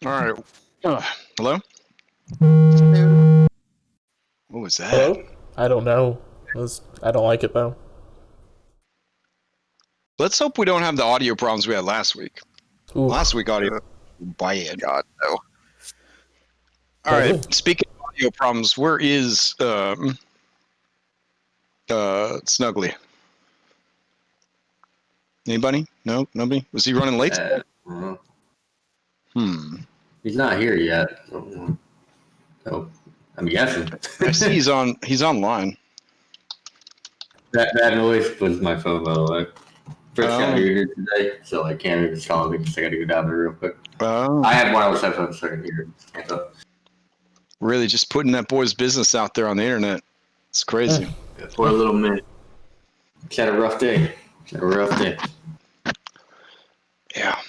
All right. Hello? What was that? Hello? I don't know. I don't like it though. Let's hope we don't have the audio problems we had last week. Ooh. Last week audio bad. God, no. All right. Speaking of audio problems, where is Snuggly? Anybody? No, nobody. Was he running late? He's not here yet. So I'm guessing. I see he's on. He's online. That noise was my phone, by the way. First got here today, so I can't even call it because I got to go down there real quick. I have wireless headphones, so I can hear it. Really, just putting that boy's business out there on the internet. It's crazy. For a little minute. It's had a rough day. Yeah.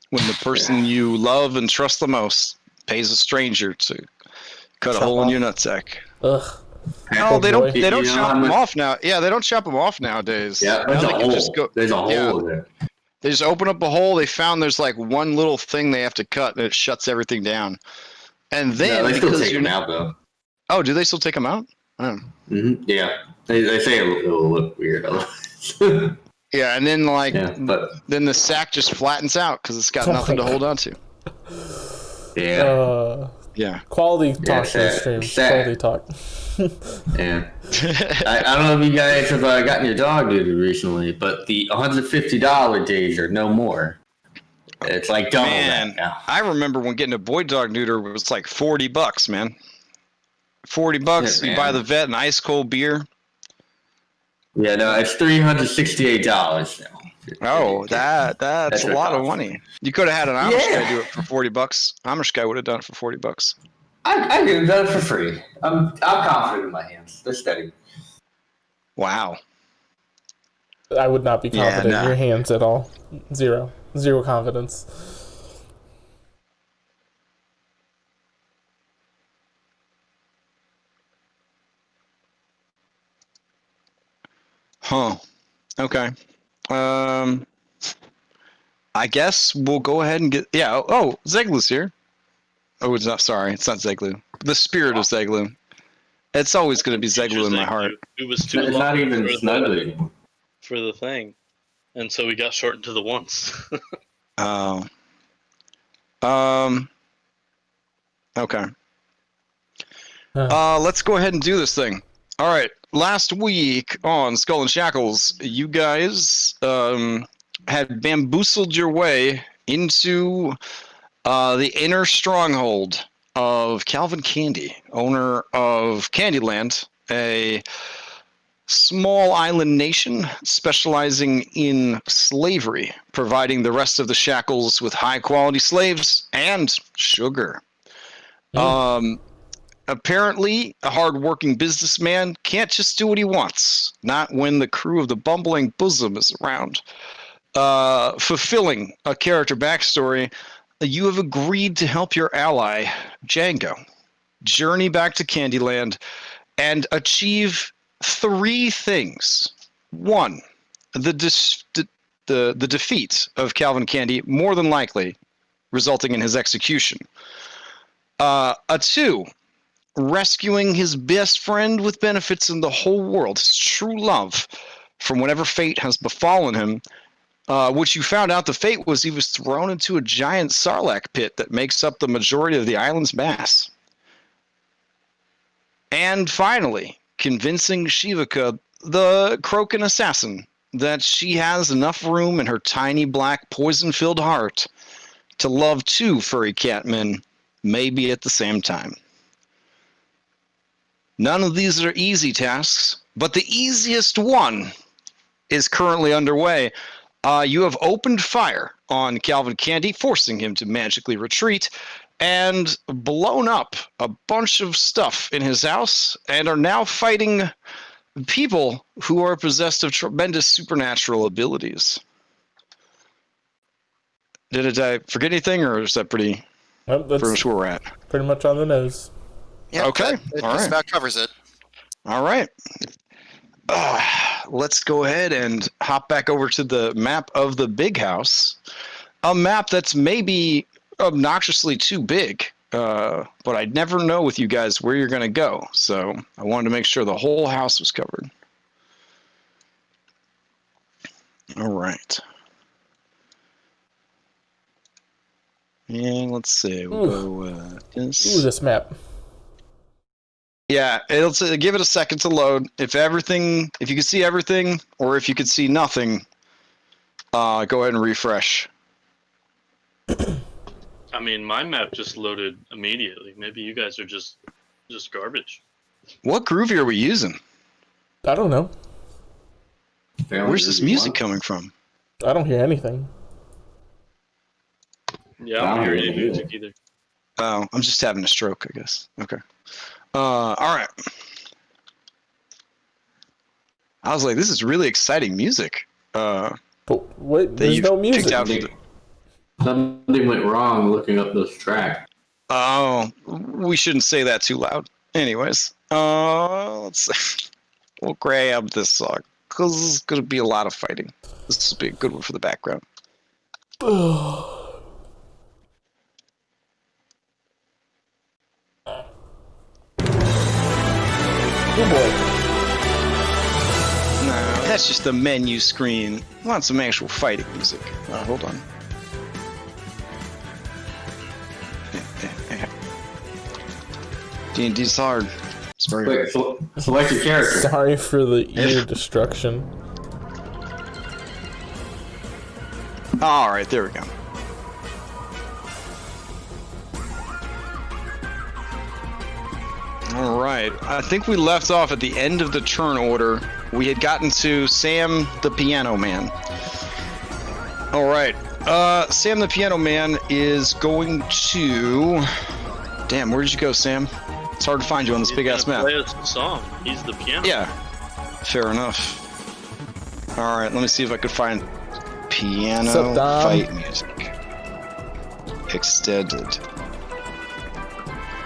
When the person you love and trust the most pays a stranger to cut a hole in your nutsack. Ugh. No, they don't chop them off now. Yeah, they don't chop them off nowadays. Yeah, there's a hole. There's a hole there. They just open up a hole. They found there's like one little thing they have to cut, and it shuts everything down. And then they still take them out though. Oh, do they still take them out? Oh. Mm-hmm. Yeah, they say it will look weird. Yeah, and then then the sack just flattens out because it's got nothing to hold on to. Yeah. Yeah. Quality talk for the stream. Quality talk. Yeah. I don't know if you guys have gotten your dog neutered recently, but the $150 days are no more. It's like double that now. I remember when getting a boy dog neuter was like $40, man. $40. You buy the vet an ice cold beer. Yeah, no, it's $368 now. Oh, that's a lot of money. You could have had an Amish guy do it for $40. Amish guy would have done it for $40. I could have done it for free. I'm confident in my hands. They're steady. Wow. I would not be confident in your hands at all. Zero confidence. Huh. Okay. I guess we'll go ahead and get... Yeah, oh, Zeglu's here. Oh, it's not... Sorry, it's not Zeglu. The spirit of Zeglu. It's always going to be Zeglu in my heart. It was too long not even Snuggly for the thing. And so we got shortened to the once. Oh. Okay. Let's go ahead and do this thing. All right. Last week on Skull and Shackles, you guys had bamboozled your way into the inner stronghold of Calvin Candy, owner of Candyland, a small island nation specializing in slavery, providing the rest of the Shackles with high-quality slaves and sugar. Apparently, a hard-working businessman can't just do what he wants, not when the crew of the Bumbling Bosom is around. Fulfilling a character backstory, you have agreed to help your ally, Django, journey back to Candyland and achieve 3 things. 1, the defeat of Calvin Candy, more than likely resulting in his execution. 2, rescuing his best friend with benefits in the whole world, his true love, from whatever fate has befallen him, which you found out the fate was he was thrown into a giant Sarlacc pit that makes up the majority of the island's mass. And finally, convincing Shivaka, the Kroken assassin, that she has enough room in her tiny black poison-filled heart to love 2 furry catmen, maybe at the same time. None of these are easy tasks, but the easiest one is currently underway. You have opened fire on Calvin Candy, forcing him to magically retreat, and blown up a bunch of stuff in his house, and are now fighting people who are possessed of tremendous supernatural abilities. Did I forget anything, or is that pretty much where we're at? Pretty much on the nose. Yeah, okay. All right. That covers it. All right. Let's go ahead and hop back over to the map of the big house a map that's maybe obnoxiously too big. But I'd never know with you guys where you're going to go. So I wanted to make sure the whole house was covered. All right. And let's see. We'll go this. Ooh, this map. Yeah, it'll give it a second to load. If you can see everything, or if you could see nothing, go ahead and refresh. I mean, my map just loaded immediately. Maybe you guys are just garbage. What groovy are we using? I don't know. Where's this music coming from? I don't hear anything. Yeah, I don't hear any music either. Oh, I'm just having a stroke, I guess. Okay. All right. I was like, this is really exciting music. But what? There's no music. Something went wrong looking up those tracks. Oh, we shouldn't say that too loud. Anyways, let's see. We'll grab this song because this is going to be a lot of fighting. This will be a good one for the background. Oh boy. No, that's just the menu screen. I want some actual fighting music. Hold on. D&D's hard. It's very Wait, select your character. Sorry for the ear destruction. All right, there we go. All right, I think we left off at the end of the turn order. We had gotten to Sam the Piano Man. All right, Sam the Piano Man is going to... Damn, where did you go, Sam? It's hard to find you on this big-ass map. Play us a song. He's the piano. Yeah, fair enough. All right, let me see if I could find piano fight music. Extended.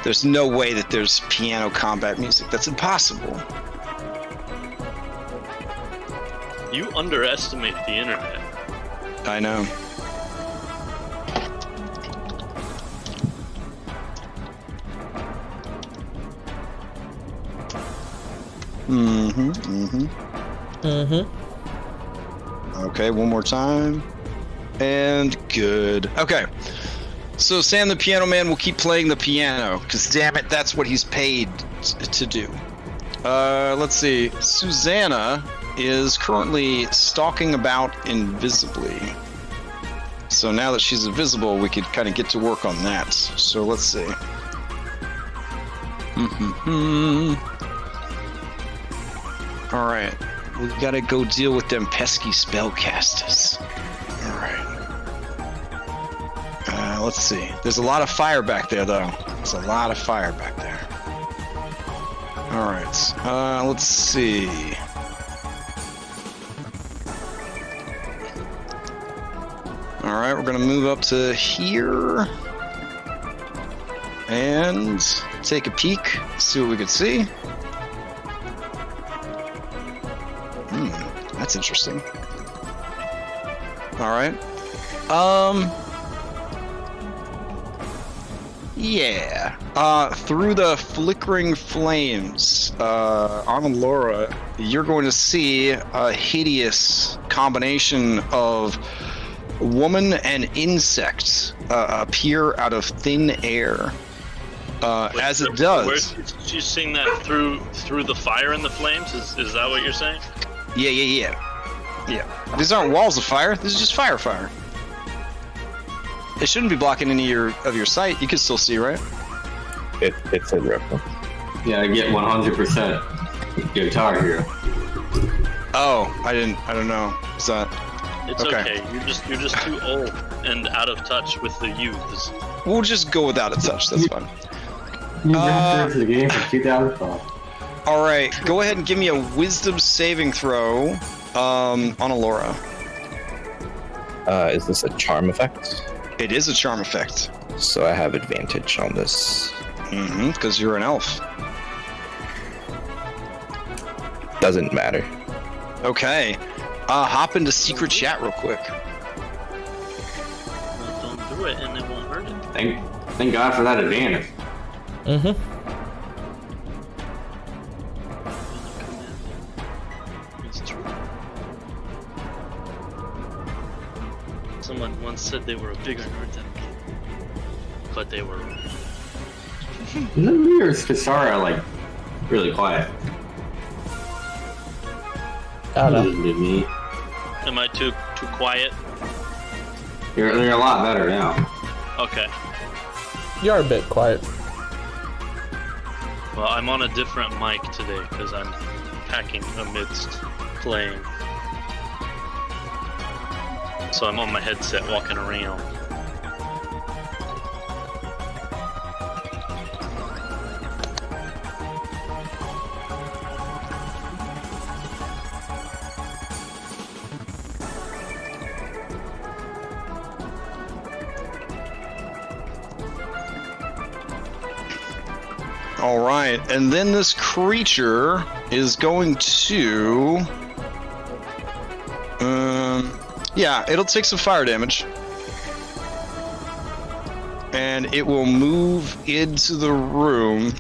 There's no way that there's piano combat music. That's impossible. You underestimate the internet. I know. Okay, one more time. And good. Okay. So Sam the Piano Man will keep playing the piano, because damn it, that's what he's paid to do. Let's see. Susanna is currently stalking about invisibly. So now that she's invisible, we could kind of get to work on that. So let's see. Alright. We gotta go deal with them pesky spellcasters. Alright. Let's see. There's a lot of fire back there, though. There's a lot of fire back there. Alright. Let's see. Alright, we're gonna move up to here. And take a peek, see what we can see. That's interesting. Alright. Yeah. Through the flickering flames, on Laura, you're going to see a hideous combination of woman and insect appear out of thin air. As it does. She's seeing that through the fire and the flames? Is that what you're saying? Yeah. These aren't walls of fire. This is just fire. It shouldn't be blocking any of your sight. You can still see, right? It's a reference. Yeah, I get 100% Guitar Hero. Oh, I don't know. Is that... It's okay. You're just too old and out of touch with the youths. We'll just go without a touch. That's fine. You referenced the game from 2012. All right, go ahead and give me a wisdom saving throw on Alora. Is this a charm effect? It is a charm effect. So I have advantage on this. Because you're an elf. Doesn't matter. Okay. Hop into secret chat real quick. through it and it won't hurt it. Thank God for that advantage. Mm-hmm. It's true. Someone once said they were a bigger nerd than me, but they were wrong. Me or Skasara like really quiet? I know. Me. Am I too quiet? You're a lot better now. Okay. You are a bit quiet. Well, I'm on a different mic today because I'm packing amidst playing. So I'm on my headset walking around. All right, and then this creature is going to, yeah, it'll take some fire damage, and it will move into the room.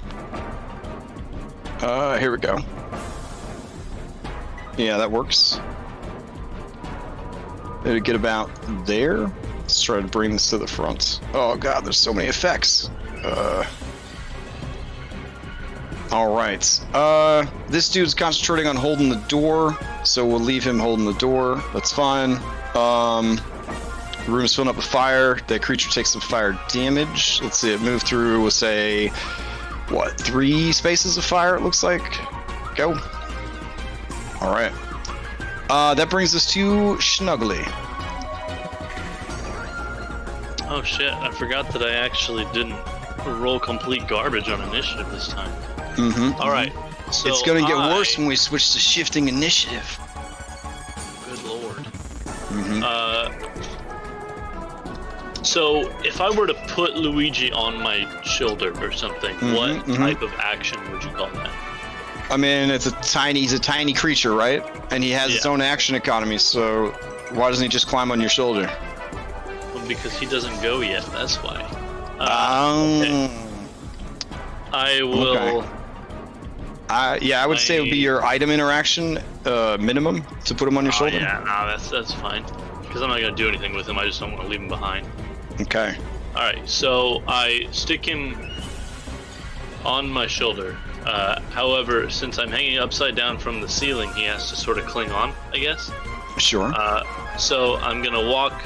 Here we go. Yeah, that works. It'll get about there. Let's try to bring this to the front. Oh God, there's so many effects. All right. This dude's concentrating on holding the door, so we'll leave him holding the door. That's fine. The room's filling up with fire. That creature takes some fire damage. Let's see, it moved through, we'll say, what, 3 spaces of fire, it looks like? Go. All right. That brings us to Snuggly. Oh shit, I forgot that I actually didn't roll complete garbage on initiative this time. Mm-hmm. Alright, so it's gonna get worse when we switch to shifting initiative. Good lord. Mm-hmm. So if I were to put Luigi on my shoulder or something, what type of action would you call that? I mean, he's a tiny creature, right? And he has his own action economy, so why doesn't he just climb on your shoulder? Well, because he doesn't go yet, that's why. Okay. I will... Okay. Yeah, I would say it would be your item interaction minimum to put him on your shoulder. Yeah, no, that's fine. Because I'm not going to do anything with him, I just don't want to leave him behind. Okay. Alright, so I stick him on my shoulder. However, since I'm hanging upside down from the ceiling, he has to sort of cling on, I guess. Sure. So I'm going to walk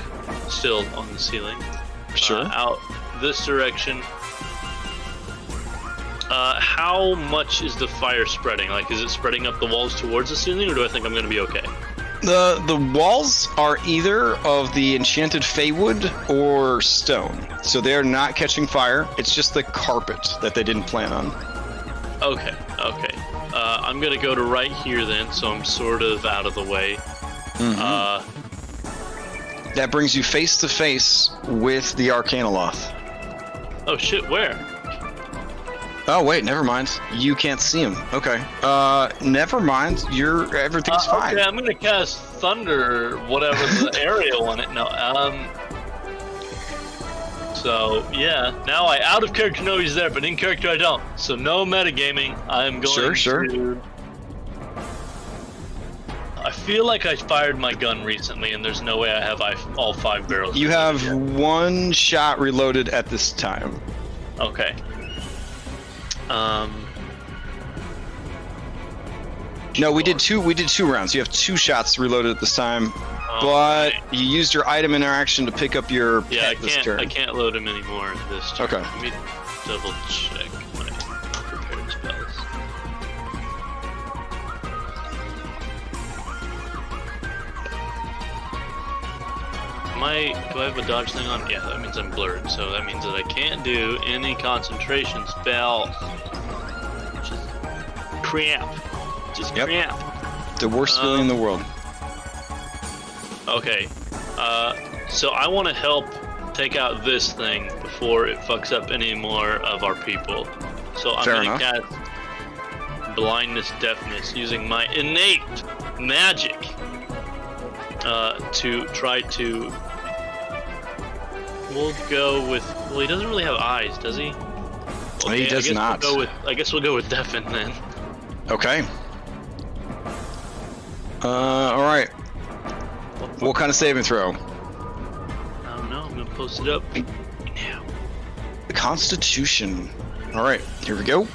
still on the ceiling. Sure. Out this direction. How much is the fire spreading? Like, is it spreading up the walls towards the ceiling, or do I think I'm going to be okay? The walls are either of the enchanted Feywood or stone, so they're not catching fire. It's just the carpet that they didn't plan on. Okay. I'm going to go to right here then, so I'm sort of out of the way. Mm-hmm. That brings you face to face with the Arcana Loft. Oh shit, where? Oh wait, never mind. You can't see him. Okay. Never mind. Everything's fine. Okay, I'm gonna cast Thunder, whatever the area on it. No. So yeah, now I out of character know he's there, but in character I don't. So no metagaming. I'm going to. I feel like I fired my gun recently, and there's no way I have all 5 barrels. You have 1 shot reloaded at this time. Okay. No, we did two rounds. You have 2 shots reloaded at this time, but you used your item interaction to pick up your pet this turn. I can't load him anymore this turn. Okay. Let me double check my prepared spells. Do I have a dodge thing on? Yeah, that means I'm blurred, so that means that I can't do any concentration spells. Just crap. Crap. The worst feeling in the world. Okay. So I want to help take out this thing before it fucks up any more of our people. So I'm going to cast blindness, deafness, using my innate magic to try to We'll go with. Well, he doesn't really have eyes, does he? Okay, He does not. I guess we'll go with Deafen then. Okay. All right. What kind of saving throw? I don't know. I'm gonna post it up now. The Constitution. All right, here we go.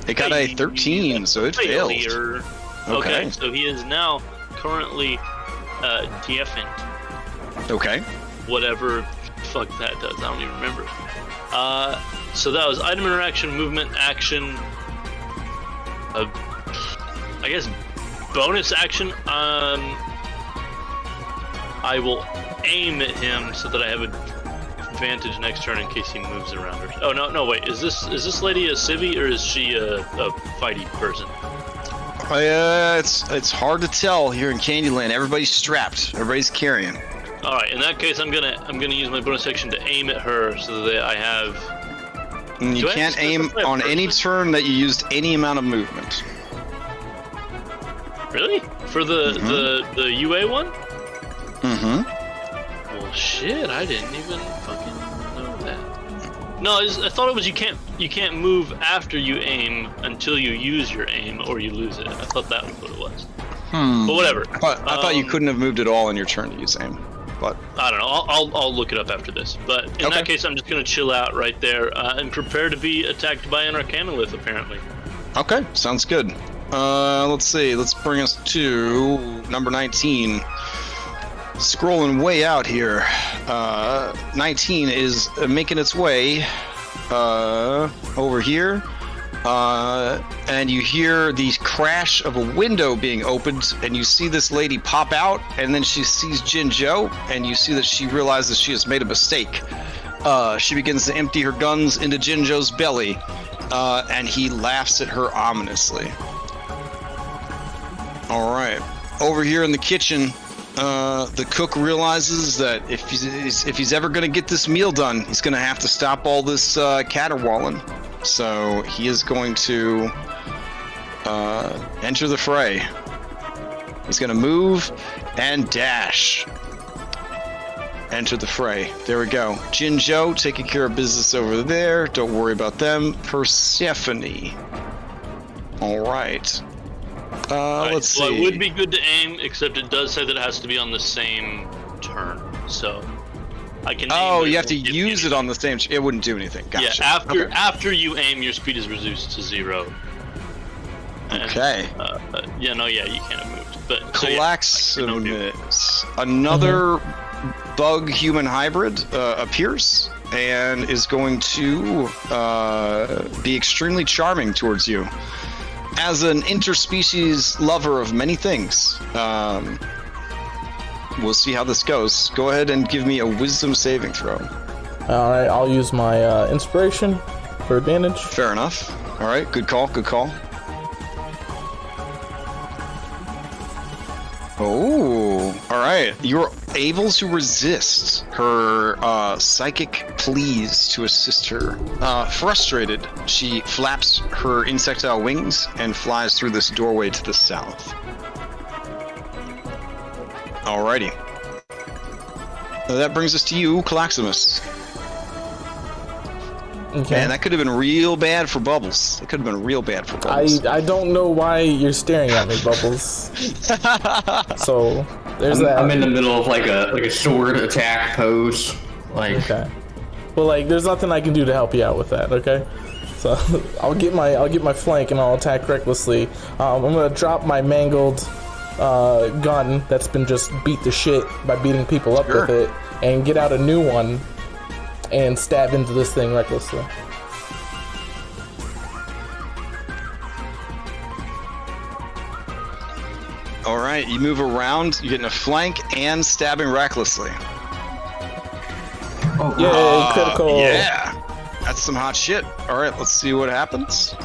It got a 13, so it failed. Okay, so he is now currently deafened. Okay. Whatever fuck that does, I don't even remember. So that was item interaction, movement, action. I guess bonus action. I will aim at him so that I have advantage next turn in case he moves around. Oh no, wait. Is this lady a civvy or is she a fighty person? It's hard to tell here in Candyland. Everybody's strapped. Everybody's carrying. All right. In that case, I'm gonna use my bonus action to aim at her so that I have. And you can't aim on any turn that you used any amount of movement. Really? For the UA one? Mm-hmm. Well, shit, I didn't even fucking know that. No, I thought it was you can't move after you aim until you use your aim or you lose it. I thought that was what it was. But whatever. I thought you couldn't have moved at all in your turn to use aim. But I don't know. I'll look it up after this. But in that case, I'm just gonna chill out right there and prepare to be attacked by an Arcana Loft, apparently. Okay, sounds good. Let's see. Let's bring us to number 19. Scrolling way out here. 19 is making its way over here. And you hear the crash of a window being opened, and you see this lady pop out, and then she sees Jinjo, and you see that she realizes she has made a mistake. She begins to empty her guns into Jinjo's belly, and he laughs at her ominously. All right, over here in the kitchen, the cook realizes that if he's ever going to get this meal done, he's going to have to stop all this caterwauling. So he is going to enter the fray. He's going to move and dash. Enter the fray. There we go. Jinjo taking care of business over there. Don't worry about them. Persephone. All right. Let's see. Well, it would be good to aim, except it does say that it has to be on the same turn. So I can. Oh, you have to use it on the same. It wouldn't do anything. Gotcha. Yeah, after you aim, your speed is reduced to 0. And, okay. you can't have moved. But Claximus, another bug human hybrid appears and is going to be extremely charming towards you. As an interspecies lover of many things, we'll see how this goes. Go ahead and give me a wisdom saving throw. Alright, I'll use my inspiration for advantage. Fair enough. Alright, good call, good call. Oh, alright. You're able to resist her psychic pleas to assist her. Frustrated, she flaps her insectile wings and flies through this doorway to the south. Alrighty. That brings us to you, Claximus. Okay. Man, that could have been real bad for Bubbles. It could have been real bad for Bubbles. I don't know why you're staring at me, Bubbles. So there's that. I'm in the middle of like a sword attack pose. Okay. Well, there's nothing I can do to help you out with that. Okay. So I'll get my flank and I'll attack recklessly. I'm gonna drop my mangled gun that's been just beat to shit by beating people up with it, and get out a new one and stab into this thing recklessly. Alright, you move around, you're getting a flank and stabbing recklessly. Oh, yay, critical. Yeah, that's some hot shit. Alright, let's see what happens.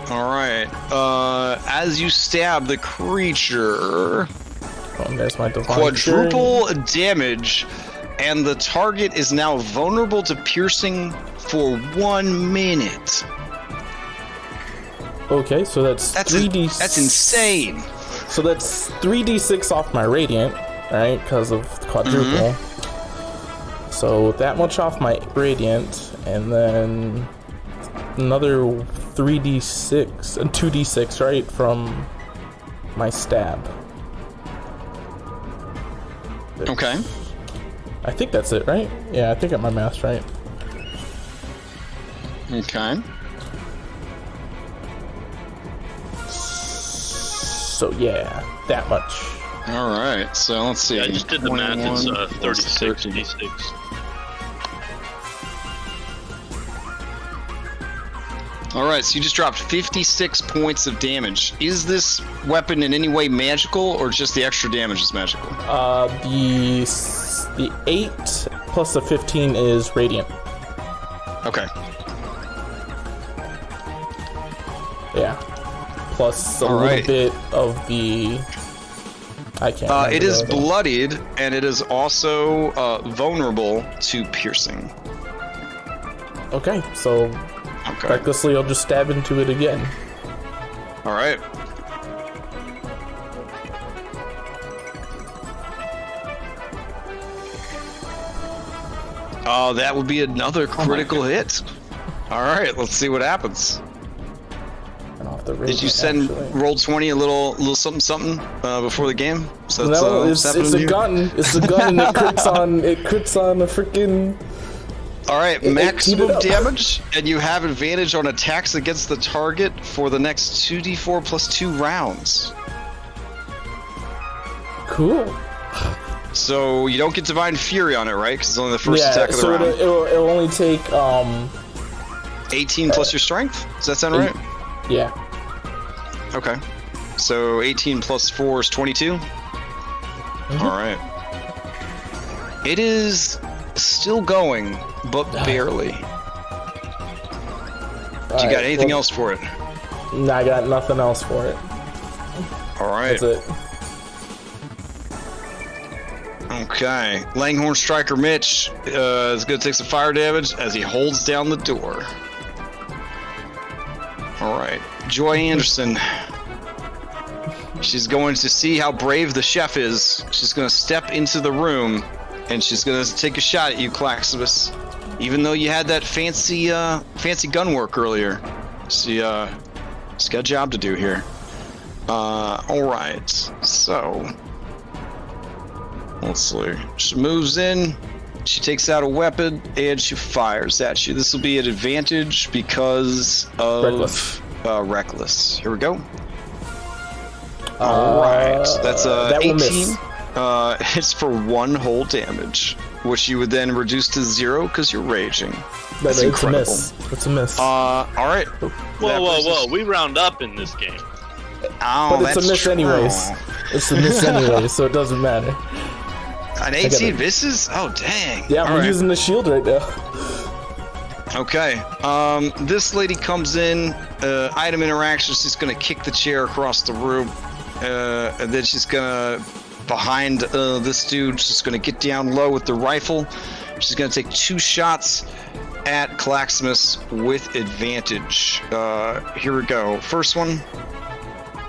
Alright, as you stab the creature, there's my divine quadruple damage, and the target is now vulnerable to piercing for 1 minute. Okay, so that's 3d. That's insane. So that's 3d6 off my radiant, right? Because of quadruple. So that much off my radiant, and then another 3d6 and 2d6, right, from my stab. Okay. I think that's it, right? Yeah, I think I got my math right. Okay. So yeah, that much. All right. So let's see. Yeah, I just did the math. It's 21 36 d6. All right. So you just dropped 56 points of damage. Is this weapon in any way magical, or just the extra damage is magical? The 8 plus the 15 is radiant. Okay. Yeah. Plus a little bit of the. I can't. It is remember. bloodied, and it is also vulnerable to piercing. Okay, so Okay. recklessly I'll just stab into it again. All right. Oh, that would be another critical hit. All right, let's see what happens. And off the Did you radiant, send actually. Roll20 a little something before the game? So No, what's it's happening a here? gun. It's a gun, and it crits on a freaking. All right, keep it maximum up. damage, and you have advantage on attacks against the target for the next 2d4 plus 2 rounds. Cool. So you don't get Divine Fury on it, right? Because it's only the first Yeah, attack of the so round. it'll only take 18 plus your strength? Does that sound right? yeah. Okay. So 18 plus 4 is 22? All right. It is still going, but barely. Do you got anything else for it? No, I got nothing else for it. All right. That's it. Okay. Langhorn Striker Mitch is going to take some fire damage as he holds down the door. All right. Joy Anderson. She's going to see how brave the chef is. She's going to step into the room, and she's going to take a shot at you, Claxibus. Even though you had that fancy gun work earlier. She's got a job to do here. All right. So... let's see. She moves in, she takes out a weapon, and she fires at you. This will be an advantage because of reckless. Here we go. All right, that's that 18. will miss. It's for 1 whole damage, which you would then reduce to 0 because you're raging. That's It's incredible. a miss. It's a miss. All right. Whoa! We round up in this game. Oh, but it's a that's miss true. anyways. It's a miss anyways, so it doesn't matter. An 18 misses? Oh, dang. Yeah, All I'm right. using the shield right now. Okay. This lady comes in. Item interaction. She's gonna kick the chair across the room, and then she's gonna behind this dude. She's gonna get down low with the rifle. She's gonna take 2 shots at Claximus with advantage. Here we go. First one,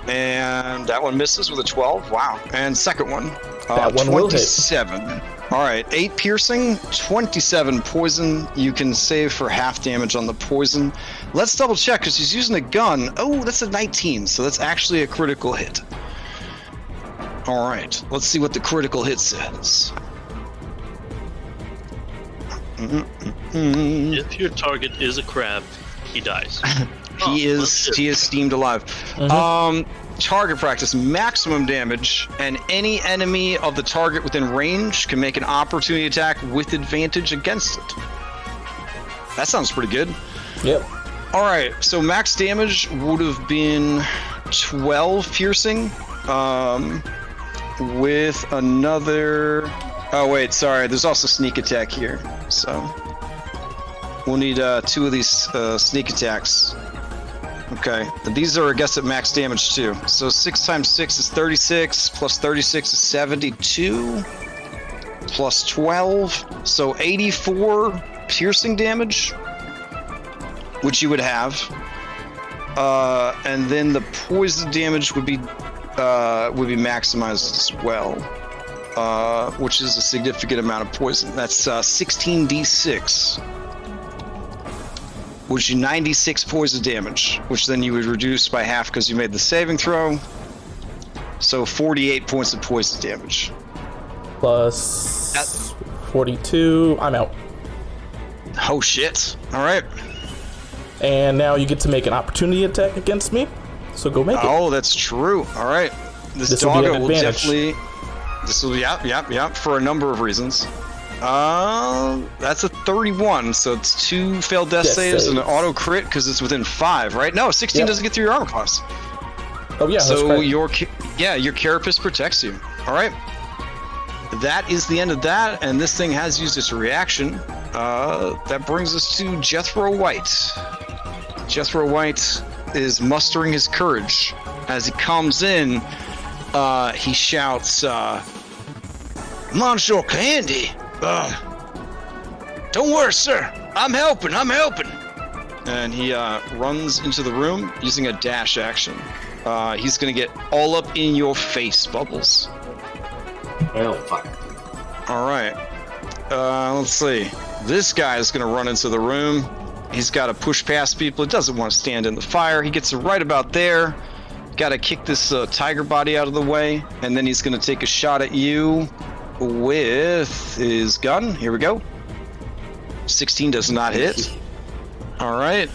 and that one misses with a 12. Wow. And second one. That one will hit. 27. All right, 8 piercing, 27 poison. You can save for half damage on the poison. Let's double check because she's using a gun. Oh, that's a 19, so that's actually a critical hit. All right, let's see what the critical hit says. If your target is a crab, he dies. He is steamed alive. Target practice, maximum damage, and any enemy of the target within range can make an opportunity attack with advantage against it. That sounds pretty good. Yep. All right, so max damage would have been 12 piercing, with another. Oh wait, sorry. There's also sneak attack here, so we'll need 2 of these sneak attacks. Okay, and these are, I guess, at max damage too. So 6 times 6 is 36, plus 36 is 72, plus 12, so 84 piercing damage, which you would have. And then the poison damage would be maximized as well. which is a significant amount of poison. That's 16d6. Which is 96 poison damage, which then you would reduce by half because you made the saving throw. So 48 points of poison damage. Plus 42. I'm out. Oh shit. Alright. And now you get to make an opportunity attack against me. So go make it. Oh, that's true. Alright. This doggo will definitely... This will be... Yep. For a number of reasons. That's a 31, so it's 2 failed death saves and an auto crit because it's within 5, right? No, 16 doesn't get through your armor class. Oh yeah. So your carapace protects you. All right. That is the end of that, and this thing has used its reaction. That brings us to Jethro White. Jethro White is mustering his courage as he comes in. He shouts, "Monsieur Candy! Don't worry, sir. I'm helping. And he runs into the room using a dash action. He's gonna get all up in your face, Bubbles. Oh, fuck. All right. Let's see. This guy is gonna run into the room. He's got to push past people. He doesn't want to stand in the fire. He gets right about there. Got to kick this tiger body out of the way, and then he's gonna take a shot at you with his gun. Here we go. 16 does not hit. All right.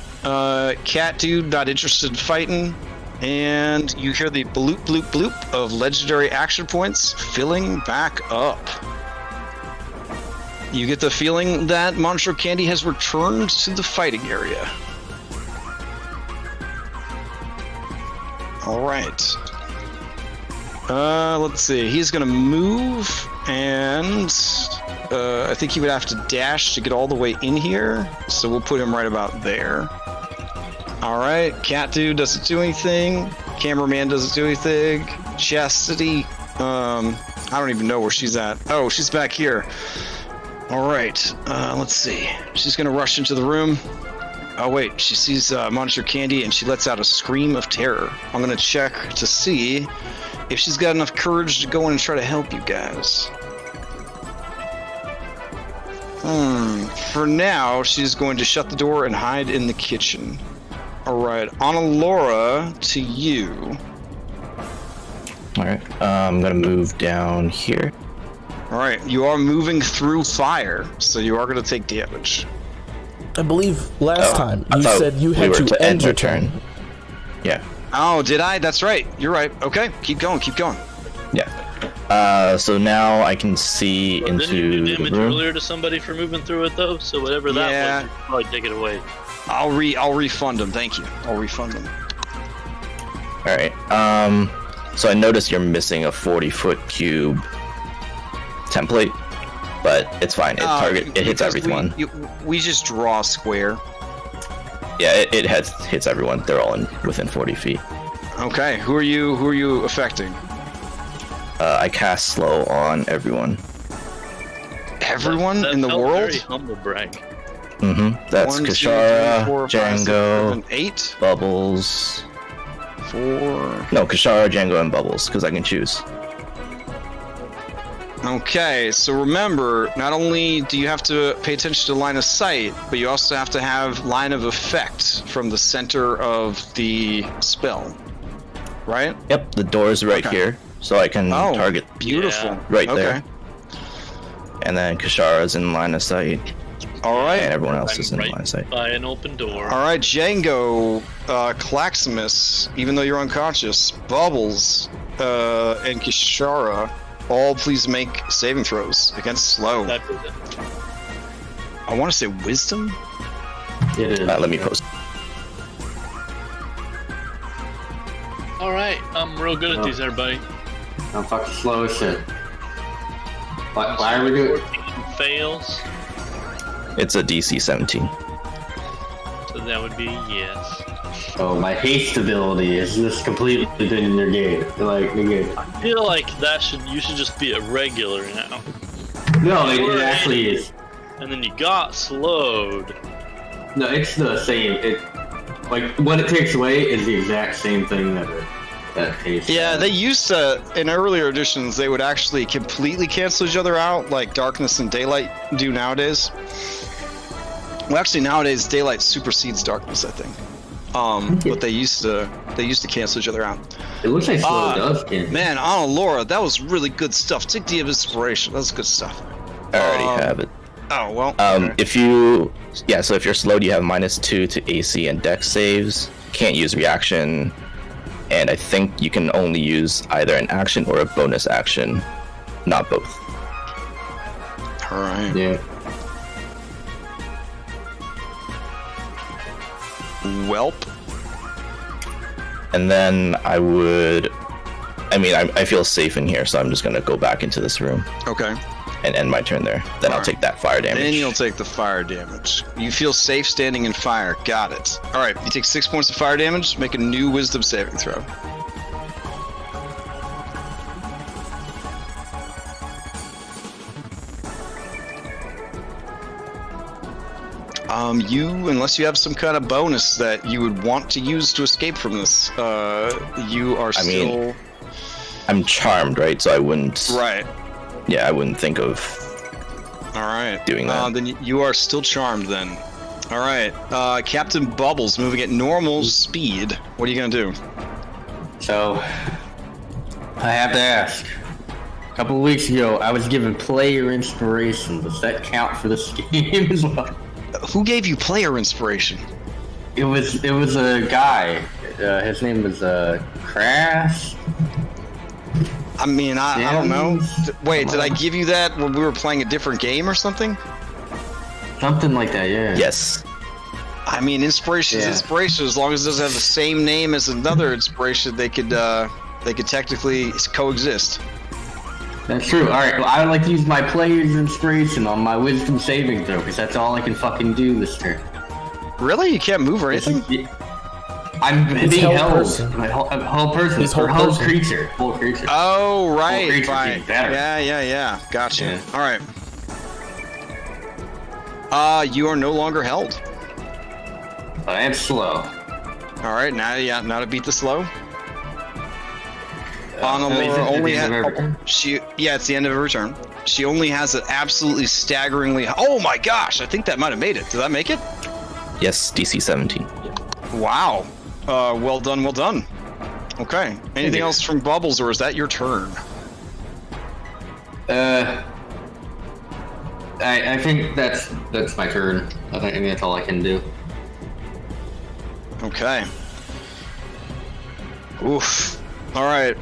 Cat dude, not interested in fighting. And you hear the bloop, bloop, bloop of legendary action points filling back up. You get the feeling that Monstro Candy has returned to the fighting area. All right. Let's see. He's going to move, and I think he would have to dash to get all the way in here. So we'll put him right about there. All right. Cat dude doesn't do anything. Cameraman doesn't do anything. Chastity. I don't even know where she's at. Oh, she's back here. All right. Let's see. She's going to rush into the room. Oh, wait. She sees Monster Candy, and she lets out a scream of terror. I'm going to check to see if she's got enough courage to go in and try to help you guys. For now, she's going to shut the door and hide in the kitchen. All right. Annalora, to you. All right. I'm going to move down here. All right. You are moving through fire, so you are going to take damage. I believe last time you said you had to end your turn. Yeah. Oh, did I? That's right. You're right. Okay. Keep going. Yeah. So now I can see into didn't you do damage the room. earlier to somebody for moving through it though? So whatever that was, you can probably take it away. I'll refund them. Thank you. I'll refund them. All right. So I noticed you're missing a 40-foot cube template, but it's fine. It hits everyone. We just draw a square. Yeah, it hits everyone. They're all within 40 feet. Okay. Who are you affecting? I cast slow on everyone. Everyone in the world? Very humble brag. That's 1, 2, 3, Kashara, 4, 5, 6, Django, 7, 8, Bubbles. 4. No, Kashara, Django, and Bubbles, because I can choose. Okay, so remember, not only do you have to pay attention to line of sight, but you also have to have line of effect from the center of the spell, right? Yep, the door is right here, so I can target beautiful. right there. And then Kashara's in line of sight. All right. And everyone else is in line of sight. By an open door. All right, Django, Claximus, even though you're unconscious, Bubbles, and Kishara, all please make saving throws against slow. That is it. I want to say wisdom? It is. Let me post. Alright, I'm real good at these, everybody. I'm fucking slow as shit. Why are we doing? 14 fails, It's a DC 17. so that would be yes. Oh, my haste ability is just completely been negated. Negated. I feel like you should just be a regular now. No, it actually is. And then you got slowed. No, it's the same. What it takes away is the exact same thing that that case. Yeah, they used to, in earlier editions, they would actually completely cancel each other out, like darkness and daylight do nowadays. Well, actually, nowadays daylight supersedes darkness, I think. But they used to cancel each other out. It looks like slow does cancel. Man, Anna Laura, that was really good stuff. Take the inspiration. That's good stuff. I already have it. Oh well. If you, so if you're slowed, you have -2 to AC and Dex saves. Can't use reaction, and I think you can only use either an action or a bonus action, not both. All right. Yeah. Welp. And then I feel safe in here, so I'm just gonna go back into this room. Okay. And end my turn there. Then I'll take that fire damage. Then you'll take the fire damage. You feel safe standing in fire. Got it. All right. You take 6 points of fire damage. Make a new Wisdom saving throw. Unless you have some kind of bonus that you would want to use to escape from this, you are still. I'm charmed, right? So I wouldn't. Right. Yeah, I wouldn't think of. All right. Doing that. Then you are still charmed. Then. All right. Captain Bubbles moving at normal speed. What are you gonna do? So, I have to ask. A couple of weeks ago, I was given player inspiration. Does that count for this game as well? Who gave you player inspiration? It was a guy. His name was Crash. I mean, I don't know. Wait, did I give you that when we were playing a different game or something? Something like that, yeah. Yes. I mean, inspiration is inspiration. As long as it doesn't have the same name as another inspiration, they could technically coexist. That's true. Alright, well, I would like to use my player's inspiration on my wisdom saving throw, because that's all I can fucking do this turn. Really? You can't move or anything? I'm being held. Person. My whole person. His whole whole person. creature. Whole creature. Oh, right. Whole creature Fine. being better. Yeah. Gotcha. Yeah. All right. You are no longer held. But I am slow. All right. Now to beat the slow. Anna Is it Laura the only end of had her turn? it's the end of her turn. She only has an absolutely staggeringly. Oh my gosh! I think that might have made it. Did that make it? Yes, DC 17. Wow. Well done. Okay. Anything else from Bubbles, or is that your turn? I think that's my turn. I think that's all I can do. Okay. Oof. All right.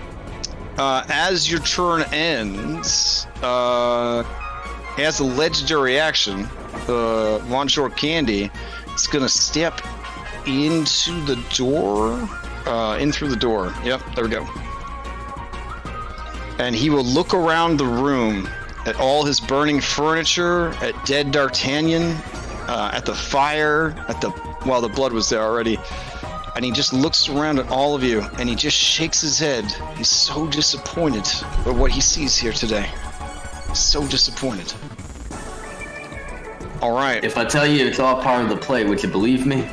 As your turn ends, as a legendary action, Longshore Candy is gonna step into the door, in through the door. Yep, there we go. And he will look around the room at all his burning furniture, at dead D'Artagnan, at the fire, while the blood was there already. And he just looks around at all of you, and he just shakes his head. He's so disappointed at what he sees here today. So disappointed. All right. If I tell you it's all part of the play, would you believe me?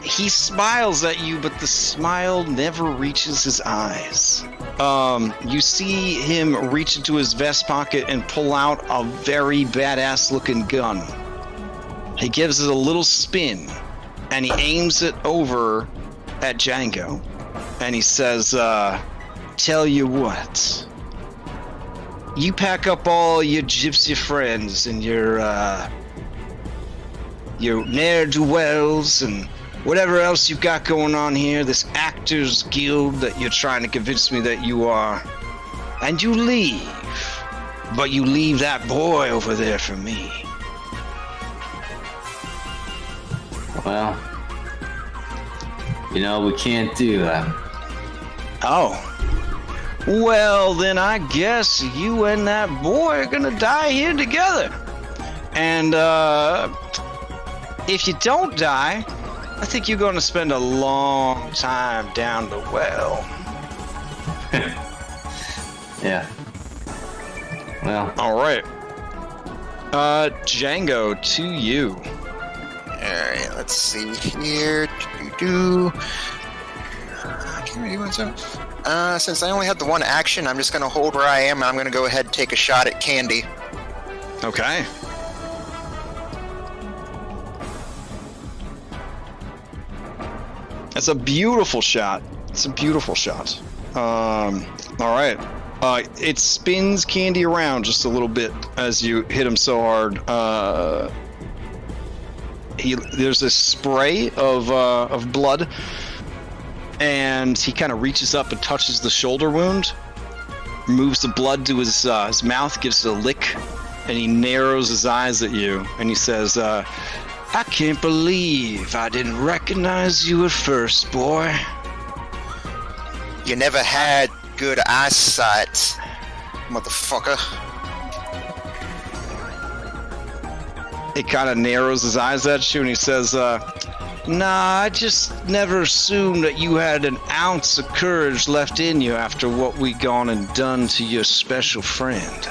He smiles at you, but the smile never reaches his eyes. You see him reach into his vest pocket and pull out a very badass looking gun. He gives it a little spin, and he aims it over at Django, and he says, tell you what, you pack up all your gypsy friends and your ne'er-do-wells and whatever else you've got going on here, this actors guild that you're trying to convince me that you are, and you leave. But you leave that boy over there for me. Well, we can't do that. Oh. Well, then I guess you and that boy are gonna die here together. And, if you don't die, I think you're gonna spend a long time down the well. Yeah. Well. All right. Django, to you. Alright, let's see here. Since I only had the one action, I'm just going to hold where I am, and I'm going to go ahead and take a shot at Candy. Okay. That's a beautiful shot. It's a beautiful shot. All right. It spins Candy around just a little bit as you hit him so hard. There's a spray of blood, and he kind of reaches up and touches the shoulder wound, moves the blood to his mouth, gives it a lick, and he narrows his eyes at you, and he says, I can't believe I didn't recognize you at first, boy. You never had good eyesight, motherfucker. He kind of narrows his eyes at you, and he says, nah, I just never assumed that you had an ounce of courage left in you after what we gone and done to your special friend.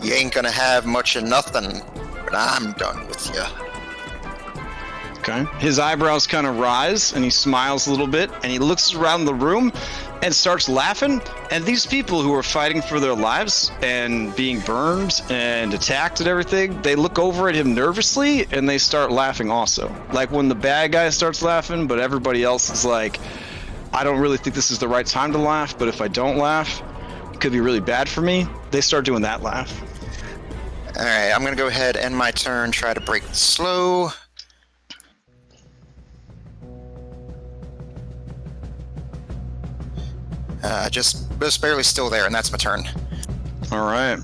You ain't gonna have much of nothing when I'm done with you. Okay. His eyebrows kind of rise, and he smiles a little bit, and he looks around the room and starts laughing. And these people who are fighting for their lives and being burned and attacked and everything, they look over at him nervously, and they start laughing also. Like when the bad guy starts laughing, but everybody else is like, I don't really think this is the right time to laugh, but if I don't laugh, it could be really bad for me. They start doing that laugh. Alright, I'm gonna go ahead, end my turn, try to break the slow. Just barely still there, and that's my turn. All right.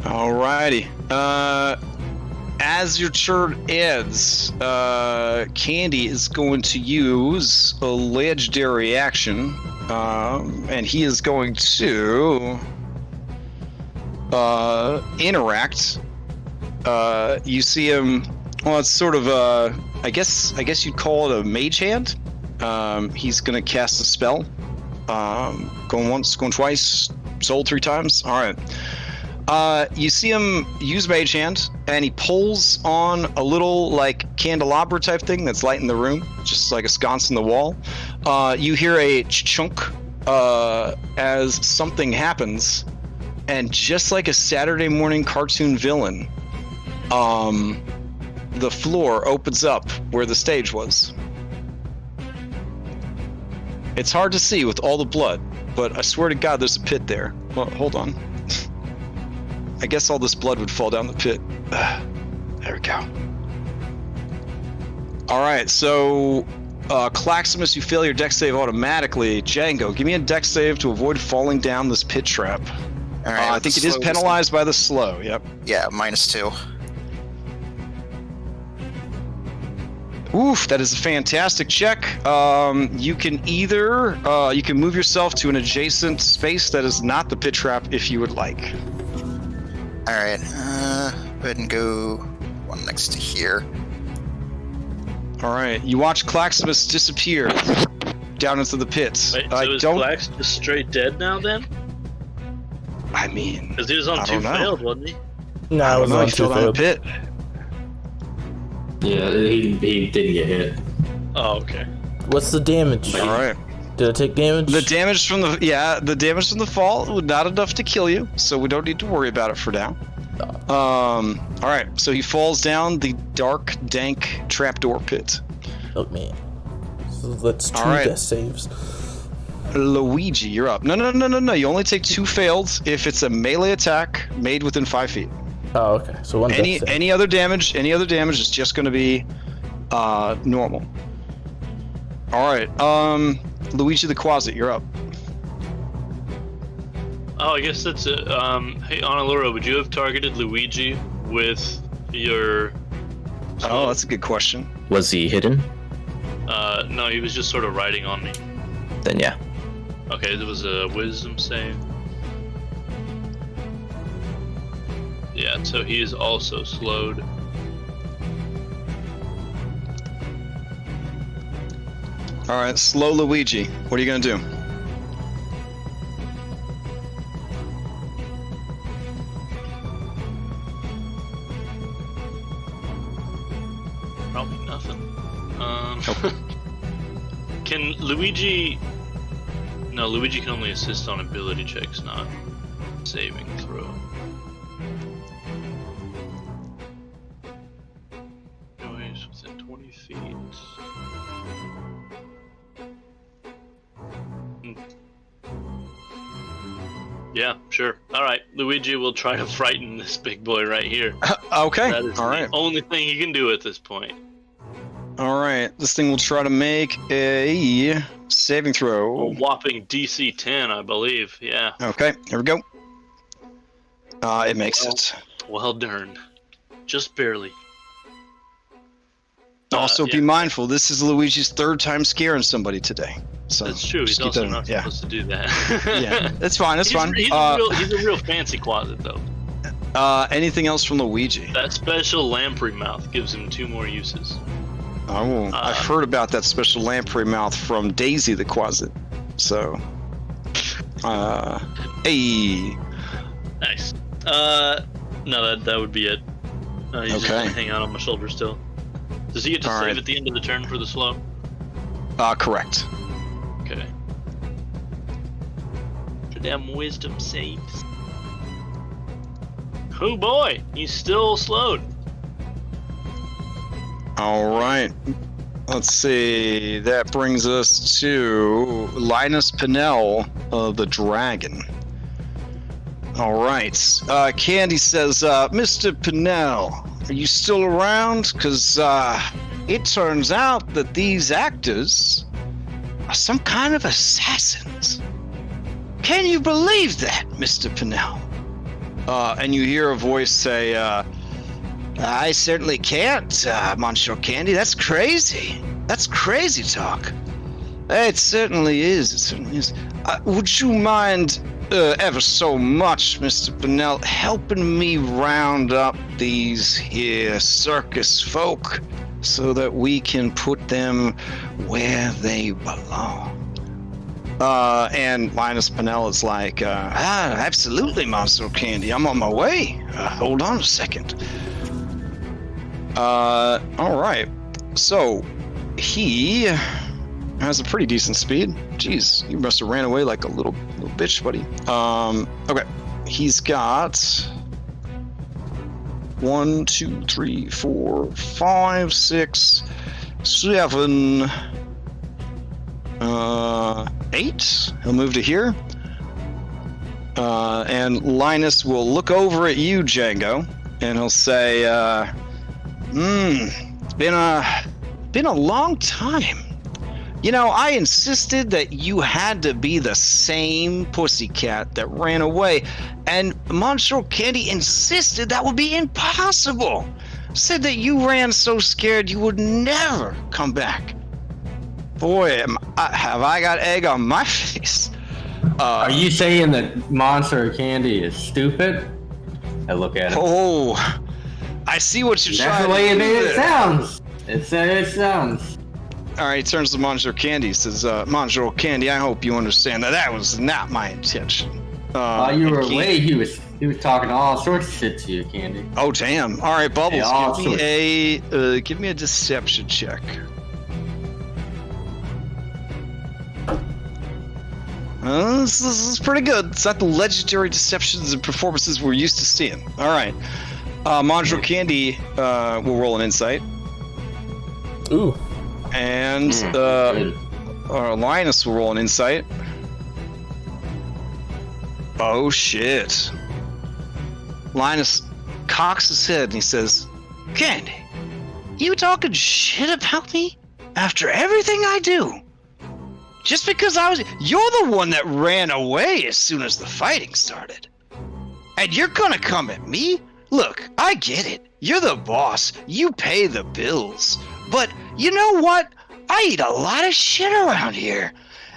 Alrighty. As your turn ends, Candy is going to use a legendary action, and he is going to interact. You see him. Well, it's sort of I guess you'd call it a mage hand. He's gonna cast a spell. Going once, going twice, soul 3 times. All right. You see him use Mage Hand, and he pulls on a little like candelabra type thing that's lighting the room, just like a sconce in the wall. You hear a chunk as something happens, and just like a Saturday morning cartoon villain, the floor opens up where the stage was. It's hard to see with all the blood, but I swear to God there's a pit there. Well, hold on. I guess all this blood would fall down the pit. There we go. Alright, so Claximus, you fail your dex save automatically. Django, give me a dex save to avoid falling down this pit trap. Alright, I think it is penalized by the slow, yep. Yeah, -2. Oof, that is a fantastic check. You can either you can move yourself to an adjacent space that is not the pit trap if you would like. Alright, go ahead and go one next to here. Alright, you watch Claximus disappear down into the pit. Wait, so is Clax just straight dead now then? I mean, because he was on 2 failed, wasn't he? No, I was on 2 failed. On the pit. Yeah, he didn't get hit. Oh, okay. What's the damage? All right. Did I take damage? The damage from the fall was not enough to kill you, so we don't need to worry about it for now. All right. So he falls down the dark, dank trapdoor pit. Oh man. So let's do death saves. Luigi, you're up. No. You only take 2 failed if it's a melee attack made within 5 feet. Oh, okay. So one. Any other damage is just going to be normal. All right. Luigi the Quasit, you're up. Oh, I guess that's it. Hey, Analura, would you have targeted Luigi with your... Oh, that's a good question. Was he hidden? No, he was just sort of riding on me. Then yeah. Okay, it was a wisdom save. Yeah, so he is also slowed. All right, slow Luigi. What are you gonna do? Can Luigi... No, Luigi can only assist on ability checks, not saving throw. Noise within 20 feet. Yeah, sure. Alright, Luigi will try to frighten this big boy right here. Okay, That is the only thing he can do at this point. Alright, this thing will try to make a saving throw. A whopping DC 10, I believe. Yeah. Okay, here we go. It makes it. Well done. Just barely. Also, be mindful, this is Luigi's 3rd time scaring somebody today. So that's true. He's also not supposed to do that. Yeah, that's fine. That's fine. He's a real fancy closet, though. Anything else from Luigi? That special lamprey mouth gives him 2 more uses. Oh, I've heard about that special lamprey mouth from Daisy the Quasit. So, hey. Nice. No, that would be it. He's just gonna hang out on my shoulder still. Does he get to save at the end of the turn for the slow? Correct. Okay. The damn wisdom saves. Oh boy, he's still slowed. All right. Let's see. That brings us to Linus Pannell, the dragon. All right. Candy says, Mr. Pannell, are you still around? Because it turns out that these actors are some kind of assassins. Can you believe that, Mr. Pannell? And you hear a voice say, I certainly can't, Monsieur Candy. That's crazy. That's crazy talk. It certainly is. It certainly is. Would you mind ever so much, Mr. Pannell, helping me round up these here circus folk so that we can put them where they belong? And Linus Pannell is like, absolutely, Monsieur Candy. I'm on my way. Hold on a second. All right. So, he has a pretty decent speed. Jeez, you must have ran away like a little bitch, buddy. Okay. He's got 1, 2, 3, 4, 5, 6, 7, 8. He'll move to here. And Linus will look over at you, Django, and he'll say, been a long time. You know, I insisted that you had to be the same pussycat that ran away, and Monsieur Candy insisted that would be impossible. Said that you ran so scared you would never come back. Boy, have I got egg on my face. Are you saying that Monsieur Candy is stupid? I look at him. Oh, I see what you're trying to do. That's the way it sounds. It sounds. All right, he turns to Monsieur Candy. Says, Monsieur Candy, I hope you understand that was not my intention. While you were away, he was talking all sorts of shit to you, Candy. Oh damn! All right, Bubbles, Hey, give me a deception check. This is pretty good. It's not the legendary deceptions and performances we're used to seeing. All right, Monsieur Candy will roll an insight. Ooh. And Linus will roll an insight. Oh shit. Linus cocks his head and he says, Candy, you talking shit about me after everything I do? Just because you're the one that ran away as soon as the fighting started. And you're gonna come at me? Look, I get it. You're the boss. You pay the bills. But you know what? I eat a lot of shit around here.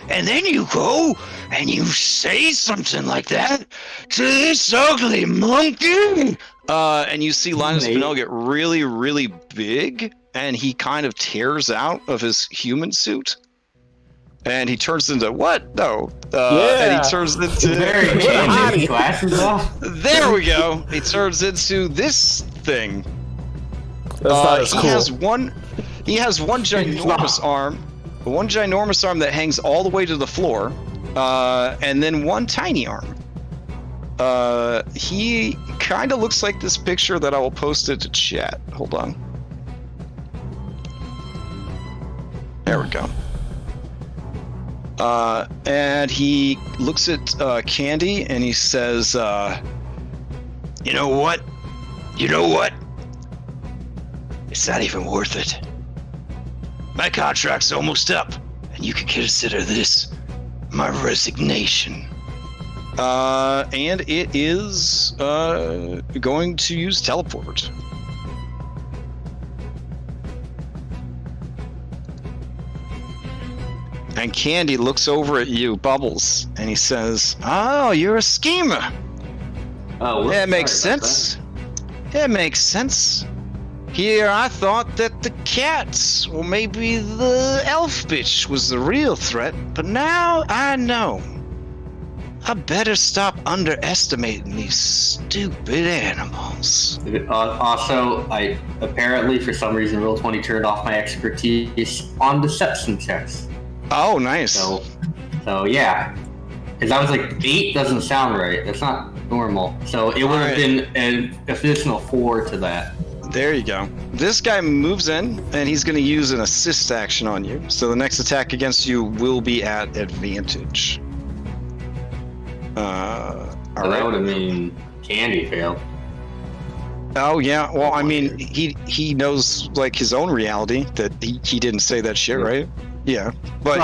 And then you go and you say something like that to this ugly monkey. And you see Linus Pannell get really, really big, and he kind of tears out of his human suit. And he turns into what? No. And he turns into... glasses off. There we go. He turns into this thing. That's not as cool. He has one ginormous arm that hangs all the way to the floor, and then one tiny arm. He kind of looks like this picture that I will post it to chat. Hold on. There we go. And he looks at Candy and he says, You know what? It's not even worth it. My contract's almost up, and you can consider this my resignation. And it is going to use teleport. And Candy looks over at you, Bubbles, and he says, "Oh, you're a schemer. Oh, that makes sense. It makes sense. Here, I thought that the cats, or maybe the elf bitch, was the real threat, but now I know. I better stop underestimating these stupid animals." Also, I apparently, for some reason, Roll20 turned off my expertise on deception checks. Oh, nice. So yeah. Because I was like, 8 doesn't sound right. That's not normal. So it would have been an additional 4 to that. There you go. This guy moves in, and he's going to use an assist action on you. So the next attack against you will be at advantage. That would have mean Candy failed. Oh yeah. Well, I mean, he knows like his own reality that he didn't say that shit, right? Yeah. But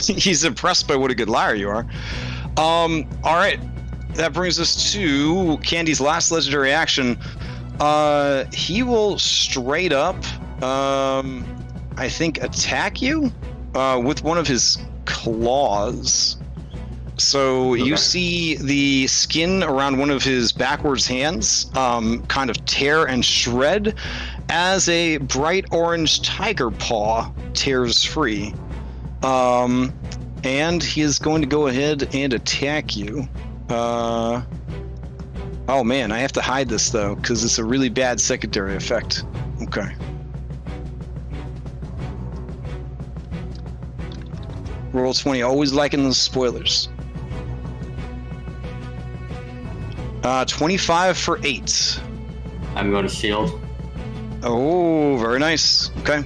he's impressed by what a good liar you are. All right. That brings us to Candy's last legendary action. He will straight up, I think, attack you with one of his claws. So you see the skin around one of his backwards hands kind of tear and shred as a bright orange tiger paw tears free. And he is going to go ahead and attack you. Oh man, I have to hide this though, because it's a really bad secondary effect. Okay. Roll20, always liking the spoilers. 25 for 8. I'm going to shield. Oh, very nice. Okay.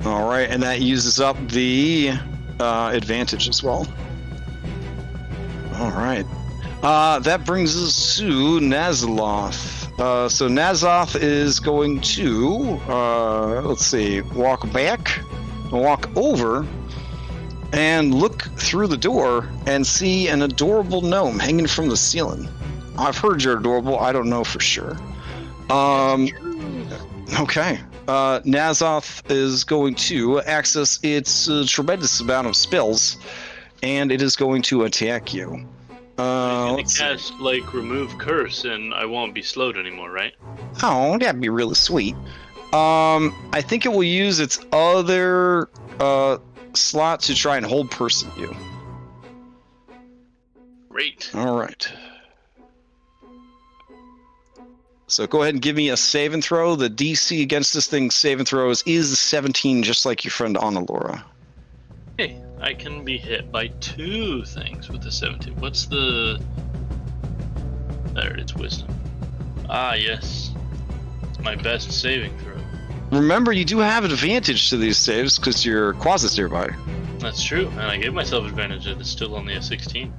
All right, and that uses up the advantage as well. All right. That brings us to Nazaloth. So Nazaloth is going to, walk back, walk over, and look through the door and see an adorable gnome hanging from the ceiling. I've heard you're adorable. I don't know for sure. Okay. Nazaloth is going to access its tremendous amount of spells, and it is going to attack you. I'm gonna cast remove curse, and I won't be slowed anymore, right? Oh, that'd be really sweet. I think it will use its other slot to try and hold person you. Great. All right. So go ahead and give me a save and throw. The DC against this thing's save and throws is 17, just like your friend Annalora. Hey, I can be hit by 2 things with the 17. What's the... There, it's wisdom. Ah, yes. It's my best saving throw. Remember, you do have advantage to these saves because your Quasit's nearby. That's true, and I gave myself advantage. It's still only a 16.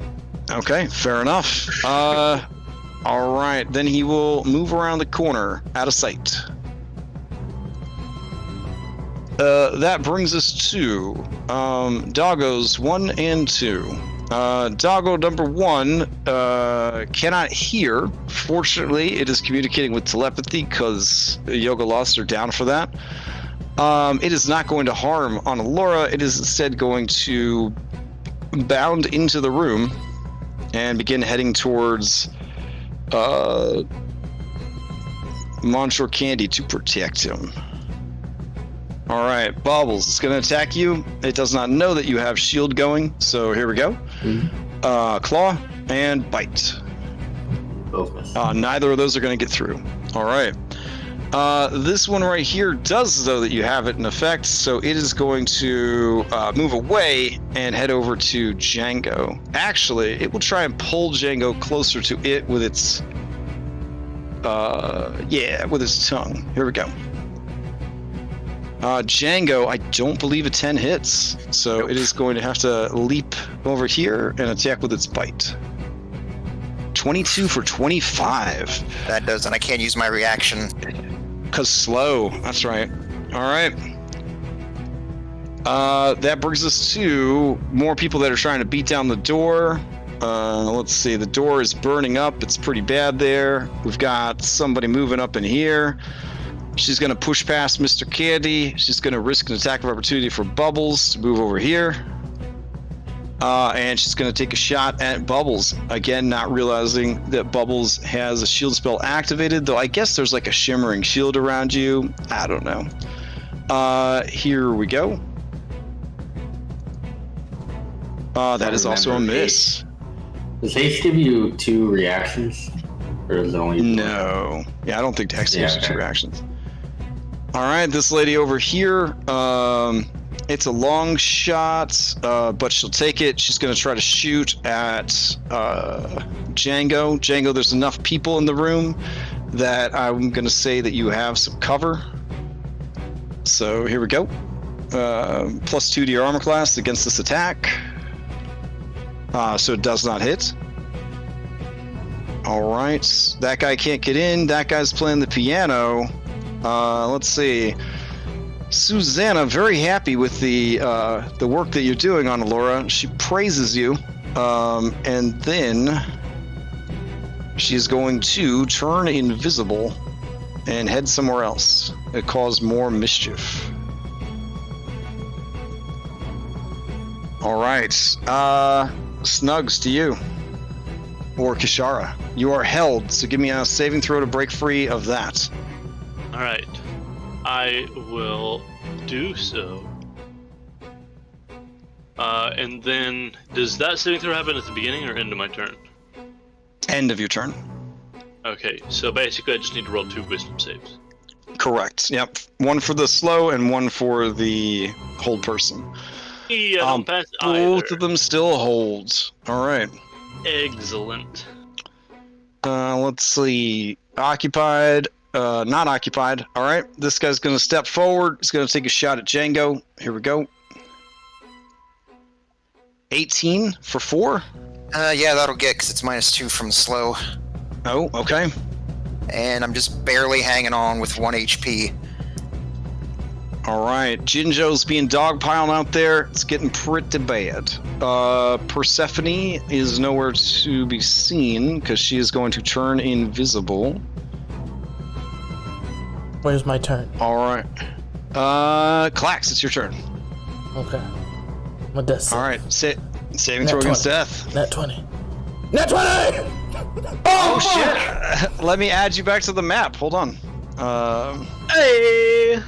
Okay, fair enough. All right, then he will move around the corner, out of sight. That brings us to doggos 1 and 2. Doggo number 1 cannot hear. Fortunately, it is communicating with telepathy because Yoga Lost are down for that. It is not going to harm Annalora. It is instead going to bound into the room and begin heading towards Monshore Candy to protect him. All right, Bobbles, it's going to attack you. It does not know that you have shield going, so here we go. Claw and bite. Both. Neither of those are going to get through. All right. This one right here does, though, that you have it in effect, so it is going to move away and head over to Django. Actually, it will try and pull Django closer to it with its, with its tongue. Here we go. Django, I don't believe a 10 hits, so it is going to have to leap over here and attack with its bite. 22 for 25. That doesn't. I can't use my reaction. Because slow. That's right. All right. That brings us to more people that are trying to beat down the door. Let's see. The door is burning up. It's pretty bad there. We've got somebody moving up in here. She's going to push past Mr. Candy. She's going to risk an attack of opportunity for Bubbles to move over here. And she's going to take a shot at Bubbles. Again, not realizing that Bubbles has a shield spell activated, though I guess there's like a shimmering shield around you. I don't know. Here we go. That is also a miss. Does haste give you 2 reactions? Or is it only 1? No. Yeah, I don't think Dex gives you 2 reactions. All right, this lady over here. It's a long shot, but she'll take it. She's going to try to shoot at Django. Django, there's enough people in the room that I'm going to say that you have some cover. So here we go. +2 to your armor class against this attack. So it does not hit. All right. That guy can't get in. That guy's playing the piano. Let's see. Susanna, very happy with the work that you're doing on Alora. She praises you, and then she's going to turn invisible and head somewhere else. It cause more mischief. All right, Snugs, to you, or Kishara. You are held, so give me a saving throw to break free of that. All right. I will do so. And then, does that saving throw happen at the beginning or end of my turn? End of your turn. Okay, so basically I just need to roll 2 wisdom saves. Correct. Yep. One for the slow and one for the hold person. Yeah, don't pass both either. of them still hold. All right. Excellent. Let's see. Occupied. Not occupied. All right. This guy's going to step forward. He's going to take a shot at Django. Here we go. 18 for 4. Yeah, that'll get because it's -2 from the slow. Oh, okay. And I'm just barely hanging on with 1 HP. All right. Jinjo's being dogpiled out there. It's getting pretty bad. Persephone is nowhere to be seen because she is going to turn invisible. Where's my turn? All right. Klax, it's your turn. Okay. My death save. All right. Saving Nat throw 20. against death. Nat 20. Nat 20! Oh, shit. Let me add you back to the map. Hold on. Hey!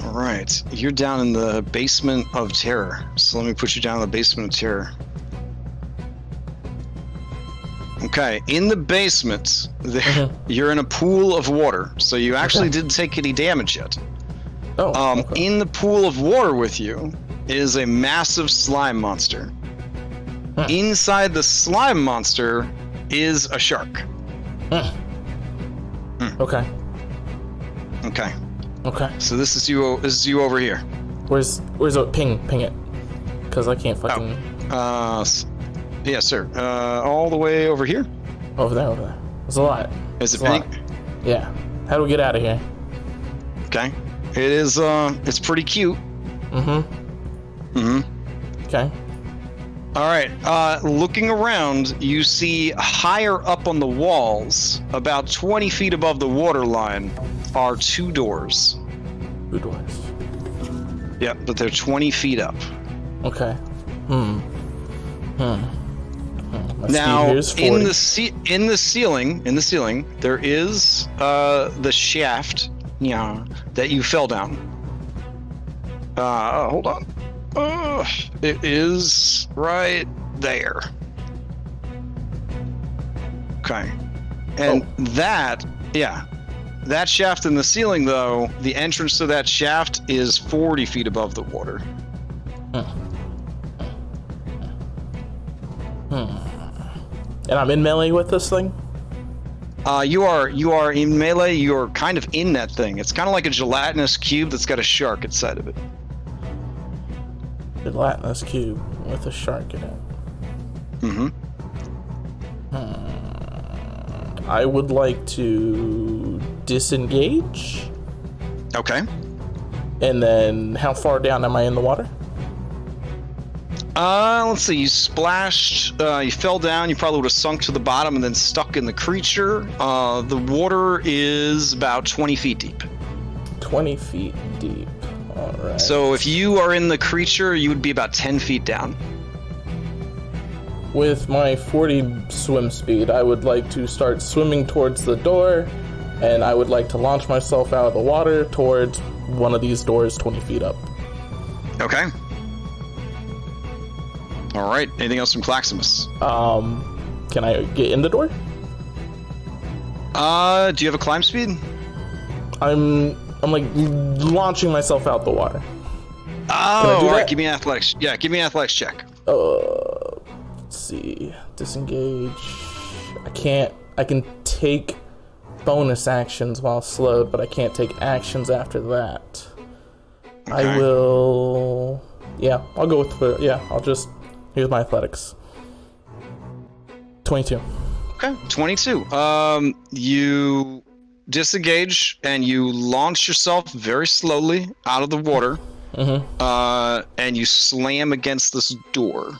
All right. You're down in the basement of terror. So let me put you down in the basement of terror. Okay. In the basement, there, you're in a pool of water. So you actually didn't take any damage yet. Oh, okay. In the pool of water with you is a massive slime monster. Huh. Inside the slime monster is a shark. Okay. Okay. Okay. So this is you. This is you over here. Where's it? Ping it. Because I can't fucking... Yeah, sir. All the way over here. Over there. There's a lot. Is it There's a pink? lot. Yeah. How do we get out of here? Okay. It is. It's pretty cute. Okay. All right. Looking around, you see higher up on the walls, about 20 feet above the water line, are 2 doors. 2 doors. Yep, but they're 20 feet up. Okay. My Now, speed here is 40. in the ceiling, there is the shaft, that you fell down. Hold on. It is right there. Okay. And that shaft in the ceiling, though, the entrance to that shaft is 40 feet above the water. And I'm in melee with this thing? You are in melee. You're kind of in that thing. It's kind of like a gelatinous cube that's got a shark inside of it. Gelatinous cube with a shark in it. I would like to disengage. Okay. And then how far down am I in the water? Let's see. You splashed. You fell down. You probably would have sunk to the bottom and then stuck in the creature. The water is about 20 feet deep. 20 feet deep. All right. So if you are in the creature, you would be about 10 feet down. With my 40 swim speed, I would like to start swimming towards the door, and I would like to launch myself out of the water towards one of these doors 20 feet up. Okay. All right. Anything else from Claximus? Can I get in the door? Do you have a climb speed? I'm like launching myself out the water. Oh, all right. Give me an athletics. Yeah, give me an athletics check. Let's see. Disengage. I can take bonus actions while slowed, but I can't take actions after that. Okay. I will. Yeah, I'll go with. I'll just. Here's my athletics. 22. Okay, 22. You disengage and you launch yourself very slowly out of the water. And you slam against this door.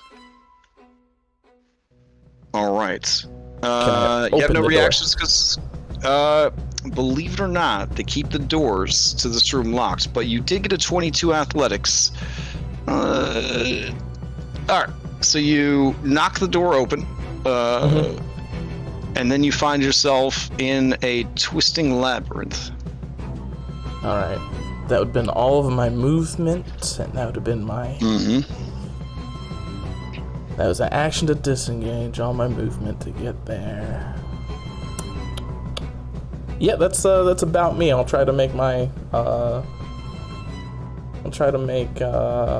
All right. You have no reactions because, believe it or not, they keep the doors to this room locked. But you did get a 22 athletics. All right. So you knock the door open, and then you find yourself in a twisting labyrinth. All right. That would have been all of my movement, and that would have been my... That was an action to disengage, all my movement to get there. Yeah, that's about me. I'll try to make my...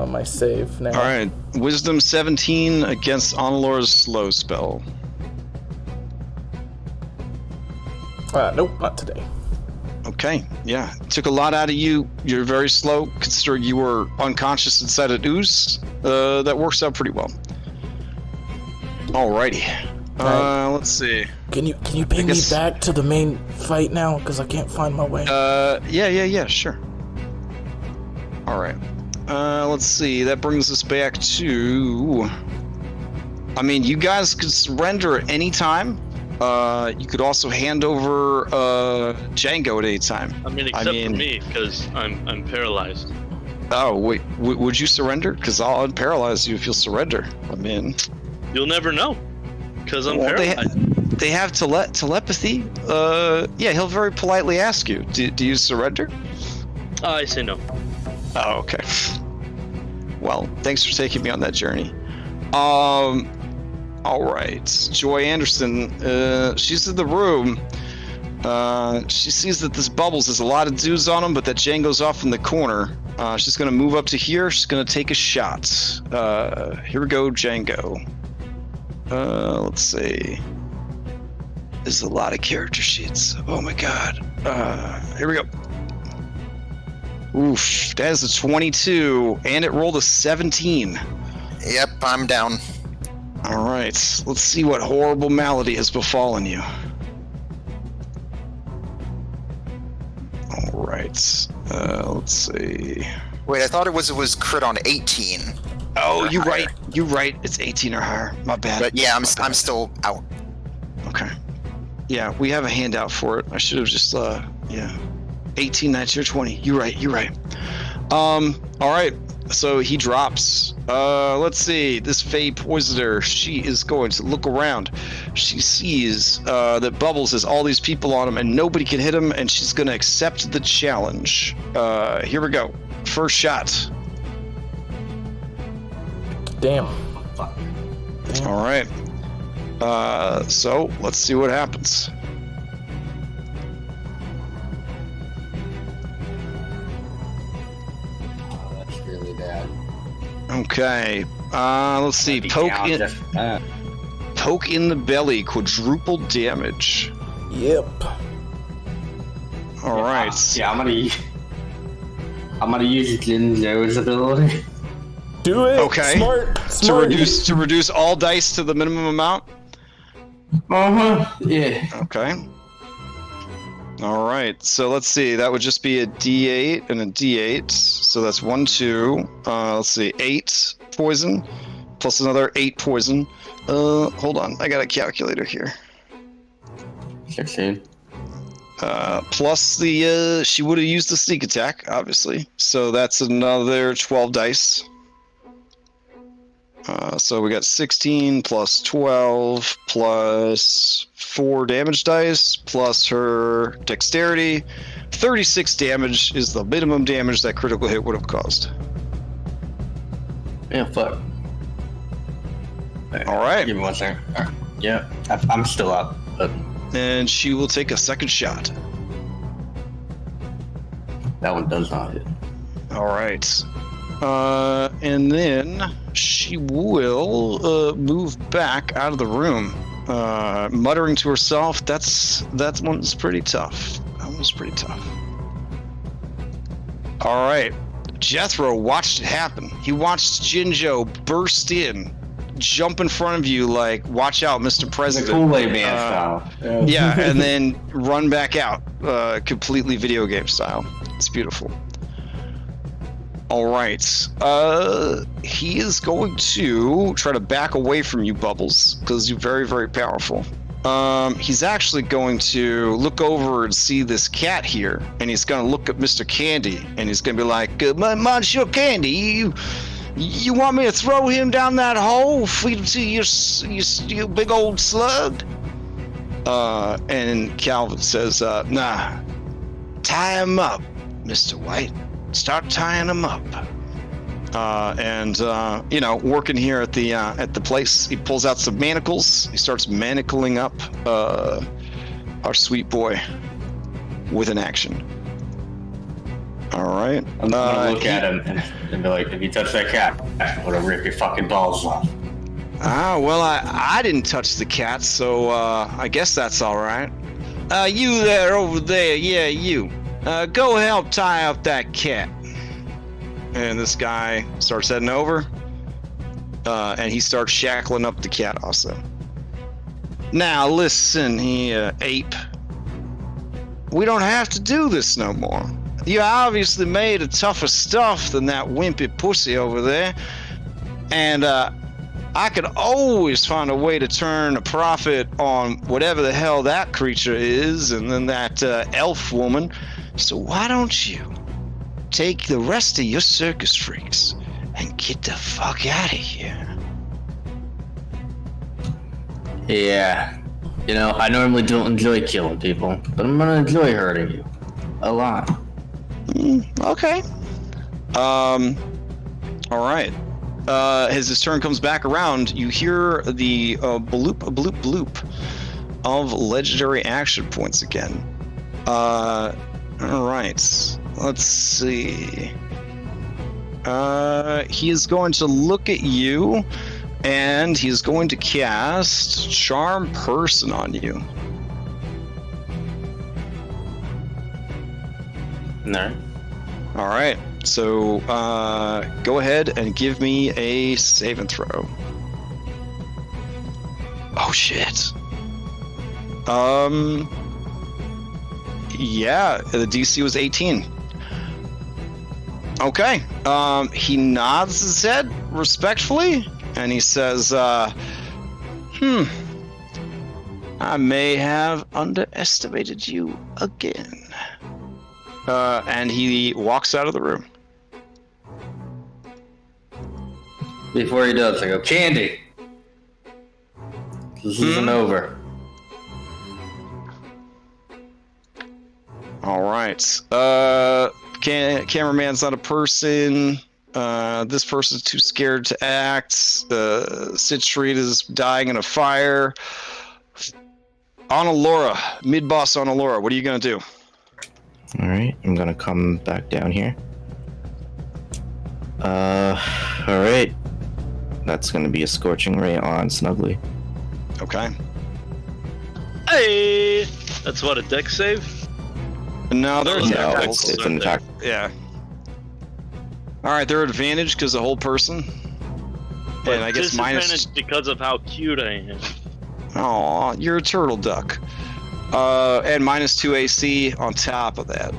my save now. All right, Wisdom 17 against Onlor's slow spell. Nope, not today. Okay, yeah. Took a lot out of you. You're very slow, considering you were unconscious inside an ooze. That works out pretty well. Alrighty. Let's see. Can you ping me back to the main fight now? Because I can't find my way. Yeah, sure. Alright. Let's see. That brings us back to... I mean, you guys could surrender at any time. You could also hand over Django at any time. I mean, except for me, because I'm paralyzed. Oh, wait. Would you surrender? Because I'll unparalyze you if you'll surrender. I mean... You'll never know, because I'm paralyzed. They have telepathy. Yeah, he'll very politely ask you, do you surrender? I say no. Oh, okay. Well, thanks for taking me on that journey. All right. Joy Anderson, she's in the room. She sees that this Bubbles has a lot of dudes on him, but that Django's off in the corner. She's going to move up to here. She's going to take a shot. Here we go, Django. Let's see. There's a lot of character sheets. Oh my god. Here we go. Oof, that is a 22, and it rolled a 17. Yep, I'm down. All right, let's see what horrible malady has befallen you. All right, let's see. Wait, I thought it was crit on 18. Oh, you're right. You're right. It's 18 or higher. My bad. But yeah, I'm still out. Okay. Yeah, we have a handout for it. I should have just 18, 19, or 20. You're right. All right. So he drops. Let's see. This Fae Poisoner, she is going to look around. She sees that Bubbles has all these people on him and nobody can hit him, and she's going to accept the challenge. Here we go. First shot. Damn. All right. So let's see what happens. Okay. Let's see. Poke in the belly, quadruple damage. Yep. All right. Yeah, I'm gonna use Jinjo's ability. Do it. Okay. Smart. To reduce all dice to the minimum amount. Yeah. Okay. All right. So let's see. That would just be a D8 and a D8. So that's 1, 2. Let's see. 8 poison plus another 8 poison. Hold on. I got a calculator here. 16. Plus the she would have used the sneak attack, obviously. So that's another 12 dice. So we got 16 plus 12 plus 4 damage dice plus her dexterity. 36 damage is the minimum damage that critical hit would have caused. Yeah, fuck. All right. Give me 1 second. All right. Yeah, I'm still up. But And she will take a second shot. that one does not hit. All right. And then she will move back out of the room, muttering to herself, that one's pretty tough. That one's pretty tough. All right. Jethro watched it happen. He watched Jinjo burst in, jump in front of you like, watch out, Mr. President. The Kool-Aid Man style. Yeah, and then run back out, completely video game style. It's beautiful. All right. He is going to try to back away from you, Bubbles, because you're very, very powerful. He's actually going to look over and see this cat here, and he's going to look at Mr. Candy, and he's going to be like, Monsieur Candy, you want me to throw him down that hole, feed him to your big old slug? And Calvin says, nah, tie him up, Mr. White. Start tying them up, working here at the place. He pulls out some manacles. He starts manacling up our sweet boy with an action. All right. I'm gonna look at him and be like, if you touch that cat, I'm gonna rip your fucking balls off. Well, I didn't touch the cat, so I guess that's all right. You there, over there, yeah, you. Go help tie up that cat. And this guy starts heading over, and he starts shackling up the cat also. Now listen here, ape. We don't have to do this no more. You obviously made a tougher stuff than that wimpy pussy over there. And I could always find a way to turn a profit on whatever the hell that creature is, and then that elf woman. So why don't you take the rest of your circus freaks and get the fuck out of here? Yeah. You know, I normally don't enjoy killing people, but I'm gonna enjoy hurting you. A lot. Okay. All right. As his turn comes back around, you hear the bloop, bloop, bloop of legendary action points again. All right. Let's see. He is going to look at you, and he's going to cast Charm Person on you. No. All right. So go ahead and give me a save and throw. Oh shit. Yeah, the DC was 18. Okay. He nods his head respectfully, and he says, I may have underestimated you again. And he walks out of the room. Before he does, I go, Candy! This isn't over. All right. Cameraman's not a person. This person's too scared to act. Sid Street is dying in a fire. Laura, mid-boss Laura, what are you going to do? All right, I'm going to come back down here. Alright. That's gonna be a Scorching Ray on Snuggly. Okay. Hey! That's what, a deck save? No, they're No, attack it's rolls. an attack. Yeah. Alright, they're advantage because the whole person. But And I guess minus... because of how cute I am. Aw, you're a turtle duck. And minus 2 AC on top of that.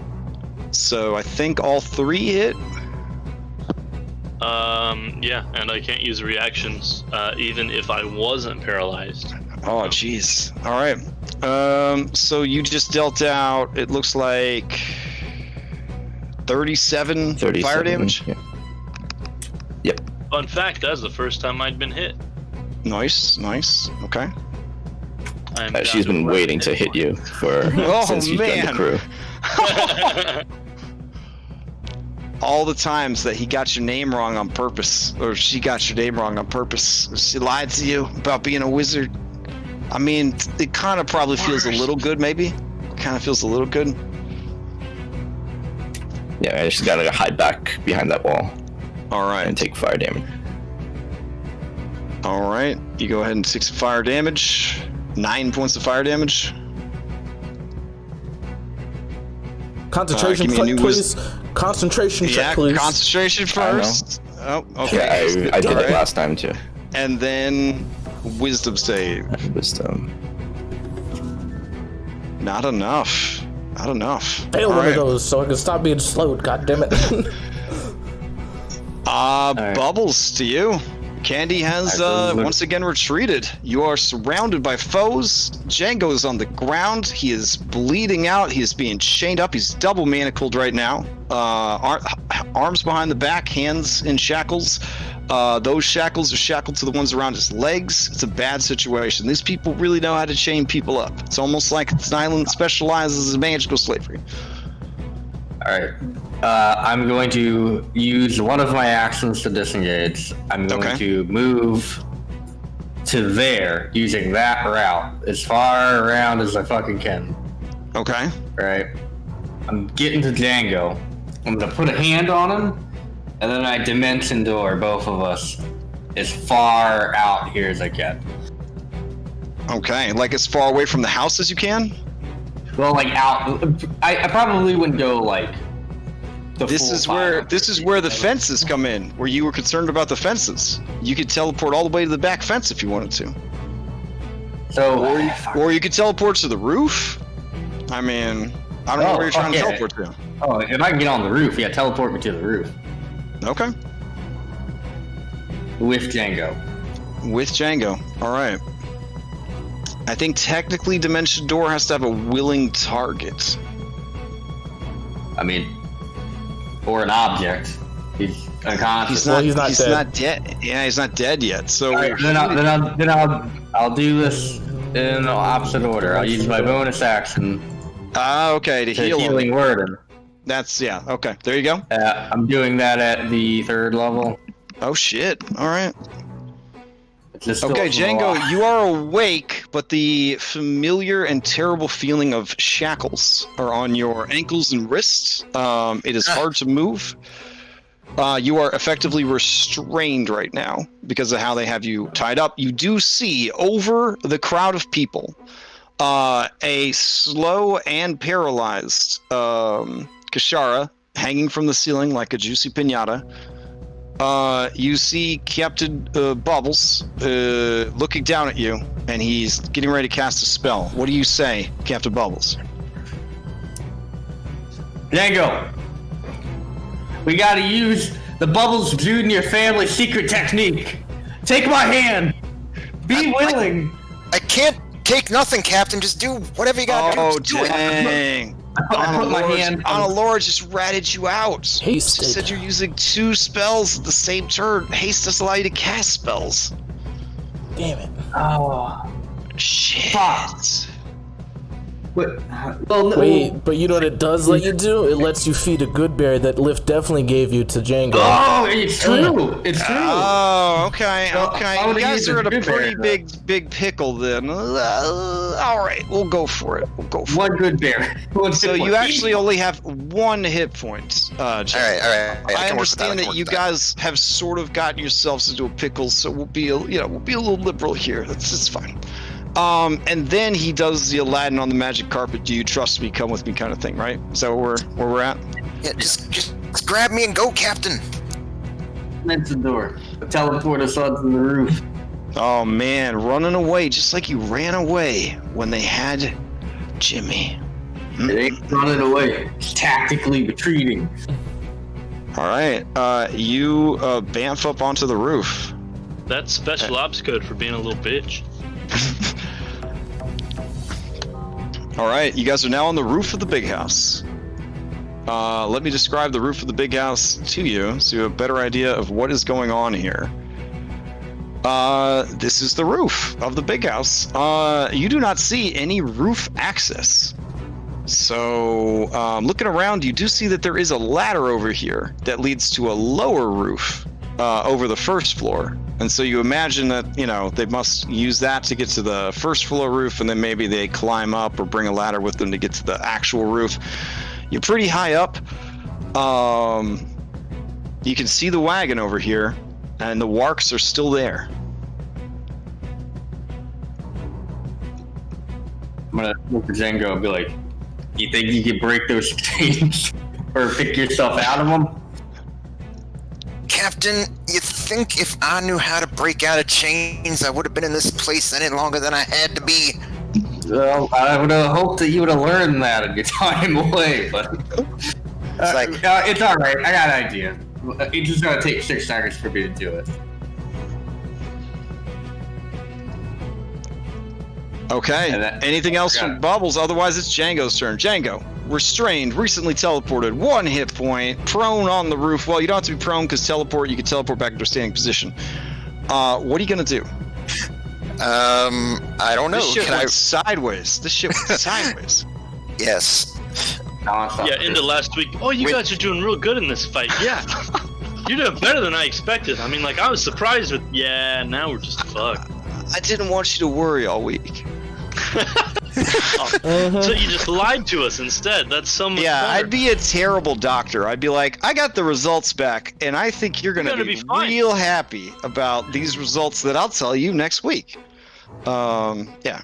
So I think all 3 hit. Yeah, and I can't use reactions, even if I wasn't paralyzed. Oh, jeez. All right. So you just dealt out, it looks like 37 fire damage. Yeah. Yep. Fun fact, that's the first time I'd been hit. Nice, nice. Okay. She's been waiting to hit you for since you've done the crew. All the times that he got your name wrong on purpose, or she got your name wrong on purpose. She lied to you about being a wizard. I mean, it kind of probably feels a little good, maybe. Kind of feels a little good. Yeah, I just gotta hide back behind that wall. All right. And take fire damage. All right. You go ahead and take some fire damage. 9 points of fire damage. Concentration, please. Concentration check, please. Concentration first. Oh, okay. Yeah, I did it last time too. And then wisdom save. Wisdom. Not enough. Not enough. Fail one of those so I can stop being slowed. God damn it. Bubbles to you. Candy has once again retreated. You are surrounded by foes. Django is on the ground. He is bleeding out. He is being chained up. He's double manacled right now. Arms behind the back, hands in shackles. Those shackles are shackled to the ones around his legs. It's a bad situation. These people really know how to chain people up. It's almost like this island specializes in magical slavery. Alright. I'm going to use one of my actions to disengage. I'm going to move to there using that route as far around as I fucking can. Okay. Right. I'm getting to Django. I'm going to put a hand on him, and then I dimension door both of us as far out here as I can. Okay, like as far away from the house as you can? Well, like out. I probably wouldn't go like. This is where the fences come in, where you were concerned about the fences. You could teleport all the way to the back fence if you wanted to. So, or you could teleport to the roof. I mean, I don't know where you're trying to teleport to. Oh, if I can get on the roof, yeah, teleport me to the roof. Okay. With Django. With Django. All right. I think technically Dimension Door has to have a willing target. I mean, or an object. He's unconscious. He's not dead. Yeah, he's not dead yet. So right, then I'll do this in the opposite order. I'll use my bonus action. Okay, to heal healing him. word. That's okay. There you go. I'm doing that at the 3rd level. Oh shit! All right. Okay, Django, you are awake, but the familiar and terrible feeling of shackles are on your ankles and wrists. It is hard to move. You are effectively restrained right now because of how they have you tied up. You do see over the crowd of people a slow and paralyzed Kashara hanging from the ceiling like a juicy piñata. You see Captain Bubbles looking down at you, and he's getting ready to cast a spell. What do you say, Captain Bubbles? Django, we gotta use the Bubbles Junior family secret technique. Take my hand. Be willing. I can't take nothing, Captain. Just do whatever you gotta do. Oh, dang. I put my hand. Laura just ratted you out. Hasted. She said you're using 2 spells at the same turn. Haste doesn't allow you to cast spells. Damn it. Oh. Shit. Fuck. But, well, no. Wait, but you know what it does let you do? It lets you feed a good berry that Lift definitely gave you to Django. Oh, it's true. It's true. Oh, okay. You guys are in a pretty berry, big pickle then. All right, we'll go for it. One good bear. So you actually only have 1 hit point. All right. I understand that you guys have sort of gotten yourselves into a pickle, so we'll be a little liberal here. That's fine. And then he does the Aladdin on the magic carpet. Do you trust me? Come with me, kind of thing, right? Is that where we're at? Yeah, just grab me and go, Captain. That's the door. Teleport us onto the roof. Oh man, running away just like you ran away when they had Jimmy. It ain't running away. It's tactically retreating. All right, you bamf up onto the roof. That's special ops code for being a little bitch. All right, you guys are now on the roof of the big house. Let me describe the roof of the big house to you so you have a better idea of what is going on here. This is the roof of the big house. You do not see any roof access. So, looking around, you do see that there is a ladder over here that leads to a lower roof over the first floor. And so you imagine that, they must use that to get to the first floor roof, and then maybe they climb up or bring a ladder with them to get to the actual roof. You're pretty high up. You can see the wagon over here, and the warks are still there. I'm gonna look at Django and be like, you think you can break those chains or pick yourself out of them? Captain, you think if I knew how to break out of chains, I would have been in this place any longer than I had to be? Well, I would have hoped that you would have learned that in your time away, but it's all right. I got an idea. It's just gonna take 6 seconds for me to do it. Okay. Anything else from Bubbles? Otherwise, it's Django's turn. Django, restrained, recently teleported, 1 hit point, prone on the roof. Well, you don't have to be prone because you can teleport back into a standing position. What are you gonna do? I don't know. This shit went sideways. Yes. Yeah, into last week. Oh, you guys are doing real good in this fight. Yeah. You're doing better than I expected. I mean, I was surprised with, now we're just fucked. I didn't want you to worry all week. So you just lied to us instead. That's so much better. I'd be a terrible doctor. I'd be like, I got the results back, and I think you're gonna be real happy about these results that I'll tell you next week. Yeah.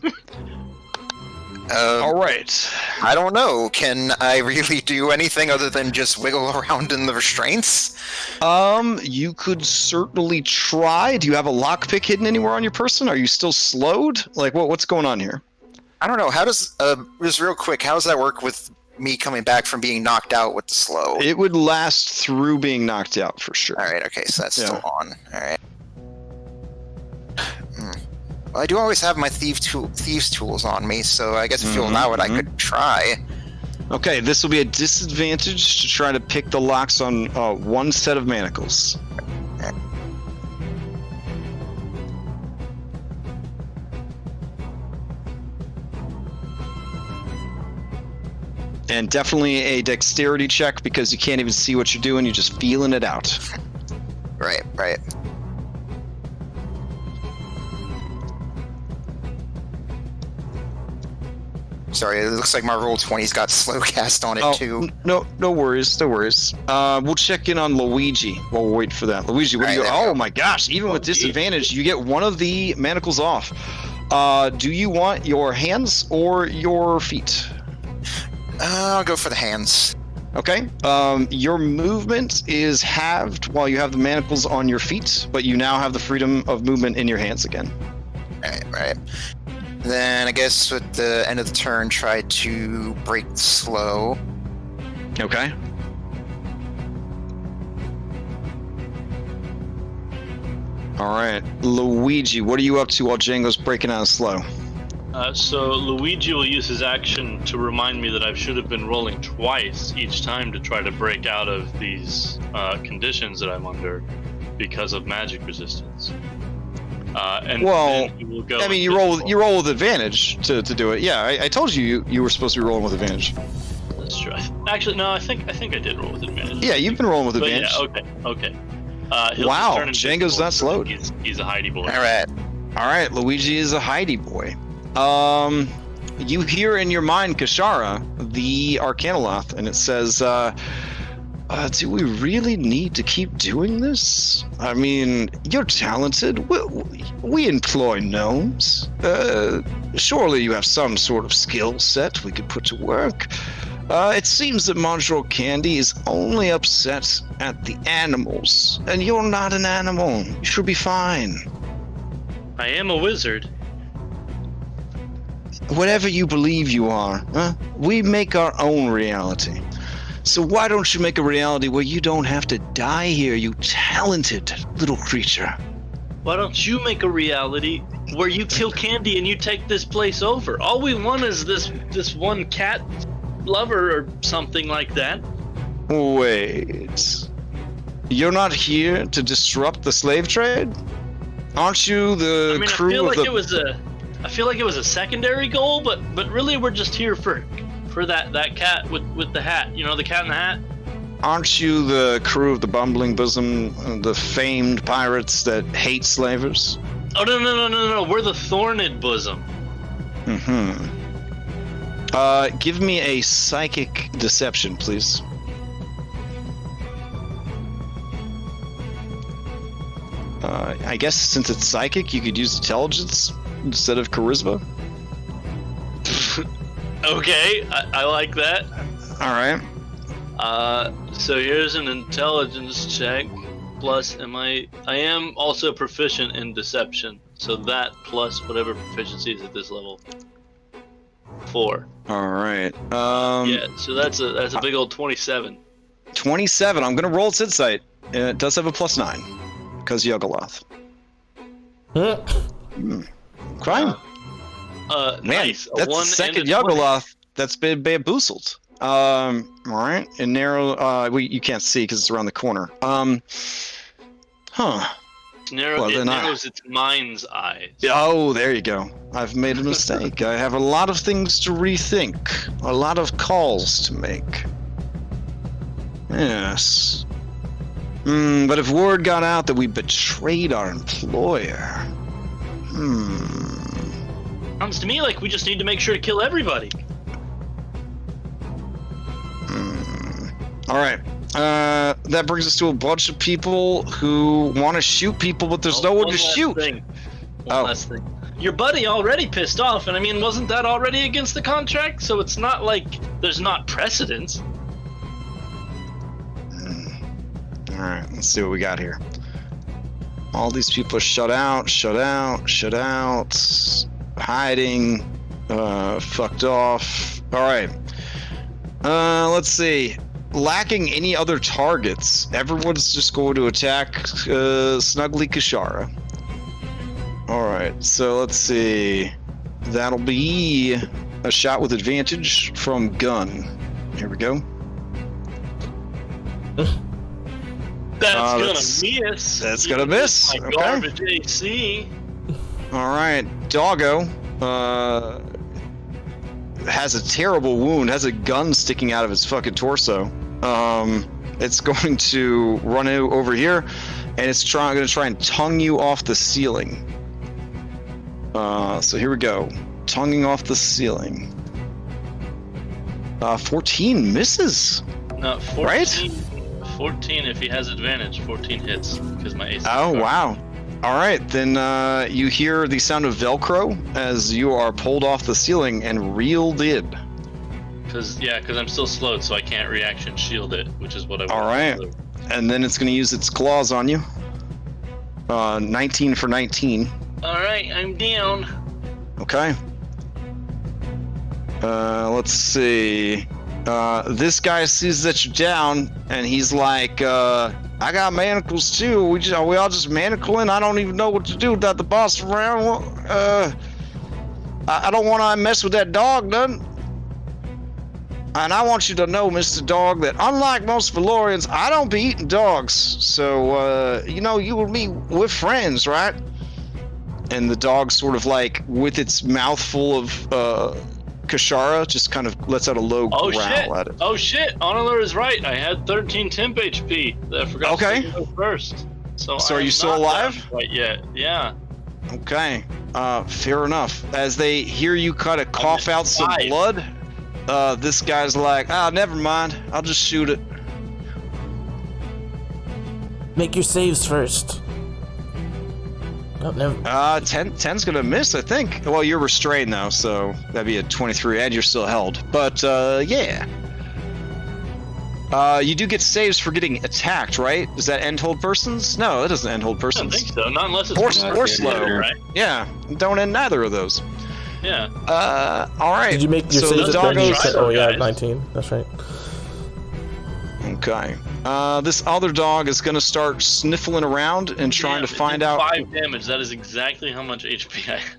All right. I don't know. Can I really do anything other than just wiggle around in the restraints? You could certainly try. Do you have a lockpick hidden anywhere on your person? Are you still slowed? Like, what's going on here? I don't know. How does just real quick? How does that work with me coming back from being knocked out with the slow? It would last through being knocked out for sure. All right. Okay. So that's still on. All right. Well, I do always have my thieves tools on me, so I guess if you'll allow it, I could try. Okay, this will be a disadvantage to try to pick the locks on 1 set of manacles. And definitely a dexterity check because you can't even see what you're doing, you're just feeling it out. Right. Sorry, it looks like my Roll20's got slow cast on it too. No worries. We'll check in on Luigi while we wait for that. Luigi, what do you? Oh my gosh! Even with disadvantage, you get 1 of the manacles off. Do you want your hands or your feet? I'll go for the hands. Okay. Your movement is halved while you have the manacles on your feet, but you now have the freedom of movement in your hands again. Right. Then I guess with the end of the turn, try to break the slow. Okay. All right, Luigi, what are you up to while Django's breaking out of slow? So Luigi will use his action to remind me that I should have been rolling twice each time to try to break out of these conditions that I'm under because of magic resistance. And Well, then we will go I mean, you roll with advantage to do it. Yeah, I told you you were supposed to be rolling with advantage. That's true. Actually, no, I think I did roll with advantage. Yeah, you've been rolling with But advantage. yeah, okay. He'll Wow, turn into Django's a not slowed. He's a hidey boy. All right. Luigi is a hidey boy. You hear in your mind, Kashara, the Arcana Loft, and it says, do we really need to keep doing this? I mean, you're talented. We employ gnomes. Surely you have some sort of skill set we could put to work. It seems that Module Candy is only upset at the animals, and you're not an animal. You should be fine. I am a wizard. Whatever you believe you are, we make our own reality. So why don't you make a reality where you don't have to die here, you talented little creature? Why don't you make a reality where you kill Candy and you take this place over? All we want is this one cat lover or something like that. Wait. You're not here to disrupt the slave trade? Aren't you the crew of the... I feel like it was a secondary goal, but really we're just here for that cat with the hat. You know, the cat in the hat? Aren't you the crew of the Bumbling Bosom, the famed pirates that hate slavers? Oh, no. We're the Thorned Bosom. Mm-hmm. Give me a psychic deception, please. I guess since it's psychic, you could use intelligence instead of charisma. Okay, I like that. All right. So here's an intelligence check. Plus, I am also proficient in deception. So that plus whatever proficiency is at this level. 4. All right. Yeah, so that's a big old 27. 27. I'm gonna roll its insight. It does have a +9 because Yogoloth. Crime. Man, Nice. that's the second Yogoloth that's been bamboozled. All right, and narrow. You can't see because it's around the corner. Huh. It narrows its mind's eyes. Oh, there you go. I've made a mistake. I have a lot of things to rethink, a lot of calls to make. Yes. But if word got out that we betrayed our employer, Sounds to me like we just need to make sure to kill everybody. All right. That brings us to a bunch of people who want to shoot people, but there's no one to shoot. One last thing. Your buddy already pissed off, and I mean, wasn't that already against the contract? So it's not like there's not precedence. All right, let's see what we got here. All these people are shut out, hiding, fucked off. All right. Let's see. Lacking any other targets, everyone's just going to attack Snuggly Kashara. Alright, so let's see. That'll be a shot with advantage from gun. Here we go. That's gonna miss. That's gonna miss. My Okay. garbage AC. Alright, Doggo has a terrible wound, has a gun sticking out of its fucking torso. It's going to run over here, and it's going to try and tongue you off the ceiling. So here we go. Tonguing off the ceiling. 14 misses. No, 14. Right? 14 if he has advantage. 14 hits because my AC. Oh, wow. All right, then you hear the sound of Velcro as you are pulled off the ceiling and reeled in. Because I'm still slowed, so I can't reaction shield it, which is what I want. All right, to do. and then it's going to use its claws on you. 19 for 19. All right, I'm down. Okay. Let's see. This guy sees that you're down, and he's like, I got manacles too. We all just manacling. I don't even know what to do without the boss around. I don't want to mess with that dog, none. And I want you to know, Mr. Dog, that unlike most Valorians, I don't be eating dogs. So, you and me, we're friends, right? and the dog sort of like, with its mouth full of Kashara, just kind of lets out a low growl at it. Oh shit! Honor is right. I had 13 temp HP. I forgot to go first. So are you still alive? Right yet? Yeah. Okay. Fair enough. As they hear you kind of cough out some blood, this guy's like, never mind. I'll just shoot it. Make your saves first. Oh, never. 10's gonna miss, I think. Well, you're restrained though, so that'd be a 23, and you're still held. But yeah. You do get saves for getting attacked, right? Does that end hold persons? No, that doesn't end hold persons. I don't think so. Not unless it's or slow, right? Yeah, don't end neither of those. Yeah. All right. Did you make your saves at 30? Oh yeah, 19. That's right. Okay. This other dog is going to start sniffling around and trying to find out. 5 damage. That is exactly how much HP I have.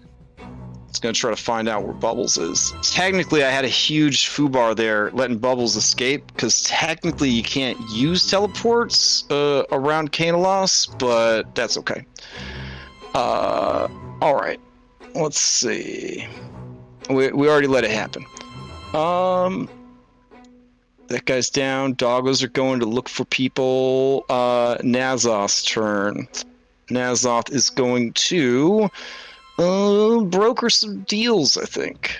It's going to try to find out where Bubbles is. Technically, I had a huge foobar there letting Bubbles escape, because technically you can't use teleports around Canelos, but that's okay. All right. Let's see. We already let it happen. That guy's down. Doggos are going to look for people. Nazaloth's turn. Nazaloth is going to broker some deals, I think.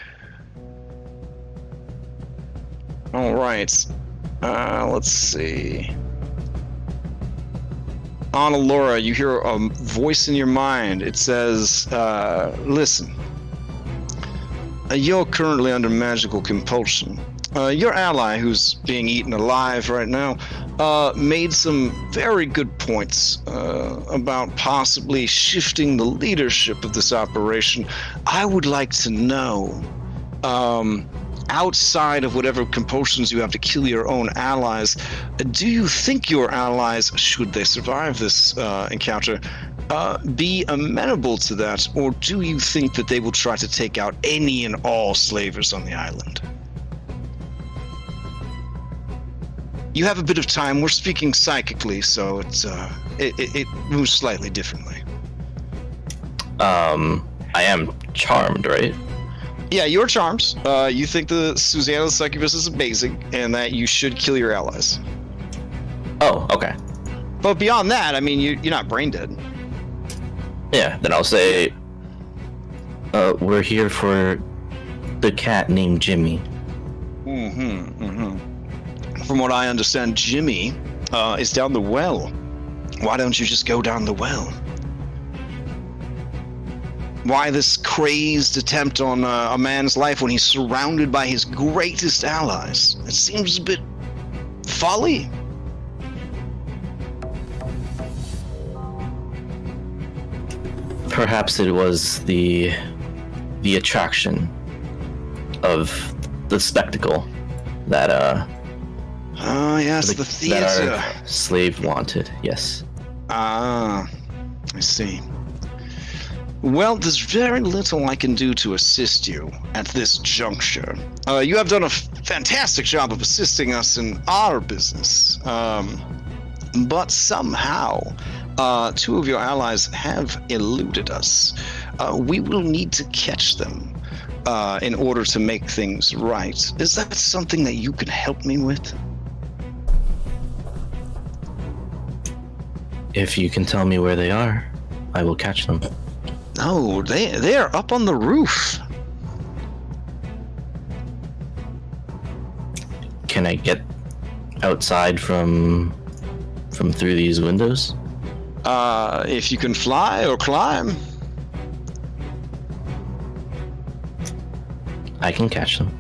All right. Let's see. Anna Laura, you hear a voice in your mind. It says, listen. You're currently under magical compulsion. Your ally, who's being eaten alive right now, made some very good points about possibly shifting the leadership of this operation. I would like to know, outside of whatever compulsions you have to kill your own allies, do you think your allies, should they survive this encounter, be amenable to that, or do you think that they will try to take out any and all slavers on the island? You have a bit of time. We're speaking psychically, so it moves slightly differently. I am charmed, right? Yeah, you're charmed. You think the Susanna's succubus is amazing, and that you should kill your allies. Oh, okay. But beyond that, I mean, you're not brain dead. Yeah, then I'll say, we're here for the cat named Jimmy. From what I understand, Jimmy is down the well. Why don't you just go down the well? Why this crazed attempt on a man's life when he's surrounded by his greatest allies? It seems a bit folly. Perhaps it was the attraction of the spectacle that yes, the theater. That our slave wanted, yes. I see. Well, there's very little I can do to assist you at this juncture. You have done a fantastic job of assisting us in our business. But somehow, 2 of your allies have eluded us. We will need to catch them in order to make things right. Is that something that you can help me with? If you can tell me where they are, I will catch them. No, they are up on the roof. Can I get outside from through these windows? If you can fly or climb. I can catch them.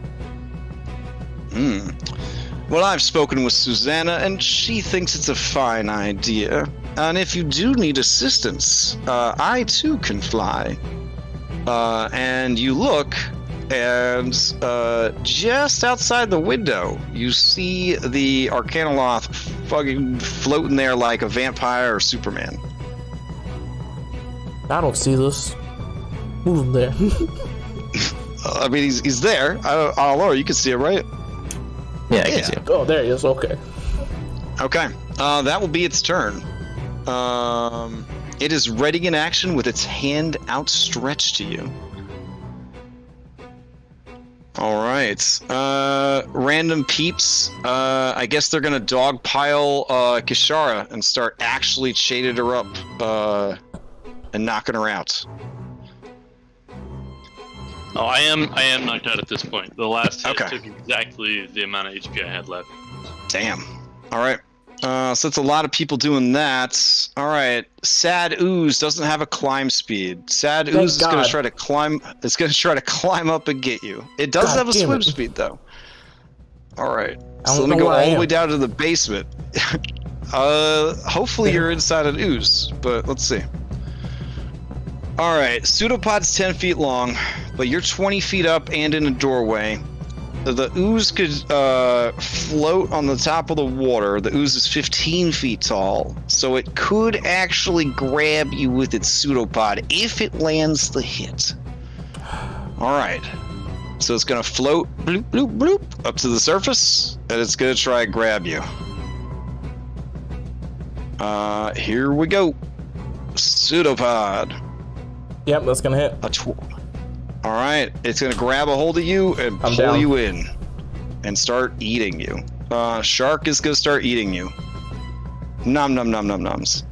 Well, I've spoken with Susanna, and she thinks it's a fine idea. And if you do need assistance, I too can fly. And you look, and just outside the window, you see the Arcana Loft fucking floating there like a vampire or Superman. I don't see this. Move him there. I mean, he's there. Laura, you can see it, right? Yeah, I can see it. Oh, there he is. Okay. Okay. That will be its turn. It is ready in action with its hand outstretched to you. All right. Random peeps. I guess they're gonna dogpile Kishara and start actually shaded her up and knocking her out. Oh, I am knocked out at this point. The last hit Okay. took exactly the amount of HP I had left. Damn. All right. So it's a lot of people doing that. All right. Sad Ooze doesn't have a climb speed. Sad Thank Ooze is going God. to try to climb. It's going to try to climb up and get you. It does God have a damn swim it. speed though. All right. I So don't let me know go where I all the am. way down to the basement. Hopefully you're inside an ooze, but let's see. All right. Pseudopod's 10 feet long, but you're 20 feet up and in a doorway. The ooze could float on the top of the water. The ooze is 15 feet tall, so it could actually grab you with its pseudopod if it lands the hit. All right. So it's going to float bloop, bloop, bloop, up to the surface, and it's going to try and grab you. Here we go. Pseudopod. Yep, that's gonna hit. All right, it's gonna grab a hold of you and I'm pull down. you in, and start eating you. Shark is gonna start eating you. Nom nom nom nom noms.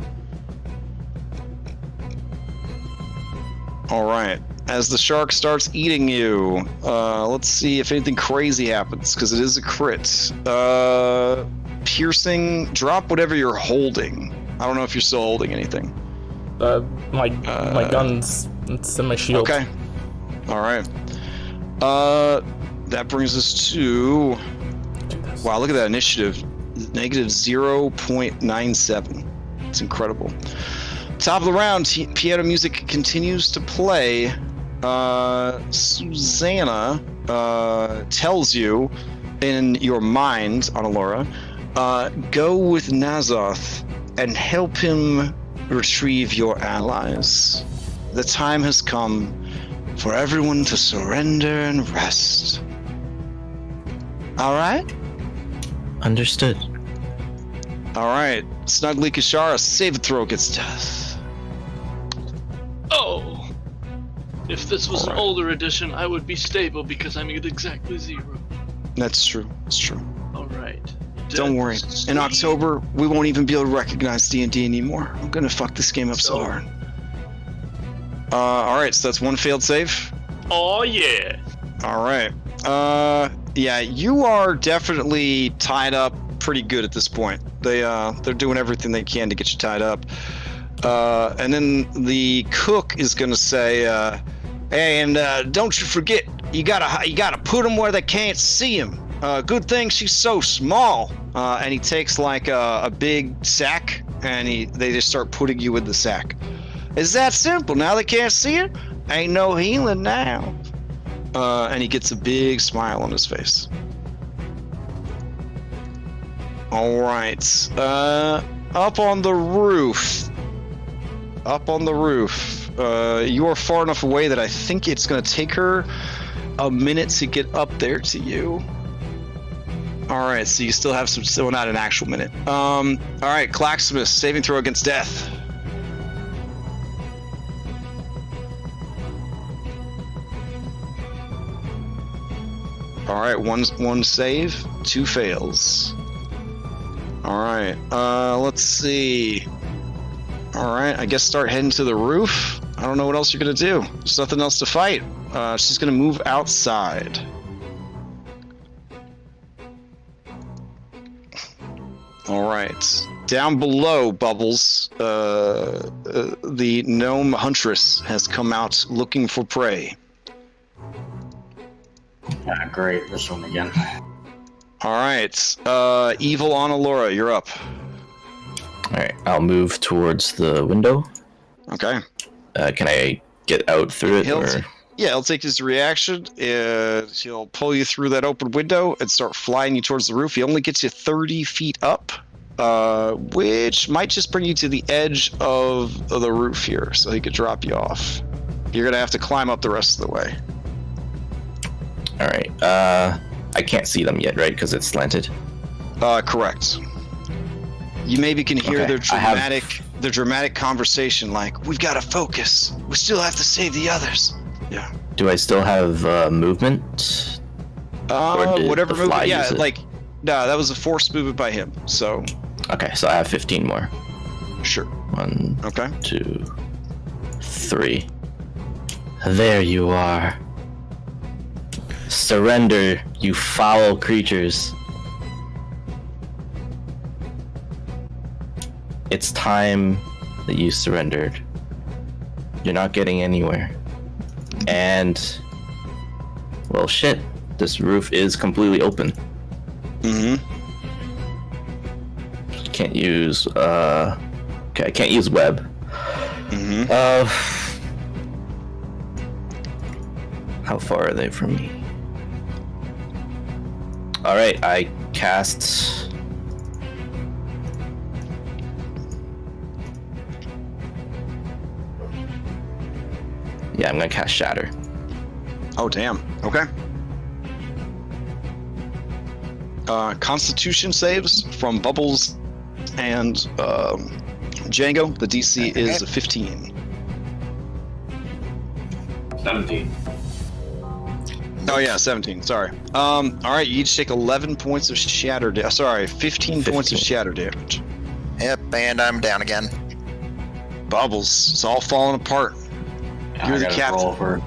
All right, as the shark starts eating you, let's see if anything crazy happens because it is a crit. Piercing. Drop whatever you're holding. I don't know if you're still holding anything. My guns. It's in my shield. Okay. All right. That brings us to. Wow, look at that initiative. Negative 0.97. It's incredible. Top of the round, piano music continues to play. Susanna tells you in your mind, Annalora, go with Nazaloth and help him retrieve your allies. The time has come for everyone to surrender and rest. All right? Understood. All right. Snuggly Kishara, save a throw against death. Oh! If this was an Alright. older edition, I would be stable because I'm at exactly 0. That's true. It's true. Alright. Don't worry. In October, we won't even be able to recognize D&D anymore. I'm gonna fuck this game up so hard. All right. So that's one failed save. Oh yeah! All right. Yeah, you are definitely tied up pretty good at this point. They're doing everything they can to get you tied up. And then the cook is gonna say, "Hey, and don't you forget, you gotta put them where they can't see them. Good thing she's so small." And he takes like a big sack, and they just start putting you in the sack. It's that simple. Now they can't see her. Ain't no healing now. And he gets a big smile on his face. All right. Up on the roof. You are far enough away that I think it's going to take her a minute to get up there to you. All right, so you still have some, still not an actual minute. All right, Clacksmith, saving throw against death. All right, one save, 2 fails. All right, let's see. All right, I guess start heading to the roof. I don't know what else you're gonna do. There's nothing else to fight. She's gonna move outside. All right, down below, Bubbles, the gnome huntress has come out looking for prey. Ah, great, this one again. All right, evil Annalora, you're up. Alright, I'll move towards the window. Okay. Can I get out through it? Or... Yeah, he'll take his reaction, and he'll pull you through that open window and start flying you towards the roof. He only gets you 30 feet up, which might just bring you to the edge of the roof here, so he could drop you off. You're going to have to climb up the rest of the way. Alright, I can't see them yet, right? Because it's slanted. Correct. You maybe can hear Okay, their dramatic the dramatic conversation like, we've got to focus. We still have to save the others. Yeah. Do I still have movement? Whatever movement. Yeah, like, no, that was a forced movement by him. So. Okay, so I have 15 more. Sure. 1, okay. 2, 3. There you are. Surrender, you foul creatures. It's time that you surrendered. You're not getting anywhere. And, well, shit. This roof is completely open. Mm-hmm. Can't use, okay, I can't use web. Mm-hmm. How far are they from me? Alright, I cast... Yeah, I'm gonna cast Shatter. Oh, damn. Okay. Constitution saves from Bubbles and Django. The DC is 15. 17. Oh yeah, 17. Sorry. All right, you each take 11 points of shatter. 15 points of shatter damage. Yep, and I'm down again. Bubbles, it's all falling apart. You're the captain. Roll for,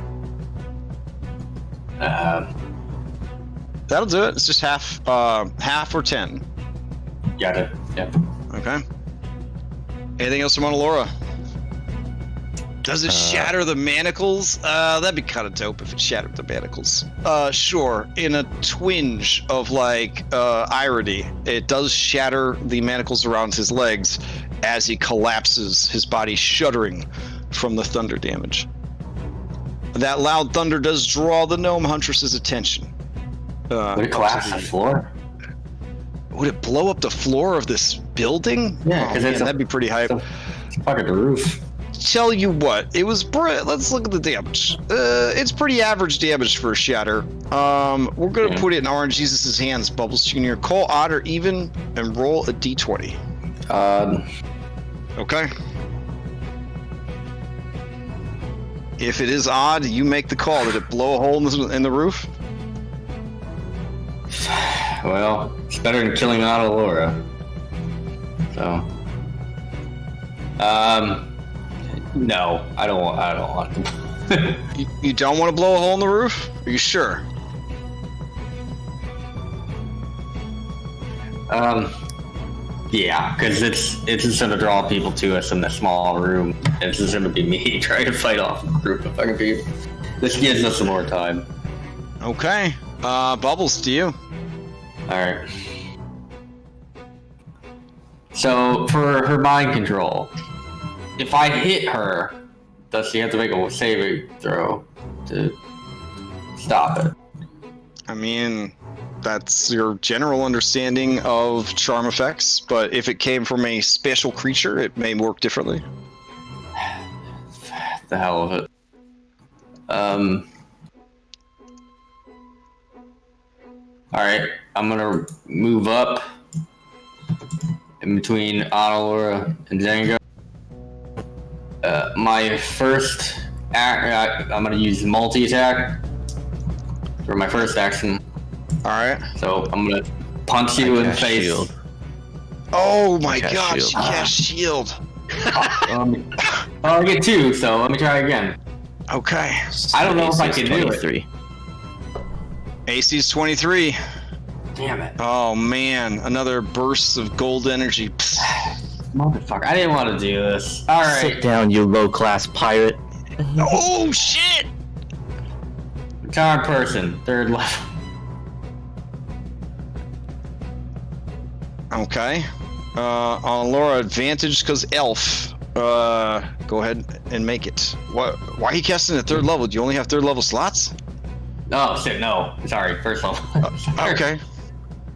That'll do it. It's just half or 10. got it. Yep. Okay. Anything else from Laura? Does it shatter the manacles? That'd be kind of dope if it shattered the manacles. Sure. In a twinge of like irony, it does shatter the manacles around his legs as he collapses, his body shuddering from the thunder damage. That loud thunder does draw the gnome huntress's attention. Would it collapse the floor? Would it blow up the floor of this building? Yeah, because that'd be pretty hype. It's fucking the roof. Tell you what, it was. Let's look at the damage. It's pretty average damage for a shatter. We're gonna put it in Orange Jesus' hands, Bubbles Jr. Call odd or even and roll a d20. Okay. If it is odd, you make the call. Did it blow a hole in the roof? Well, it's better than killing Laura. So, no, I don't want to. You don't want to blow a hole in the roof? Are you sure? Yeah, because it's just gonna draw people to us in the small room. It's just gonna be me trying to fight off a group of fucking people. This gives us some more time. Okay. Bubbles, to you. Alright. So, for her mind control, if I hit her, does she have to make a saving throw to stop it? I mean, that's your general understanding of charm effects, but if it came from a special creature, it may work differently. The hell of it. Alright, I'm gonna move up in between Laura and Django. My first act, I'm gonna use multi-attack for my first action. Alright. So I'm gonna punch you in the face. Shield. Oh my Cast god, shield. she cast shield. I get 2, so let me try again. Okay. I don't know if I can do it. 23. AC's 23. Damn it. Oh man, another burst of gold energy. Motherfucker, I didn't want to do this. Alright. Sit down, you low-class pirate. Oh shit! Charm person, 3rd level. Okay. On Laura, advantage because elf. Go ahead and make it. What? Why are you casting at 3rd level? Do you only have 3rd level slots? Oh shit, no. Sorry, 1st level. Sorry. Okay.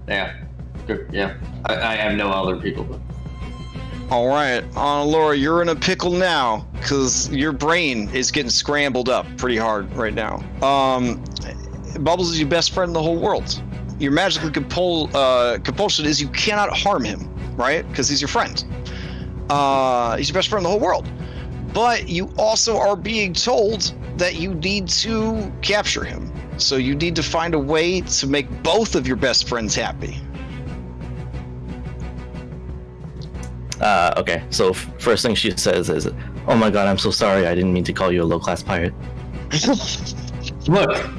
Yeah. Good. Yeah. I have no other people. But... All right, Laura, you're in a pickle now because your brain is getting scrambled up pretty hard right now. Bubbles is your best friend in the whole world. Your magical compulsion is you cannot harm him, right? Because he's your friend. He's your best friend in the whole world. But you also are being told that you need to capture him. So you need to find a way to make both of your best friends happy. Okay, so first thing she says is, "Oh my god, I'm so sorry. I didn't mean to call you a low-class pirate." Look,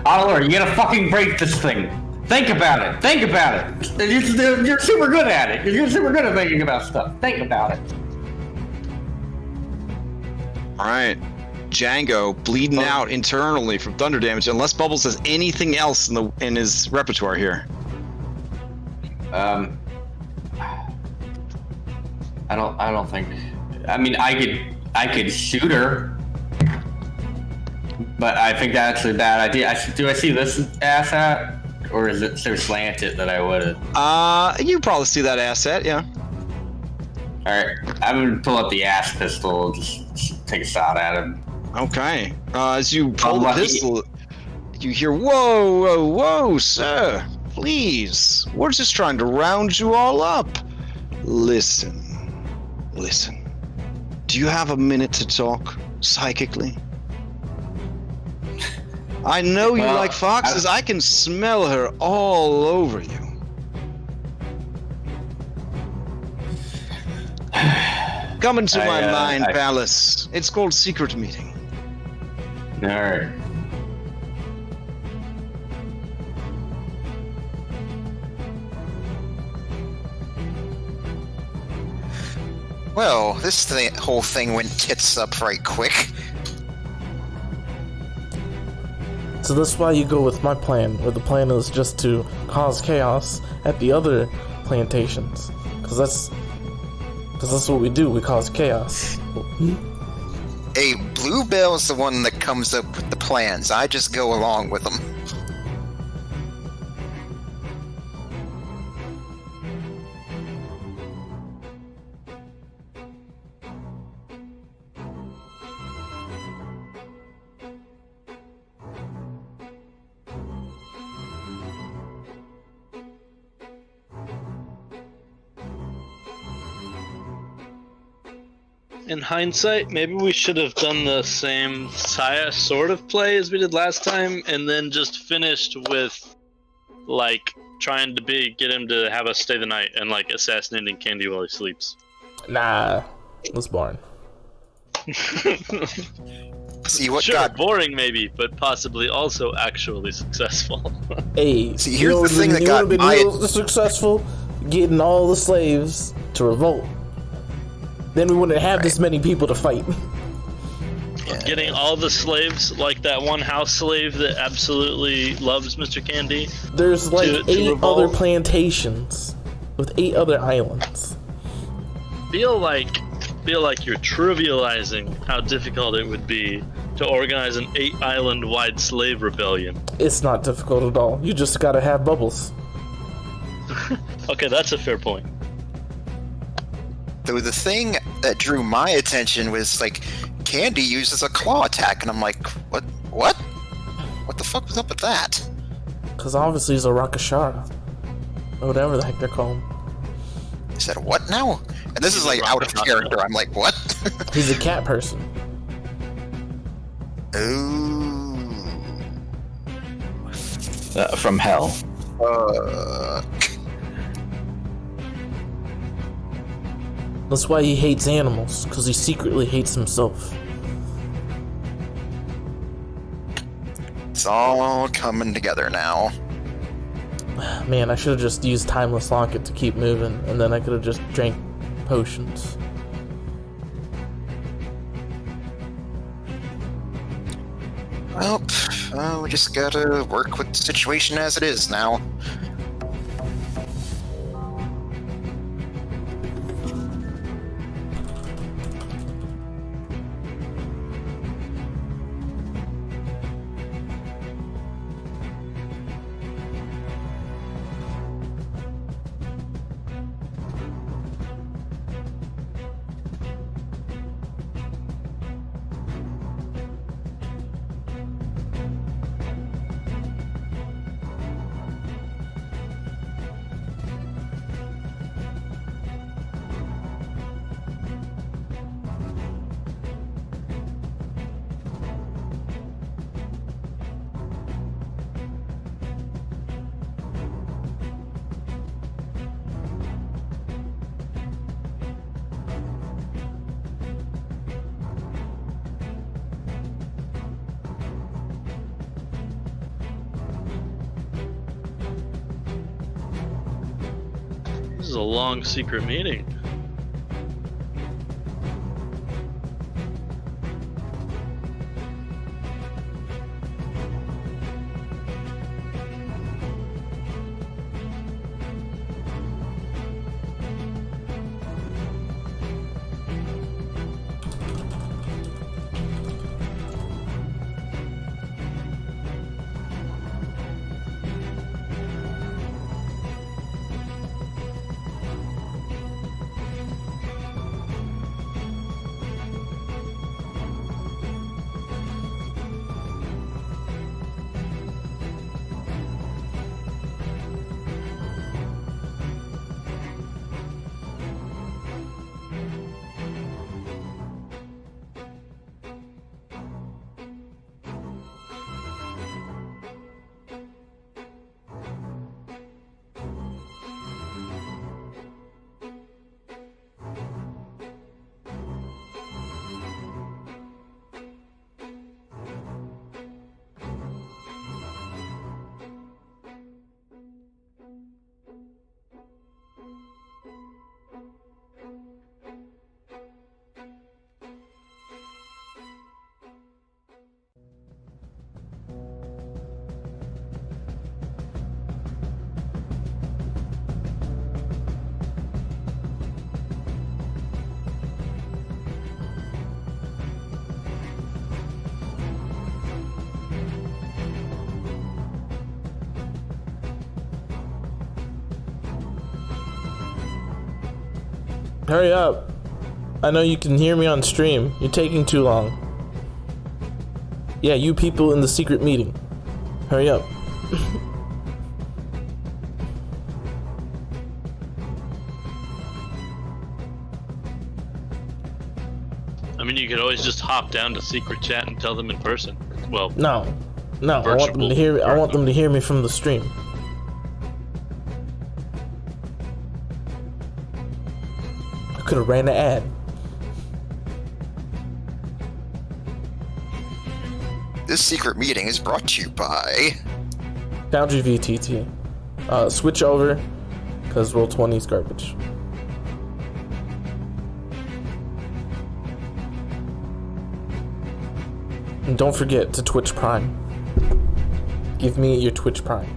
Oliver, you gotta fucking break this thing. Think about it. Think about it. You're super good at it. You're super good at thinking about stuff. Think about it. All right. Django bleeding out internally from thunder damage, unless Bubbles has anything else in his repertoire here. I don't think. I mean, I could shoot her, but I think that's a bad idea. Do I see this ass hat, or is it so slanted that I wouldn't? You probably see that asset, yeah. All right, I'm gonna pull up the ass pistol, just take a shot at him. Okay. As you pull the pistol, you hear, "Whoa, whoa, whoa, sir! Please, we're just trying to round you all up. Listen. Do you have a minute to talk psychically? I know you like foxes. I can smell her all over you." Come into my mind palace. It's called secret meeting. All right. Well, this whole thing went tits up right quick. So that's why you go with my plan, where the plan is just to cause chaos at the other plantations. Because that's what we do, we cause chaos. Hey, Bluebell's the one that comes up with the plans. I just go along with them. In hindsight, maybe we should have done the same sort of play as we did last time, and then just finished with, like, trying to get him to have us stay the night and, like, assassinating Candy while he sleeps. Nah, that's boring. See what sure, boring maybe, but possibly also actually successful. Hey, see, here's the thing that got successful, getting all the slaves to revolt. Then we wouldn't have this many people to fight. Yeah. Getting all the slaves, like that one house slave that absolutely loves Mr. Candy. There's like 8 other plantations with 8 other islands. Feel like you're trivializing how difficult it would be to organize an 8-island-wide slave rebellion. It's not difficult at all. You just gotta have bubbles. Okay, that's a fair point. Though the thing that drew my attention was, like, Candy uses a claw attack, and I'm like, what? What the fuck was up with that? Because obviously he's a Rakashara. Or whatever the heck they're called. He said, what now? And this is, like, out of character. I'm like, what? He's a cat person. Ooh. From hell. That's why he hates animals, because he secretly hates himself. It's all coming together now. Man, I should have just used Timeless Locket to keep moving, and then I could have just drank potions. Well, we just gotta work with the situation as it is now. a long secret meeting. Hurry up. I know you can hear me on stream. You're taking too long. Yeah, you people in the secret meeting. Hurry up. I mean, you could always just hop down to secret chat and tell them in person. Well, No. I want them to hear me. I want them to hear me from the stream. I could have ran an ad. This secret meeting is brought to you by Foundry VTT. Switch over, because Roll20 is garbage. And don't forget to Twitch Prime. Give me your Twitch Prime.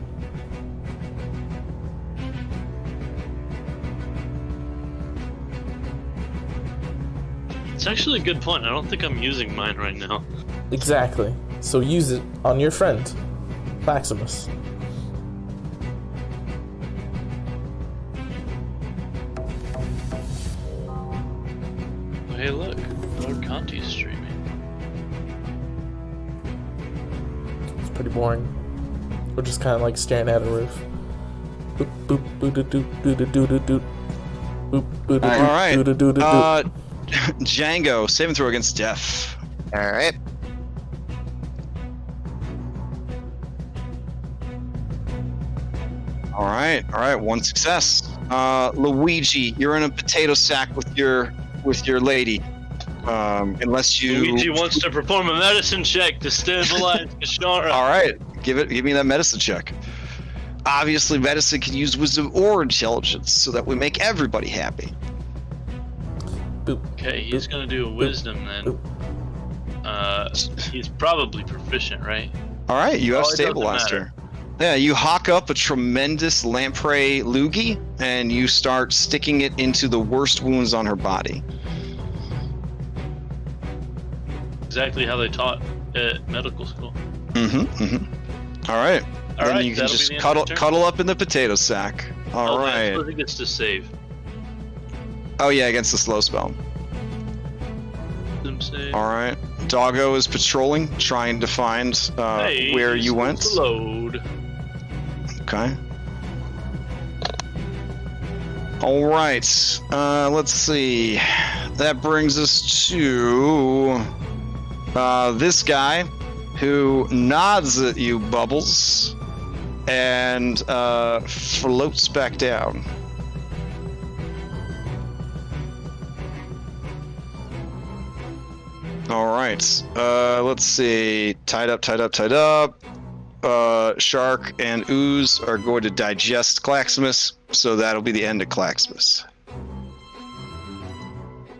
it's actually a good point. I don't think I'm using mine right now. Exactly. So use it on your friend, Maximus. Oh, hey, look. Lord Conti's streaming. It's pretty boring. We're just kind of like staring at a roof. Boop, boop, boo, doo, doo, doo, doo, doo, doo, doo. Boop, boo, doo, All right. doo, doo, doo, doo, doo. Django, saving throw against death. All right. All right, one success. Luigi, you're in a potato sack with your lady. Unless you. Luigi wants to perform a medicine check to stabilize Kashara. All right, give me that medicine check. Obviously, medicine can use wisdom or intelligence, so that we make everybody happy. Boop. Okay, he's gonna do a wisdom then. He's probably proficient, right? All right, you have Oh, it doesn't stabilized matter. her. Yeah, you hawk up a tremendous lamprey loogie, and you start sticking it into the worst wounds on her body. Exactly how they taught at medical school. All right. All then right, you can that'll just be the end of the turn. cuddle up in the potato sack. All right. I think it's to save. Oh yeah, against the slow spell. Wisdom save. All right. Doggo is patrolling, trying to find Hey, where he's you went. supposed to load. Okay. All right. Let's see. That brings us to this guy who nods at you, Bubbles, and floats back down. All right. Let's see. Tied up. Shark and Ooze are going to digest Claximus. So that'll be the end of Claxmus.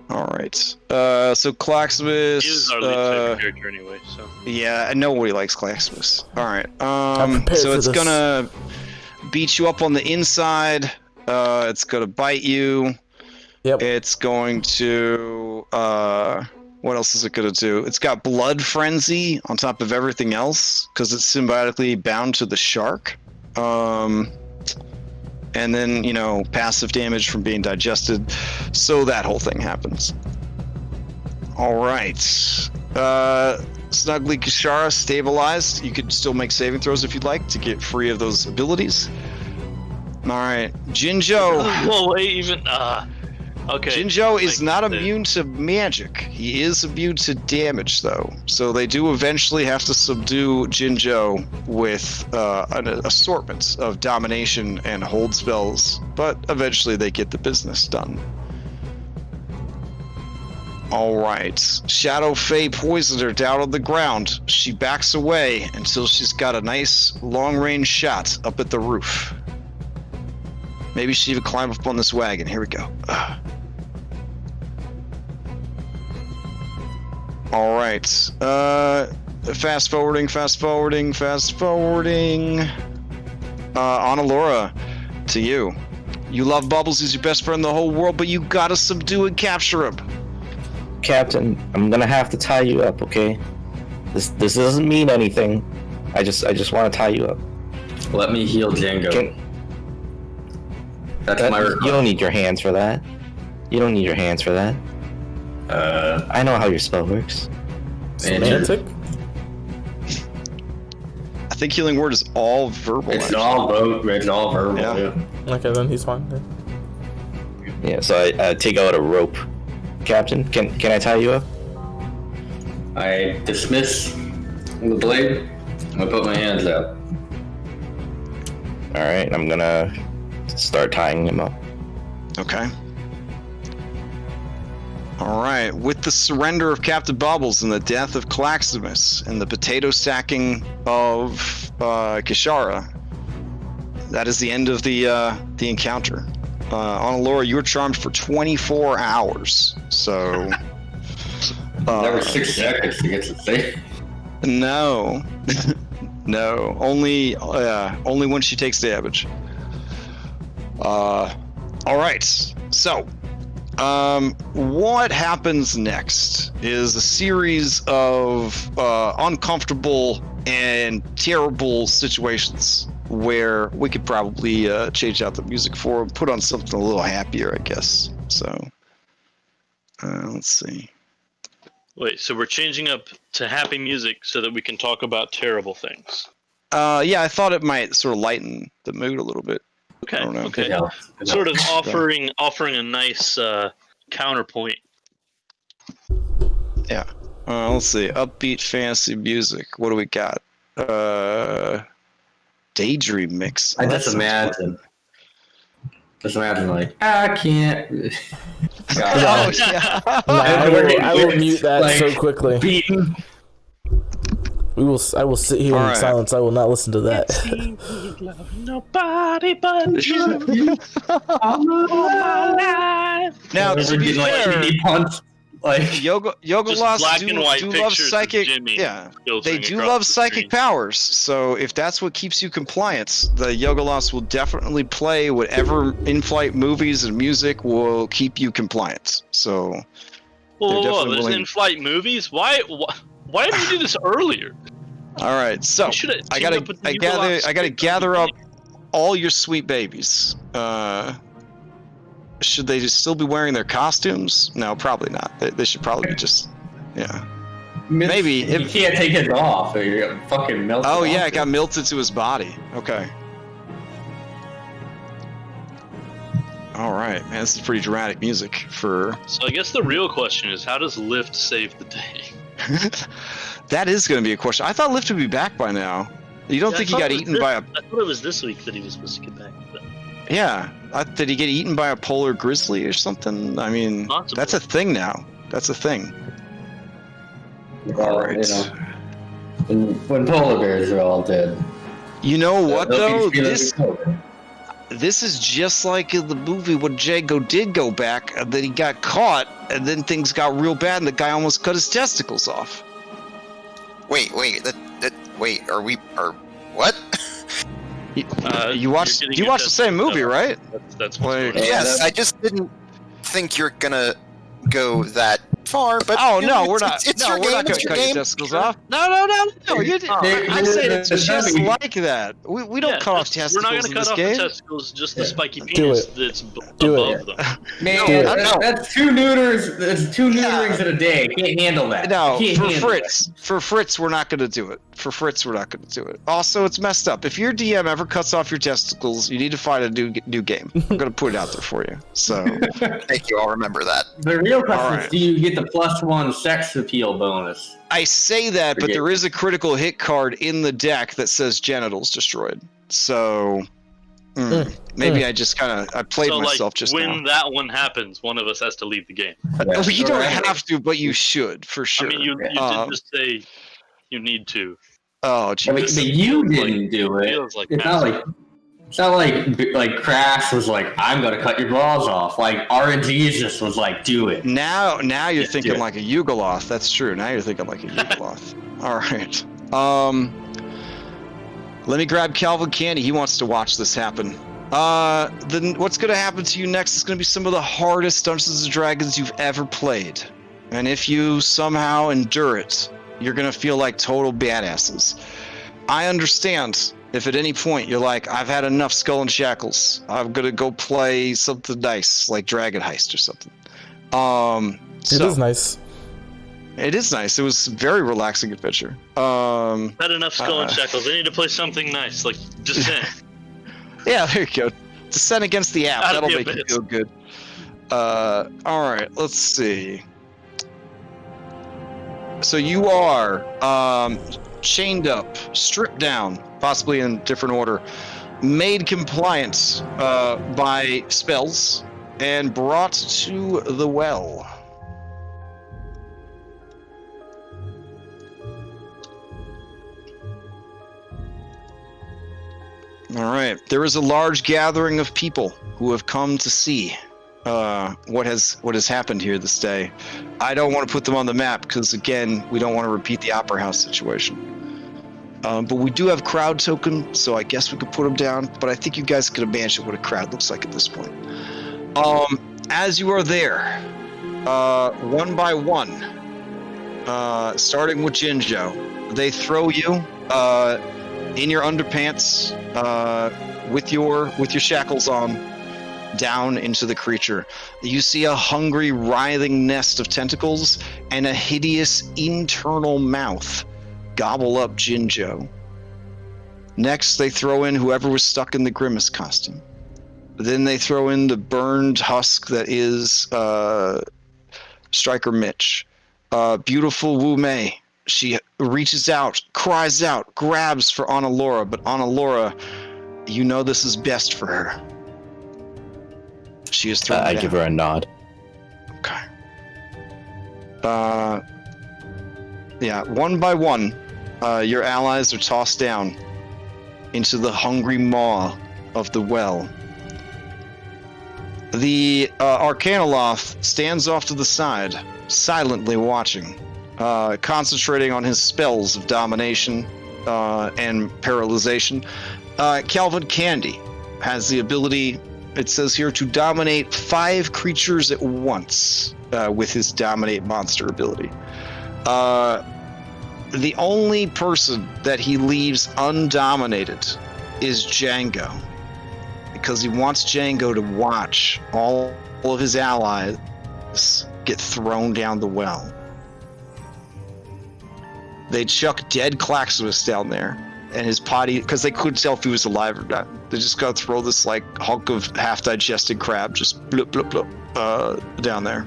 All right. So Claxmus. He is our least favorite character anyway, so. Yeah, nobody likes Claxmus. All right. prepared So for it's this. gonna beat you up on the inside. It's gonna bite you. Yep. It's going to. What else is it gonna do? It's got blood frenzy on top of everything else because it's symbiotically bound to the shark. And then, passive damage from being digested. So that whole thing happens. All right. Snuggly Kishara stabilized. You could still make saving throws if you'd like to get free of those abilities. All right. Jinjo. Well, wait, even. Okay. Jinjo is not immune to magic. He is immune to damage, though. So they do eventually have to subdue Jinjo with an assortment of domination and hold spells, but eventually they get the business done. All right. Shadow Fae poisoned her down on the ground. She backs away until she's got a nice long-range shot up at the roof. Maybe she even climb up on this wagon. Here we go. All right. Fast forwarding. Onalora, to you. You love Bubbles. He's your best friend in the whole world, but you gotta subdue and capture him. Captain, I'm gonna have to tie you up, okay? This doesn't mean anything. I just want to tie you up. Let me heal Django. That's my request. You don't need your hands for that. I know how your spell works. Semantic? I think Healing Word is all verbal. It's all verbal. Yeah. Okay, then he's fine. Yeah, so I take out a rope. Captain, can I tie you up? I dismiss the blade. I'm gonna put my hands out. All right, I'm gonna start tying him up. Okay. All right. With the surrender of Captain Bubbles and the death of Claximus and the potato sacking of Kishara, that is the end of the encounter. Onalora, you were charmed for 24 hours. So. Never 6 seconds to get to save. No. No. Only when she takes damage. All right. So. What happens next is a series of uncomfortable and terrible situations where we could probably change out the music for them, put on something a little happier, I guess. So, let's see. Wait, so we're changing up to happy music so that we can talk about terrible things. Yeah, I thought it might sort of lighten the mood a little bit. Okay, I don't know. okay. Yeah. Sort of offering a nice counterpoint. Yeah. Let's see. Upbeat fantasy music. What do we got? Daydream mix. I just imagine. Like, I can't. Oh, yeah. I will mute that like, so quickly. Beaten. I will sit here in silence. I will not listen to that. Nobody but you. Now, to be fair, Yoga Just Lost black do and white love pictures of psychic. Jimmy Yeah, filtering they do across love the psychic screen. powers. So if that's what keeps you compliant, the Yoga Lost will definitely play whatever in-flight movies and music will keep you compliant. So Whoa, there's in-flight movies? Why didn't you do this earlier? all right, so I gotta gather up all your sweet babies. Should they still be wearing their costumes? No, probably not. They should probably be just, yeah. Maybe. You can't take it off or you're gonna fucking melt. Oh, yeah, it got melted to his body. Okay. All right, man, this is pretty dramatic music for... So I guess the real question is, how does Lift save the day? That is going to be a question. I thought Lift would be back by now. You don't think he got eaten by a... I thought it was this week that he was supposed to get back. But... Yeah. Did he get eaten by a polar grizzly or something? I mean, Possibly. That's a thing now. That's a thing. Well, all right. When polar bears are all dead. You know what, though? this is just like in the movie when Django did go back, and then he got caught, and then things got real bad, and the guy almost cut his testicles off. Wait, what? You watched the same movie, right? That's Like, Yes, I just didn't think you're gonna go that far, but oh you no, know, we're not. It's No, your we're game, not going it's to your cut your game. testicles off. No. I'm saying it's just like that. We don't cut off testicles We're not in going to this cut off game. the testicles, just the spiky Do penis it. that's Do above it. them. Man, No, that's 2 neuters. That's 2 neuterings in a day. Can't handle that. No, Can't for handle Fritz, we're not going to do it. For Fritz, we're not going to do it. Also, it's messed up. If your DM ever cuts off your testicles, you need to find a new game. I'm going to put it out there for you. So, Thank you, I'll remember that. The real question Alright. is, do you get the +1 sex appeal bonus? I say that, but Forget there is a critical hit card in the deck that says genitals destroyed. So, maybe I just I played So, myself just when now. that one happens, one of us has to leave the game. Oh, you don't Alright. have to, but you should for sure. I mean, you did just say you need to. Oh, I mean, jeez. but you didn't do it. Feels like It's not like Crash was like, I'm gonna cut your balls off. Like RNG just was like, do it. Now you're Yeah, thinking do it. like a Yugoloth. That's true. Now you're thinking like a Yugoloth. All right. Let me grab Calvin Candy. He wants to watch this happen. Then what's going to happen to you next is going to be some of the hardest Dungeons and Dragons you've ever played. And if you somehow endure it, you're going to feel like total badasses. I understand if at any point you're like, I've had enough Skull and Shackles. I'm going to go play something nice like Dragon Heist or something. It is nice. It is nice. It was a very relaxing adventure. Had enough Skull and Shackles. I need to play something nice, like Descent. Yeah, there you go. Descent against the app. Out of That'll the make you abyss. feel good. All right, let's see. So you are chained up, stripped down, possibly in different order, made compliant by spells, and brought to the well. All right. There is a large gathering of people who have come to see what has happened here this day. I don't want to put them on the map because, again, we don't want to repeat the Opera House situation. But we do have crowd token, so I guess we could put them down. But I think you guys could imagine what a crowd looks like at this point. As you are there, one by one, starting with Jinjo, they throw you in your underpants with your shackles on down into the creature. You see a hungry, writhing nest of tentacles and a hideous internal mouth gobble up Jinjo. Next, they throw in whoever was stuck in the Grimace costume. Then they throw in the burned husk that is Striker Mitch. Beautiful Wu Mei. She reaches out, cries out, grabs for Ana Laura, but Ana Laura, you know this is best for her. She is thrown I down. give her a nod. Okay. Yeah, one by one, your allies are tossed down into the hungry maw of the well. The Arcana Loft stands off to the side, silently watching, concentrating on his spells of domination and paralyzation. Calvin Candy has the ability, it says here, to dominate 5 creatures at once with his Dominate Monster ability. The only person that he leaves undominated is Django, because he wants Django to watch all of his allies get thrown down the well. They chuck dead Klaxonis down there, and his potty, because they couldn't tell if he was alive or not. They just gotta throw this like hunk of half-digested crab just bloop bloop bloop down there.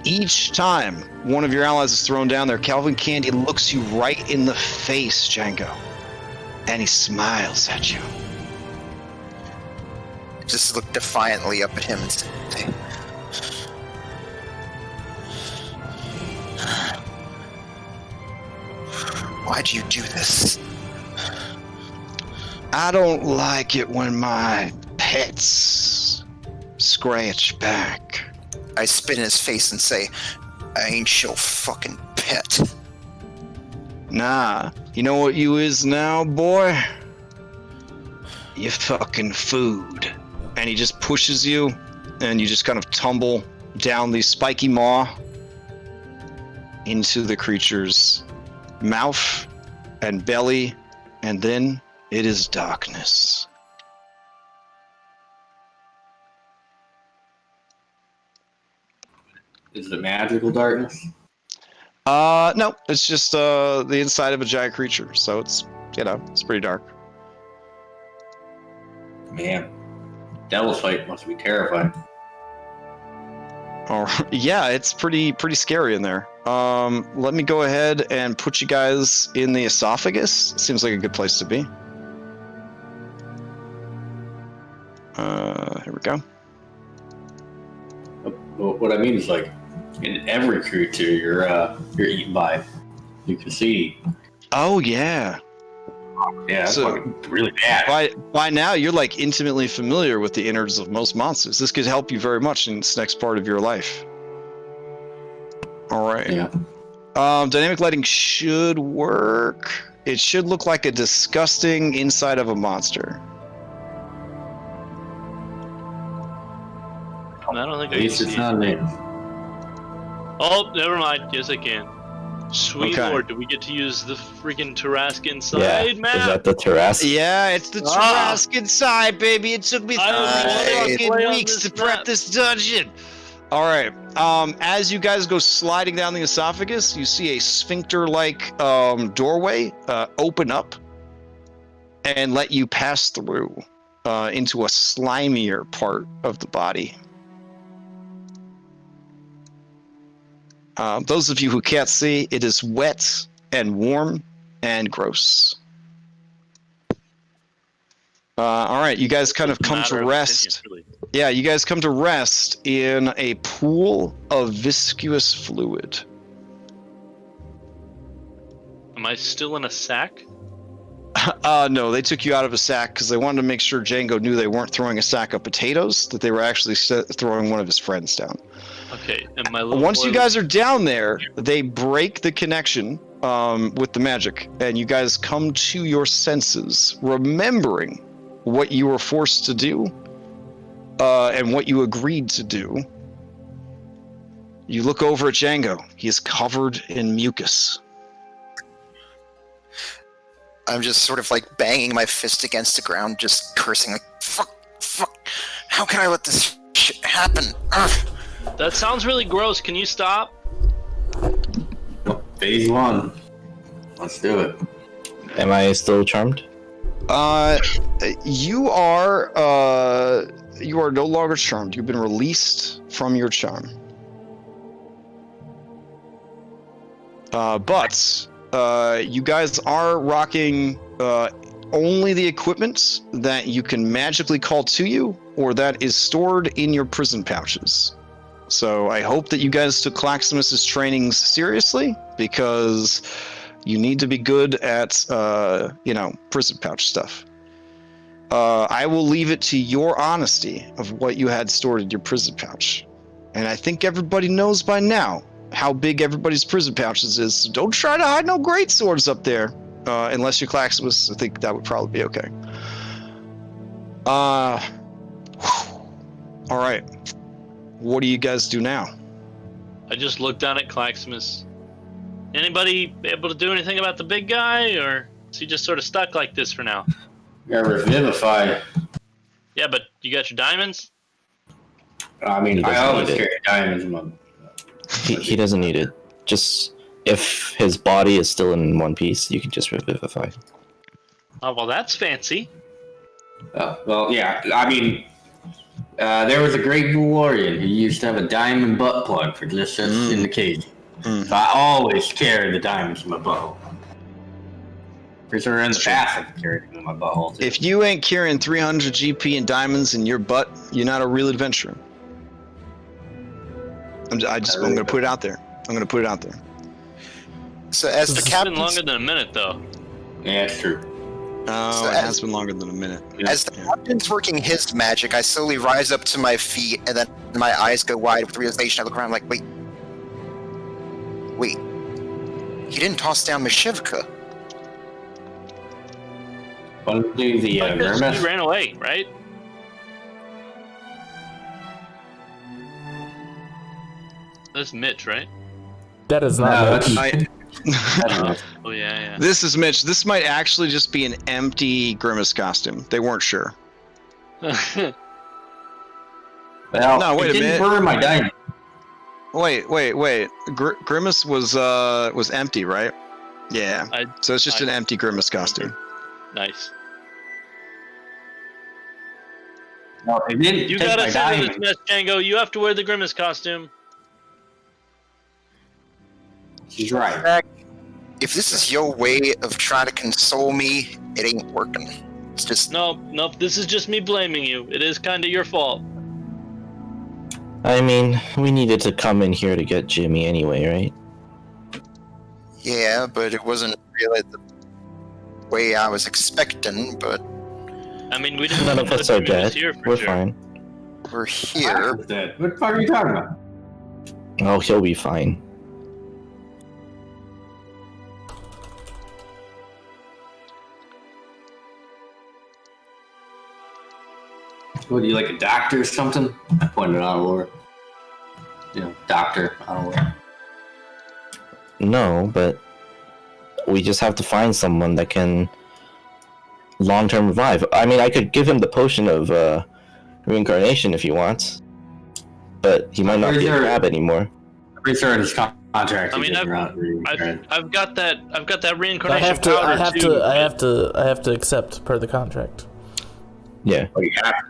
Each time one of your allies is thrown down there, Calvin Candy looks you right in the face, Django, and he smiles at you. Just look defiantly up at him and say, "Why'd you do this?" I don't like it when my pets scratch back. I spit in his face and say, I ain't your fucking pet. Nah, you know what you is now, boy? You fucking food. And he just pushes you, and you just kind of tumble down the spiky maw into the creature's mouth and belly, and then it is darkness. Is it magical darkness? No, it's just the inside of a giant creature, so it's, it's pretty dark. Man, devil's fight must be terrifying. Oh, yeah, it's pretty scary in there. Let me go ahead and put you guys in the esophagus. Seems like a good place to be. Here we go. What I mean is, like, in every creature you're eaten by, you can see. Oh yeah. Yeah, that's So- fucking really bad. By now, you're like intimately familiar with the innards of most monsters. This could help you very much in this next part of your life. All right. Yeah. Dynamic lighting should work. It should look like a disgusting inside of a monster. I don't think At I can least it's see not it. named. Oh, never mind. Yes, I can. Sweet Okay. lord, do we get to use the freaking Tarrasque Yeah, inside map? is that the Tarrasque? Yeah, it's the Ah. Tarrasque inside, baby. It took me I don't 3 play on weeks this to prep map. this dungeon. All right. As you guys go sliding down the esophagus, you see a sphincter-like doorway open up and let you pass through into a slimier part of the body. Those of you who can't see, it is wet and warm and gross. All right, you guys kind of come Matter to of rest. opinion, really. Yeah, you guys come to rest in a pool of viscous fluid. Am I still in a sack? No, they took you out of a sack because they wanted to make sure Django knew they weren't throwing a sack of potatoes, that they were actually throwing one of his friends down. Okay, and my little Once boy you guys are down there, they break the connection with the magic, and you guys come to your senses, remembering what you were forced to do and what you agreed to do. You look over at Django. He is covered in mucus. I'm just sort of like banging my fist against the ground, just cursing like, fuck, how can I let this shit happen? Ugh. That sounds really gross. Can you stop? Phase 1. Let's do it. Am I still charmed? You are no longer charmed. You've been released from your charm. But you guys are rocking only the equipment that you can magically call to you, or that is stored in your prison pouches. So I hope that you guys took Claximus's trainings seriously, because you need to be good at, prison pouch stuff. I will leave it to your honesty of what you had stored in your prison pouch. And I think everybody knows by now how big everybody's prison pouches is. So don't try to hide no great swords up there, unless you're Claximus. I think that would probably be okay. All right. What do you guys do now? I just looked down at Claximus. Anybody able to do anything about the big guy, or is he just sort of stuck like this for now? Got revivify. Yeah, but you got your diamonds? I mean, He I doesn't always need it. carry diamonds in my... He doesn't need it. Just if his body is still in one piece, you can just revivify. Oh, well, that's fancy. Well, yeah, I mean, there was a great warrior who used to have a diamond butt plug for just in the cage. So I always carry the diamonds in my butthole. Pretty sure in the past I've carried them in my butthole too. If you ain't carrying 300 GP and diamonds in your butt, you're not a real adventurer. I'm gonna put it out there. So as the It's been captain, longer than a minute, though. Yeah, it's true. Oh, it has been longer than a minute. As the captain's working his magic, I slowly rise up to my feet, and then my eyes go wide with realization. I look around like, wait. He didn't toss down Mishivka. Want to do the He Grimace? ran away, right? That's Mitch, right? That is not Mitch. Oh yeah. This is Mitch. This might actually just be an empty Grimace costume. They weren't sure. Well, No, wait a minute. Burn my diamond. Wait. Grimace was empty, right? Yeah. So it's just an empty Grimace costume. Nice. No, it didn't You take gotta my sit in this diamond. mess, Django. You have to wear the Grimace costume. She's right. If this is your way of trying to console me, it ain't working. It's just... Nope. This is just me blaming you. It is kind of your fault. I mean, we needed to come in here to get Jimmy anyway, right? Yeah, but it wasn't really the way I was expecting, but I mean, we didn't None know of us are Jimmy was dead. here for We're sure. fine. we're here. What the fuck are you talking about? Oh, he'll be fine. What, are you like a doctor or something? I pointed out Lord. Doctor, I don't know. No, but we just have to find someone that can long-term revive. I mean, I could give him the potion of reincarnation if he wants, but he might not be a crab anymore. I'm pretty sure in his contract. I mean, I've got that I reincarnation have to. powder I have too. to. I have to accept per the contract. Yeah. Oh, you have to.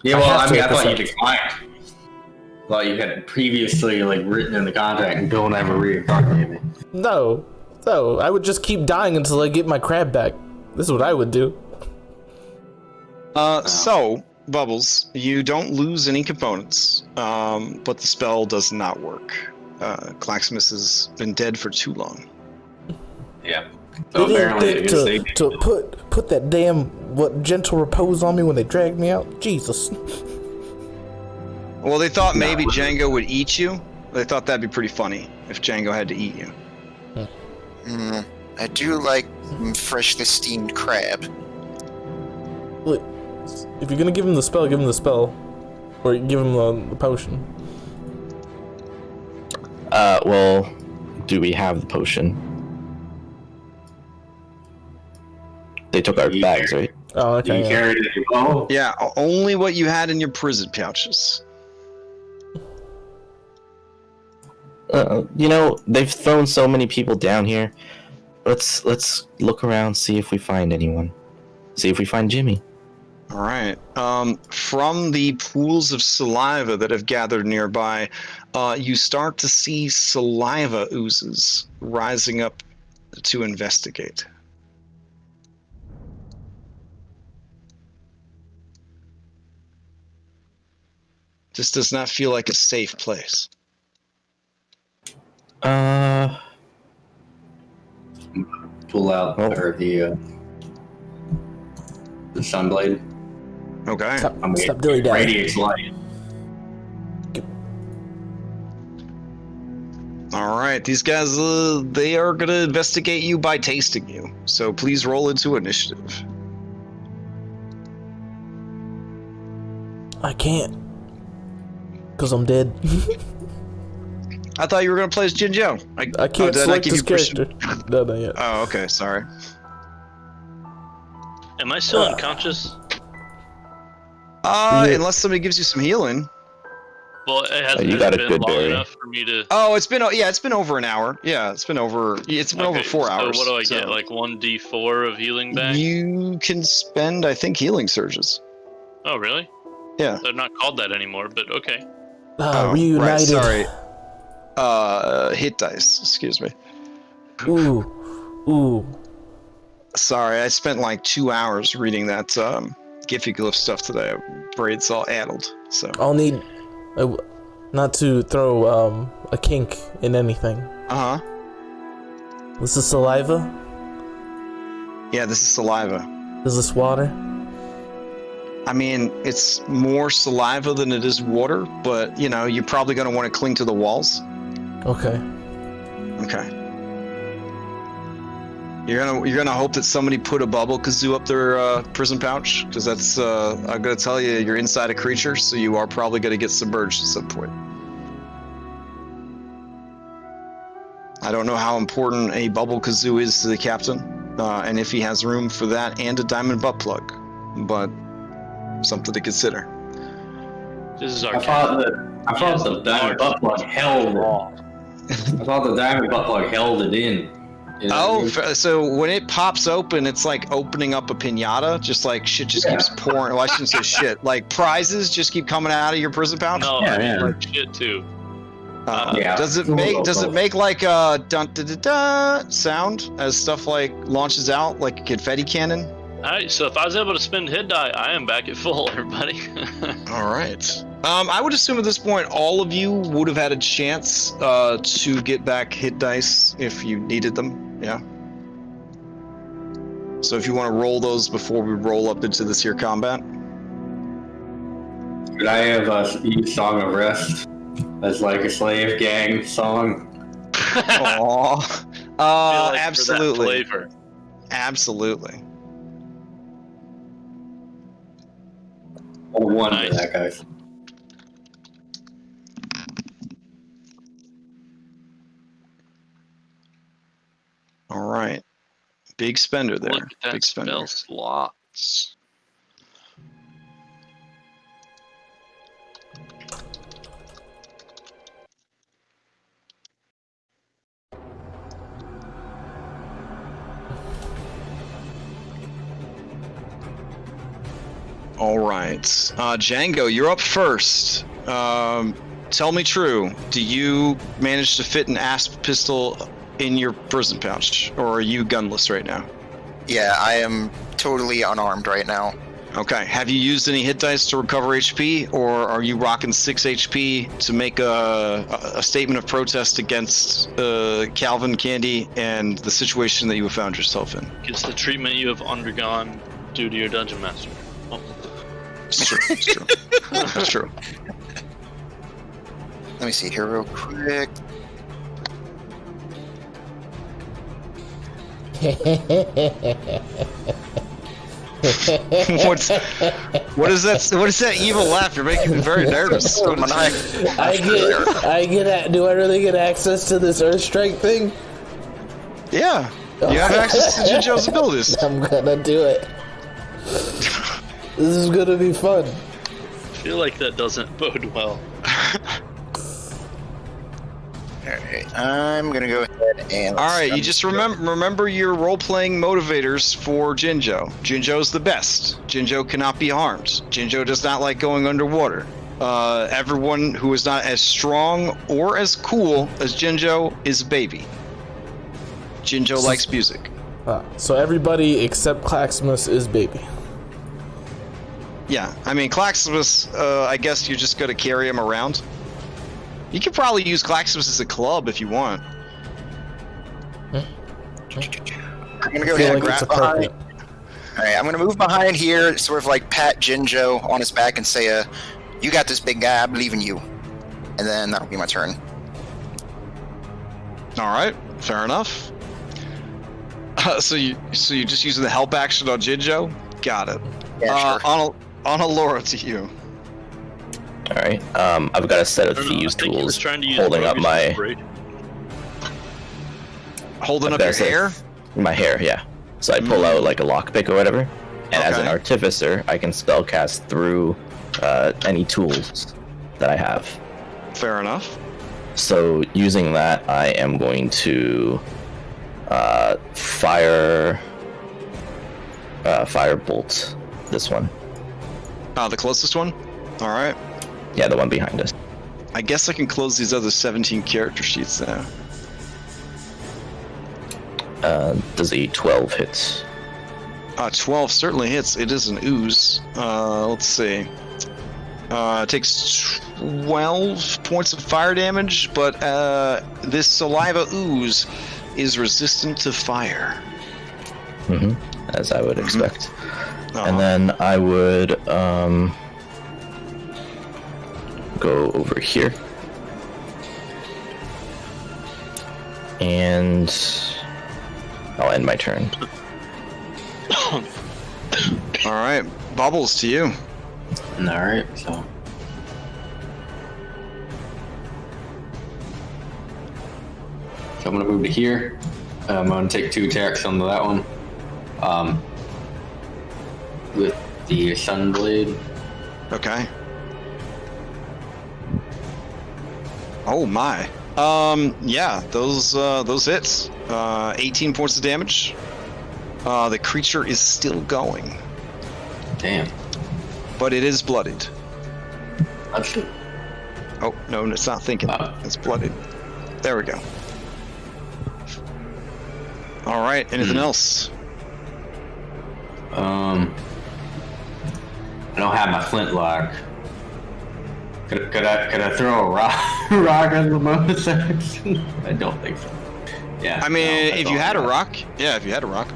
Yeah, I well, have I mean, to I thought you accept. declined. Well, you had previously written in the contract and don't ever reincarnate me. No, I would just keep dying until I get my crab back. This is what I would do. So, Bubbles, you don't lose any components, but the spell does not work. Claxmus has been dead for too long. Yeah. They So didn't apparently, think to put that damn gentle repose on me when they dragged me out. Jesus. Well, they thought maybe Django would eat you. They thought that'd be pretty funny if Django had to eat you. I do like freshly steamed crab. Look, if you're gonna give him the spell, give him the spell, or give him the potion. Well, do we have the potion? They took our bags, right? Oh, you okay. Yeah. carried it. Oh, Yeah, only what you had in your prison pouches. They've thrown so many people down here. Let's look around, see if we find anyone. See if we find Jimmy. All right. From the pools of saliva that have gathered nearby, you start to see saliva oozes rising up to investigate. This does not feel like a safe place. pull out the sunblade. Okay. Stop doing that. Radiates light. All right. These guys, they are going to investigate you by tasting you. So please roll into initiative. I can't. Because I'm dead. I thought you were going to play as Jinjo. I can't select this character. No, not yet. Oh, okay. Sorry. Am I still unconscious? Unless somebody gives you some healing. Well, it hasn't you got a been good long berry. enough for me to. Oh, it's been over an hour. Yeah, it's been over 4 hours. So what do I get? Like 1d4 of healing back? You can spend, I think, healing surges. Oh, really? Yeah. They're not called that anymore, but okay. Reunited. Right, sorry. Hit dice. Excuse me. Ooh. Sorry, I spent like 2 hours reading that Giphy Glyph stuff today. Braid's all addled. So I'll need not to throw a kink in anything. Uh-huh. This is saliva? Yeah, this is saliva. Is this water? I mean, it's more saliva than it is water, but you know, you're probably going to want to cling to the walls. Okay. Okay. You're gonna hope that somebody put a bubble kazoo up their prison pouch, because that's I'm gonna tell you, you're inside a creature, so you are probably gonna get submerged at some point. I don't know how important a bubble kazoo is to the captain, and if he has room for that and a diamond butt plug, but something to consider. This is I thought the diamond butt plug held it. I thought the diamond butt plug held it in. You know what I mean? So when it pops open, it's like opening up a piñata, just like shit just keeps pouring. Well, I shouldn't say shit. Like prizes just keep coming out of your prison pouch. No, Yeah, I mean, yeah. like shit too. Does it make like a dun da da da sound as stuff like launches out like a confetti cannon? Alright, so if I was able to spend hit die, I am back at full, everybody. All right. I would assume at this point all of you would have had a chance to get back hit dice if you needed them. Yeah. So if you want to roll those before we roll up into this here combat. Could I have used Song of Rest as like a slave gang song? Aww. Like Absolutely. For that flavor. Absolutely. I wonder Nice. that, guys. All right. Big spender there. Look at that Big spender. spell slots. All right. Django, you're up first. Tell me true. Do you manage to fit an asp pistol in your prison pouch, or are you gunless right now? Yeah, I am totally unarmed right now. Okay. Have you used any hit dice to recover HP, or are you rocking 6 HP to make a statement of protest against Calvin, Candy, and the situation that you have found yourself in? It's the treatment you have undergone due to your dungeon master. Oh. It's true. It's true. That's true. Let me see here real quick. What is that? What is that evil laugh? You're making me very nervous. Oh, maniac. Do I really get access to this Earth Strike thing? Yeah, you have access to Jinjo's abilities. I'm gonna do it. This is gonna be fun. I feel like that doesn't bode well. Alright, I'm gonna go ahead and... All right, you just remember your role-playing motivators for Jinjo. Jinjo's the best. Jinjo cannot be harmed. Jinjo does not like going underwater. Everyone who is not as strong or as cool as Jinjo is a baby. Jinjo likes music. So everybody except Claximus is baby. Yeah, I mean, Claximus, I guess you're just going to carry him around. You could probably use Claximus as a club if you want. I'm gonna go ahead and grab behind. Alright, I'm gonna move behind here, sort of like pat Jinjo on his back and say, you got this, big guy, I believe in you. And then that'll be my turn. All right, fair enough. So you just using the help action on Jinjo? Got it. Yeah, sure. On Laura to you. All right. I've got a set of thieves tools holding up my your hair. My hair, yeah. So I pull out like a lockpick or whatever, and as an artificer, I can spellcast through any tools that I have. Fair enough. So using that, I am going to firebolt this one. The closest one. All right. Yeah, the one behind us. I guess I can close these other 17 character sheets now. Does a 12 hit? 12 certainly hits. It is an ooze. Let's see. It takes 12 points of fire damage, but this saliva ooze is resistant to fire. Mm-hmm. as I would expect. And then I would go over here. And I'll end my turn. Alright, Bubbles, to you. Alright, so I'm gonna move to here. I'm gonna take 2 attacks on that one. With the Sunblade. Okay. Oh my. Yeah, those hits. 18 points of damage. The creature is still going. Damn. But it is bloodied. That's it. Oh, no, it's not thinking. It's bloodied. There we go. Alright, anything else? I don't have my flintlock. Could I throw a rock as a bonus action? I don't think so. Yeah. I mean, if you had a rock, yeah, if you had a rock.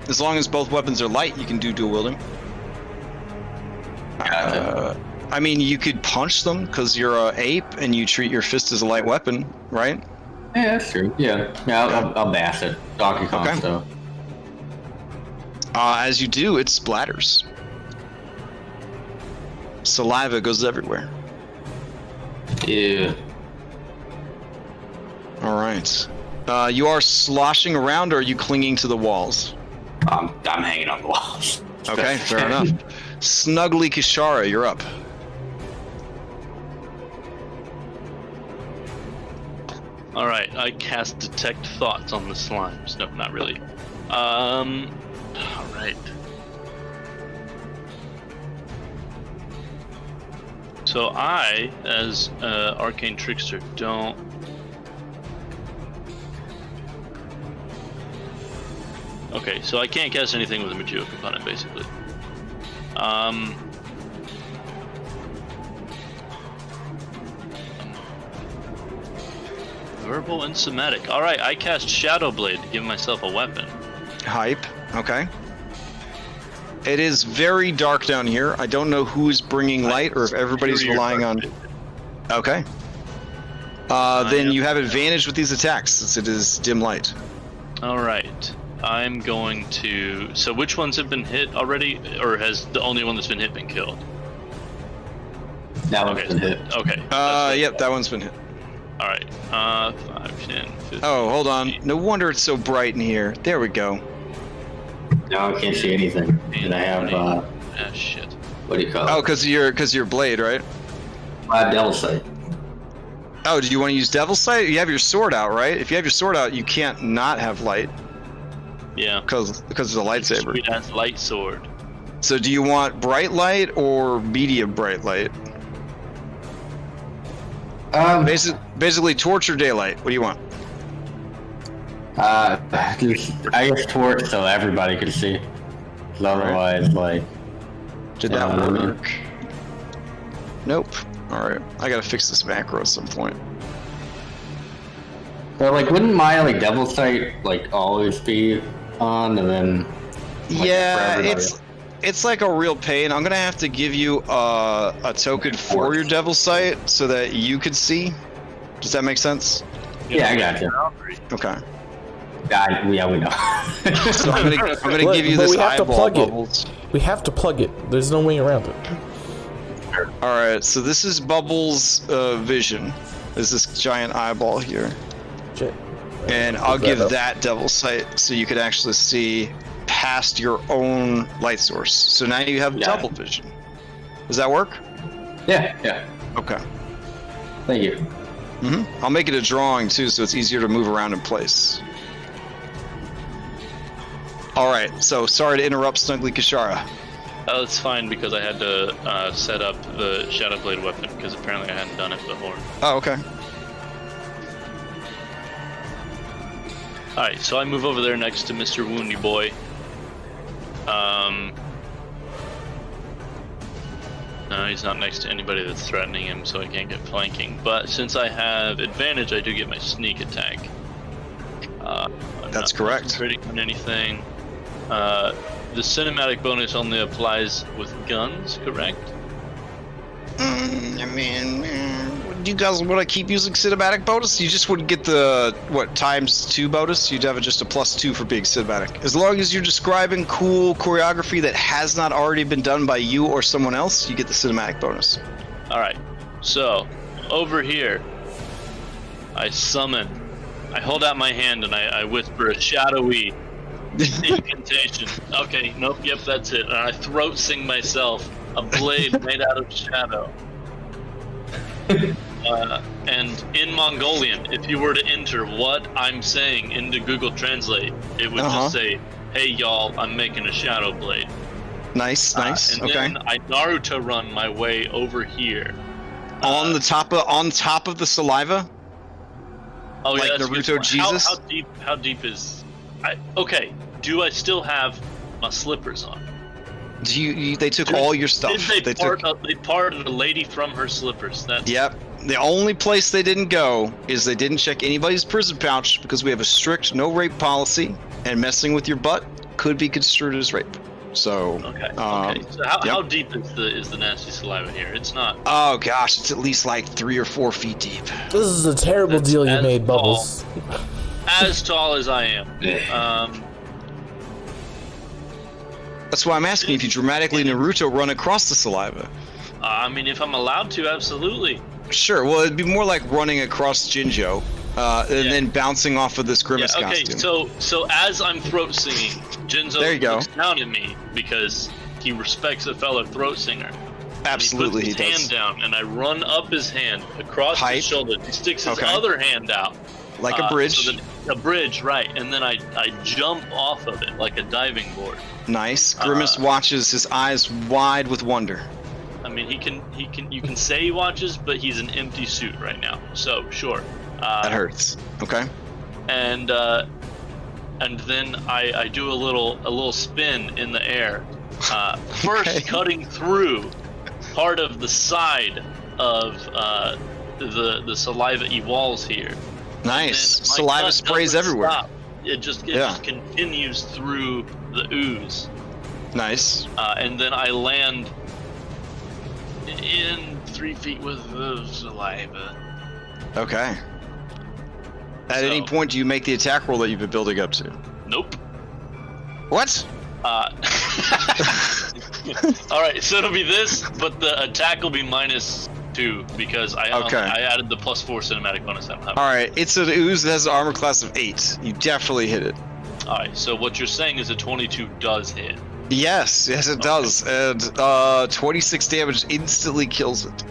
As long as both weapons are light, you can do dual wielding. I mean, you could punch them because you're a ape and you treat your fist as a light weapon, right? Yeah, that's true. Yeah, I'll bash it. Donkey Kong stuff. As you do, it splatters. Saliva goes everywhere. Yeah. All right. You are sloshing around, or are you clinging to the walls? I'm hanging on the walls. Okay, fair enough. Snuggly Kishara, you're up. Alright, I cast Detect Thoughts on the slimes. No, not really. Alright. So I, as Arcane Trickster, don't... Okay, so I can't cast anything with a material component, basically. Verbal and somatic. Alright, I cast Shadow Blade to give myself a weapon. Hype. Okay. It is very dark down here. I don't know who's bringing light or if everybody's relying on... Okay. Then you have advantage with these attacks since it is dim light. Alright. I'm going to... So which ones have been hit already? Or has the only one that's been hit been killed? That one's been hit. Okay. Yep, that one's been hit. Alright. 5, 10, 15... Oh, hold on. No wonder it's so bright in here. There we go. Now I can't see anything. And I have, Ah, shit. what do you call it? Oh, because you're blade, right? I have Devil Sight. Oh, do you want to use Devil's Sight? You have your sword out, right? If you have your sword out, you can't not have light. Yeah. Because it's a lightsaber. Sweet ass light sword. So do you want bright light or medium bright light? Basically torch or daylight. What do you want? I guess torch so everybody could see. 'Cause otherwise, like... Did that work? Nope. Alright. I gotta fix this macro at some point. So, like, wouldn't my, like, Devil Sight, like, always be on, and then... Like, yeah, it's like a real pain. I'm gonna have to give you a token for your Devil Sight so that you could see. Does that make sense? Yeah, I got you. Okay. Yeah, we know. So I'm gonna give you this eyeball, Bubbles. We have to plug it. There's no way around it. Alright, so this is Bubbles' vision. There's this giant eyeball here. Shit. And I'll give that Devil Sight so you could actually see past your own light source. So now you have double vision. Does that work? Yeah. Okay. Thank you. I'll make it a drawing too, so it's easier to move around in place. Alright, so sorry to interrupt, Snuggly Kishara. Oh, it's fine because I had to set up the Shadow Blade weapon because apparently I hadn't done it before. Oh, okay. Alright, so I move over there next to Mr. Woundy Boy. No, he's not next to anybody that's threatening him, so I can't get flanking. But since I have advantage, I do get my sneak attack. That's correct. Critic on anything. The cinematic bonus only applies with guns, correct? I mean, do you guys want to keep using cinematic bonus? You just wouldn't get the, ×2 bonus? You'd have just a +2 for being cinematic. As long as you're describing cool choreography that has not already been done by you or someone else, you get the cinematic bonus. Alright, so, over here, I hold out my hand and I whisper a shadowy incantation. Okay, nope, yep, that's it. And I throat sing myself a blade made out of shadow. And in Mongolian, if you were to enter what I'm saying into Google Translate, it would just say, "Hey y'all, I'm making a shadow blade." Nice. And then I Naruto run my way over here. On top of the saliva? Oh yeah, like that's Naruto Jesus? How deep is... Okay, do I still have my slippers on? They took all your stuff. They parted a lady from her slippers. Yep. The only place they didn't go is they didn't check anybody's prison pouch because we have a strict no rape policy, and messing with your butt could be construed as rape. So okay. So how deep is the nasty saliva here? It's not. Oh gosh, it's at least like 3 or 4 feet deep. This is a terrible deal you made, Bubbles. As tall as I am. That's why I'm asking if you dramatically Naruto run across the saliva. I mean, if I'm allowed to, absolutely. Sure. Well, it'd be more like running across Jinjo, and then bouncing off of this grimace costume. So as I'm throat singing, Jinzo looks down at me because he respects a fellow throat singer. Absolutely, he puts his hand down, and I run up his hand across his shoulder. He sticks his other hand out. Like a bridge? A bridge, right. And then I jump off of it like a diving board. Nice. Grimace watches, his eyes wide with wonder. I mean, you can say he watches, but he's an empty suit right now. So, sure. That hurts. Okay. And then I do a little spin in the air. First cutting through part of the side of the saliva walls here. Nice. Saliva sprays everywhere. Stop. It just continues through the ooze. Nice. And then I land in 3 feet with the saliva. Okay. At any point, do you make the attack roll that you've been building up to? Nope. What? Alright, so it'll be this, but the attack will be -2 because I added the +4 cinematic bonus I don't have. Alright, it's an ooze that has an armor class of 8. You definitely hit it. Alright, so what you're saying is a 22 does hit. Yes, it does. And 26 damage instantly kills it.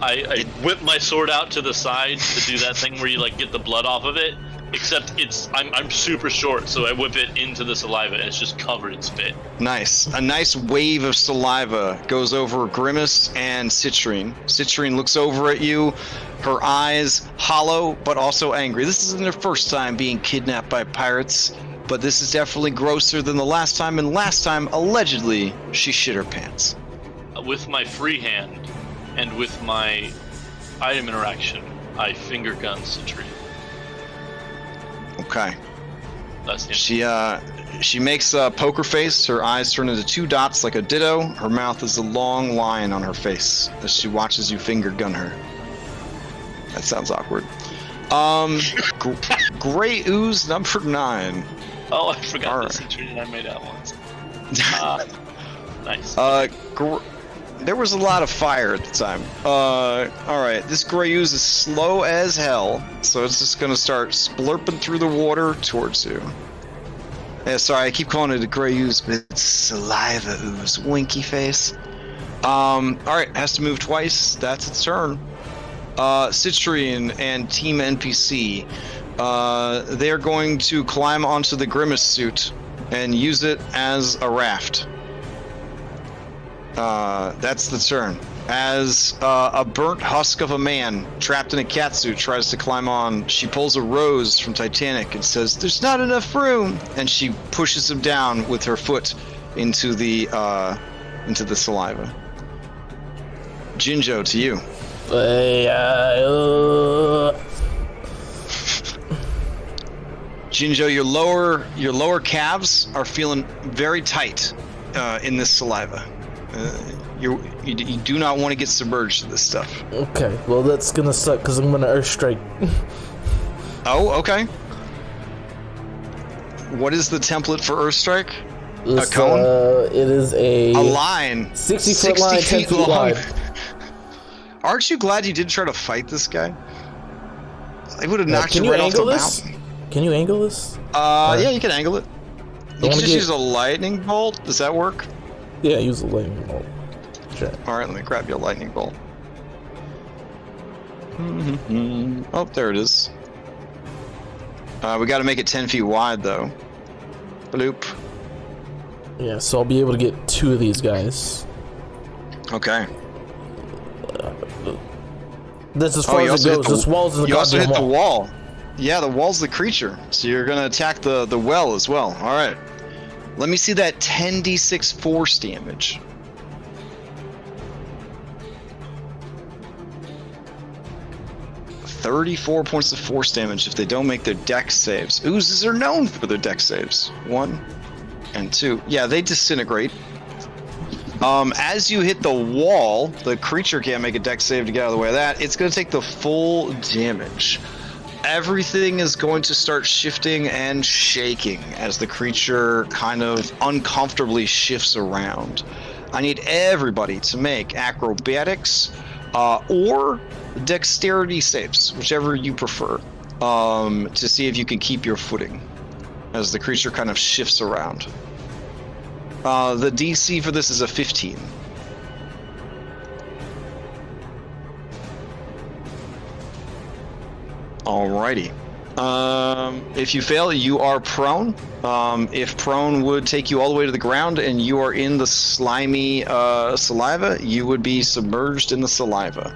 I whip my sword out to the side to do that thing where you like get the blood off of it. Except I'm super short, so I whip it into the saliva and it's just covered in spit. Nice. A nice wave of saliva goes over Grimace and Citrine. Citrine looks over at you, her eyes hollow but also angry. This isn't her first time being kidnapped by pirates, but this is definitely grosser than the last time, and last time, allegedly, she shit her pants. With my free hand and with my item interaction, I finger gun Citrine. Okay. That's she makes a poker face. Her eyes turn into 2 dots like a ditto. Her mouth is a long line on her face as she watches you finger gun her. That sounds awkward. Gray ooze number 9. Oh, I forgot the Citrine I made out once. Nice. There was a lot of fire at the time. Alright, this gray ooze is slow as hell, so it's just gonna start splurping through the water towards you. Yeah, sorry, I keep calling it a gray ooze, but it's saliva ooze. Winky face. Alright, has to move twice. That's its turn. Citrine and Team NPC. They're going to climb onto the Grimace suit and use it as a raft. That's the turn. As a burnt husk of a man trapped in a catsuit tries to climb on, she pulls a Rose from Titanic and says, "There's not enough room!" And she pushes him down with her foot into the saliva. Jinjo, to you. Jinjo, your lower calves are feeling very tight in this saliva. You do not want to get submerged in this stuff. Okay, well that's gonna suck because I'm gonna Earth Strike. Oh, okay. What is the template for Earth Strike? A cone? It is a line. 60-foot line, 10 feet wide. Aren't you glad you didn't try to fight this guy? I would have knocked Can you you right off the angle this? mountain. Can you angle this? Yeah, you can angle it. You can just use a lightning bolt. Does that work? Yeah, use a lightning bolt. Sure. Alright, let me grab your lightning bolt. Oh, there it is. We gotta make it 10 feet wide, though. Bloop. Yeah, so I'll be able to get 2 of these guys. Okay. That's as far as it goes. This wall's in the You also hit goddamn the wall. Yeah, the wall's the creature. So you're gonna attack the well as well. Alright. Let me see that 10d6 force damage. $34 points of force damage if they don't make their dex saves. Oozes are known for their dex saves. 1 and 2. Yeah, they disintegrate. As you hit the wall, the creature can't make a dex save to get out of the way of that. It's going to take the full damage. Everything is going to start shifting and shaking as the creature kind of uncomfortably shifts around. I need everybody to make acrobatics or dexterity saves, whichever you prefer, to see if you can keep your footing as the creature kind of shifts around. The DC for this is a 15. Alrighty. If you fail, you are prone. If prone would take you all the way to the ground and you are in the slimy saliva, you would be submerged in the saliva.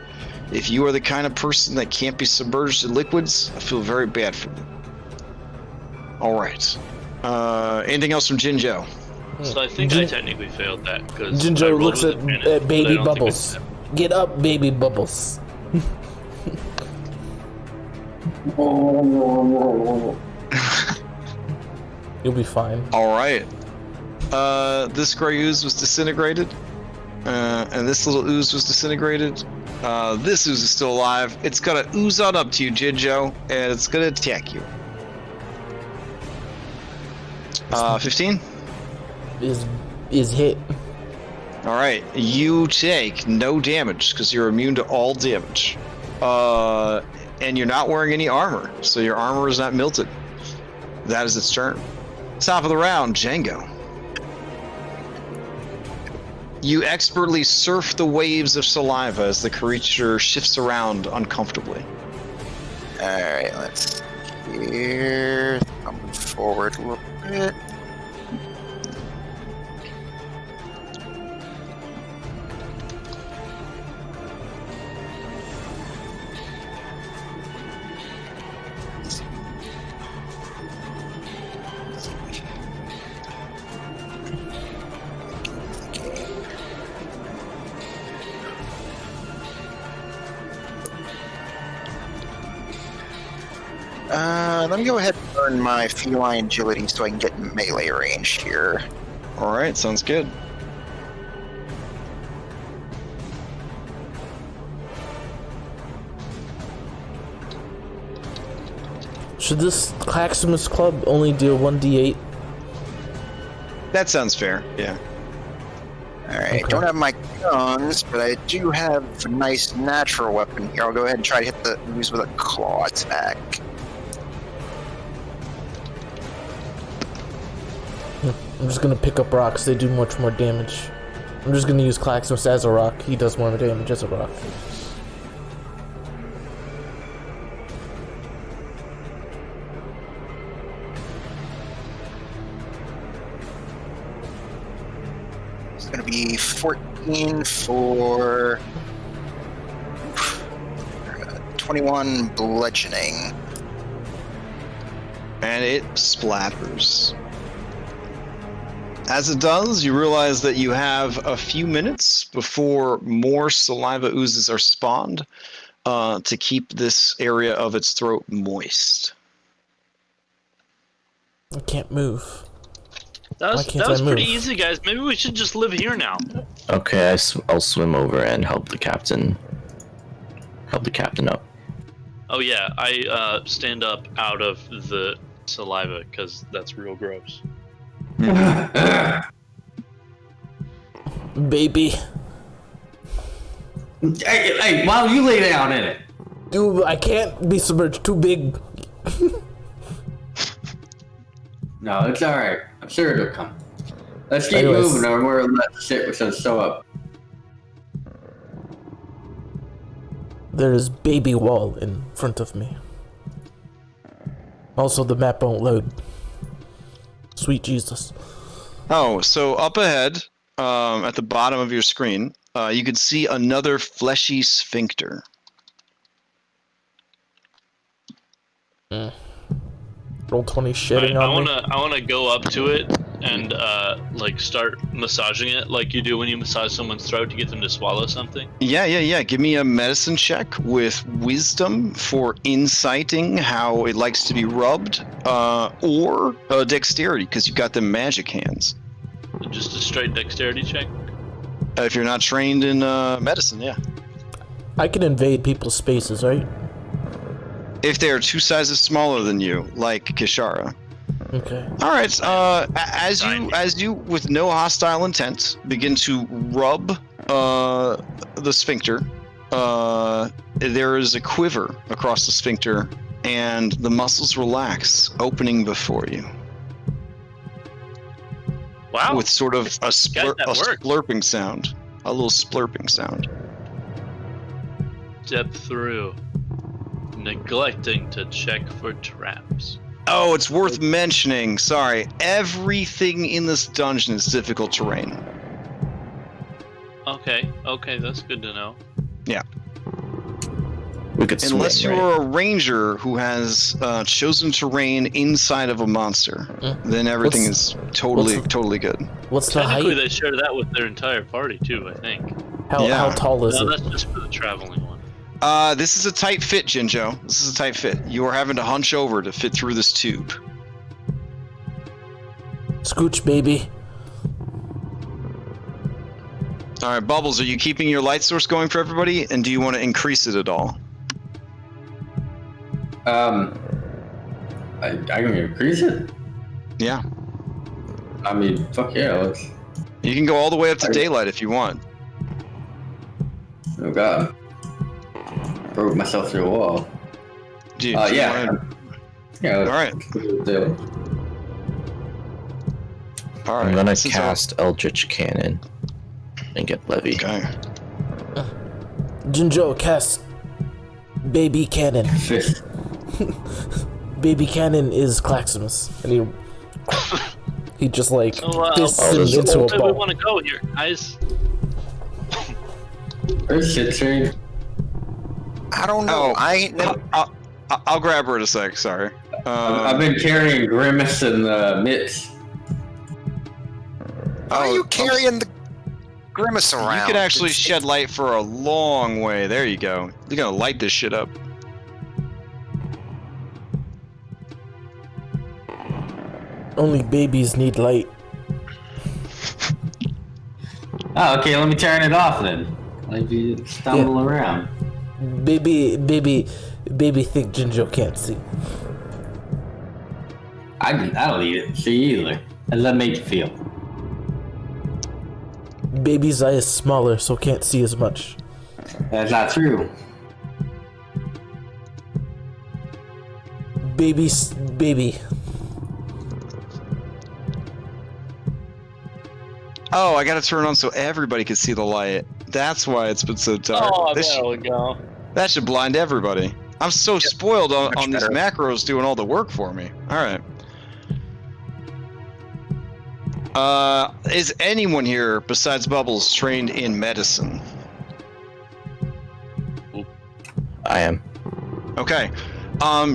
If you are the kind of person that can't be submerged in liquids, I feel very bad for you. Alright. Anything else from Jinjo? So I think I technically failed that because Jinjo looks at baby Bubbles. Get up, baby Bubbles. You'll be fine. Alright. This gray ooze was disintegrated. And this little ooze was disintegrated. This ooze is still alive. It's gonna ooze on up to you, Jinjo, and it's gonna attack you. 15? Is hit. Alright, you take no damage because you're immune to all damage. And you're not wearing any armor, so your armor is not melted. That is its turn. Top of the round, Django. You expertly surf the waves of saliva as the creature shifts around uncomfortably. Alright, let's see here. I'll move forward a little bit. Let me go ahead and burn my feline agility so I can get melee range here. Alright, sounds good. Should this Claximus Club only deal 1d8? That sounds fair, yeah. Alright, Okay. Don't have my guns, but I do have a nice natural weapon here. I'll go ahead and try to hit the ooze with a claw attack. I'm just gonna pick up rocks, they do much more damage. I'm just gonna use Claximus as a rock, he does more damage as a rock. It's going to be 14 for 21 bludgeoning. And it splatters. As it does, you realize that you have a few minutes before more saliva oozes are spawned to keep this area of its throat moist. I can't move. That was pretty easy, guys. Maybe we should just live here now. Okay, I'll swim over and help the captain. Help the captain up. Oh yeah, I stand up out of the saliva because that's real gross. Baby. Hey, why don't you lay down in it? Dude, I can't be submerged. Too big. No, it's alright. I'm sure it'll come. Let's keep Anyways. moving or we're gonna let shit with us sew up. There's baby wall in front of me. Also, the map won't load. Sweet Jesus. Oh, so up ahead, at the bottom of your screen, you can see another fleshy sphincter. Roll20 shitting on me. I wanna go up to it and like start massaging it like you do when you massage someone's throat to get them to swallow something. Yeah. Give me a medicine check with wisdom for inciting how it likes to be rubbed, or dexterity because you got the magic hands. Just a straight dexterity check. If you're not trained in medicine, yeah. I can invade people's spaces, right? If they are 2 sizes smaller than you, like Kishara. Okay. All right. As you, with no hostile intent, begin to rub the sphincter, there is a quiver across the sphincter, and the muscles relax, opening before you. Wow. With sort of a splurping sound, a little splurping sound. Step through, neglecting to check for traps. Oh, it's worth mentioning. Sorry, everything in this dungeon is difficult terrain. Okay, that's good to know. Yeah. We could swing, Unless right? you're a ranger who has chosen terrain inside of a monster, then everything is totally good. What's the Technically, height? they share that with their entire party too. I think. How tall is No, it? that's just for the traveling one. This is a tight fit, Jinjo. This is a tight fit. You are having to hunch over to fit through this tube. Scooch, baby. All right, Bubbles, are you keeping your light source going for everybody? And do you want to increase it at all? I can increase it? Yeah. I mean, fuck yeah, let's... You can go all the way up to daylight if you want. Oh god. Broke myself through a wall. Do you Yeah. Yeah, All right. All right. I'm gonna cast Eldritch Cannon and get Levy. Okay. Jinjo, cast Baby Cannon. Fish. Baby Cannon is Claximus. And he just like fists him into a We ball. want to go here, guys. Where's shit train? I don't know. I'll grab her in a sec. Sorry. I've been carrying Grimace and Mitch. Why are you carrying the Grimace around? You could actually shed light for a long way. There you go. You're gonna light this shit up. Only babies need light. Oh, okay, let me turn it off then. Like you stumble around. Baby think Jinjo can't see. I don't need it. See either. How does that make you feel? Baby's eye is smaller, so can't see as much. That's not true. Baby. Oh, I gotta turn it on so everybody can see the light. That's why it's been so dark. Oh, there we go. That should blind everybody. I'm so spoiled on these better. macros doing all the work for me. All right. Is anyone here besides Bubbles trained in medicine? I am. Okay.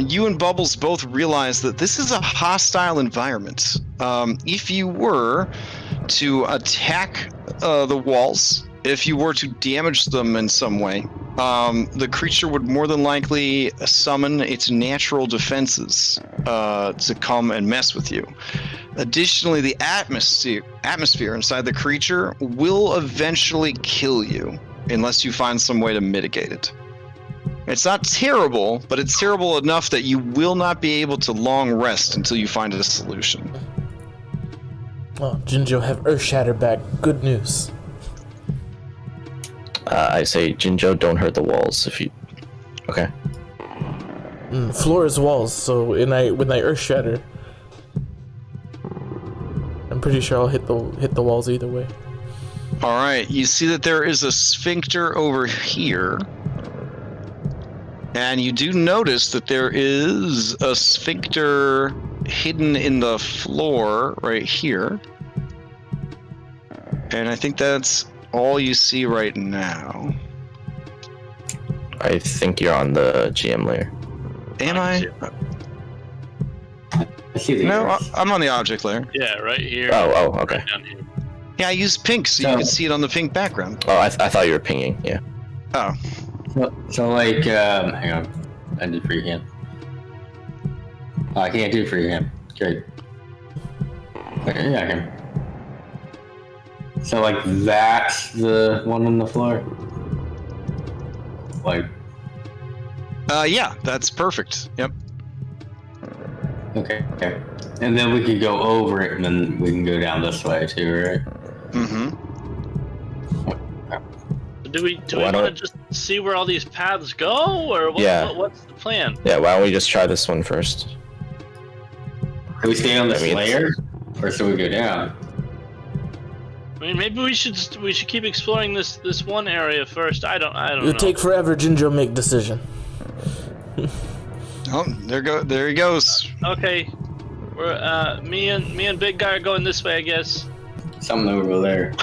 You and Bubbles both realize that this is a hostile environment. If you were to attack the walls, if you were to damage them in some way, the creature would more than likely summon its natural defenses to come and mess with you. Additionally, the atmosphere inside the creature will eventually kill you unless you find some way to mitigate it. It's not terrible, but it's terrible enough that you will not be able to long rest until you find a solution. Oh, Jinjo have Earth Shatter back. Good news. I say, Jinjo, don't hurt the walls if you... Okay. Floor is walls, so when I Earth Shatter, I'm pretty sure I'll hit the walls either way. All right, you see that there is a sphincter over here. And you do notice that there is a sphincter hidden in the floor right here. And I think that's all you see right now. I think you're on the GM layer. Am I? I see the No, ears. I'm on the object layer. Yeah, right here. Oh, okay. Right down here. Yeah, I used pink so you can see it on the pink background. Oh, I thought you were pinging, yeah. Oh. So like, hang on. I did freehand. Oh, I can't do freehand. Great. Okay, yeah, I can. So like, that's the one on the floor? Like... Yeah, that's perfect. Yep. Okay. And then we could go over it, and then we can go down this way too, right? Mm-hmm. Do we want to just see where all these paths go, or what's the plan? Yeah, why don't we just try this one first? Do we stay on this layer, or should we go down? I mean, maybe we should keep exploring this one area first. I don't know. It'll take forever, Jinjo make decision. Oh, there he goes. Okay, we're me and Big Guy are going this way, I guess. Something over there.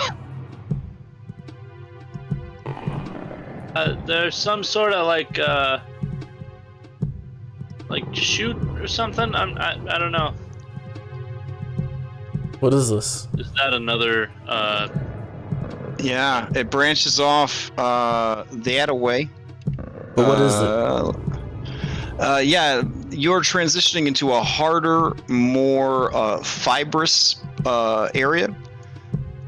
There's some sort of like chute or something. I don't know. What is this? Is that another? Yeah, it branches off that away. But what is it? Yeah, you're transitioning into a harder, more fibrous area.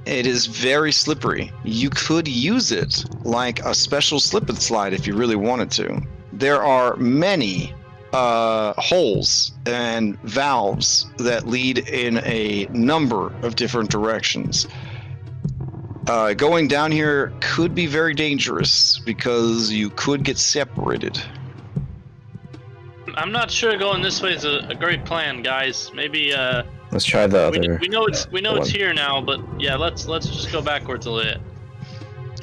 It is very slippery. You could use it like a special slip and slide if you really wanted to. There are many holes and valves that lead in a number of different directions. Going down here could be very dangerous because you could get separated. I'm not sure going this way is a great plan, guys. Maybe Let's try the other. we know it's here now, but yeah, let's just go backwards a little.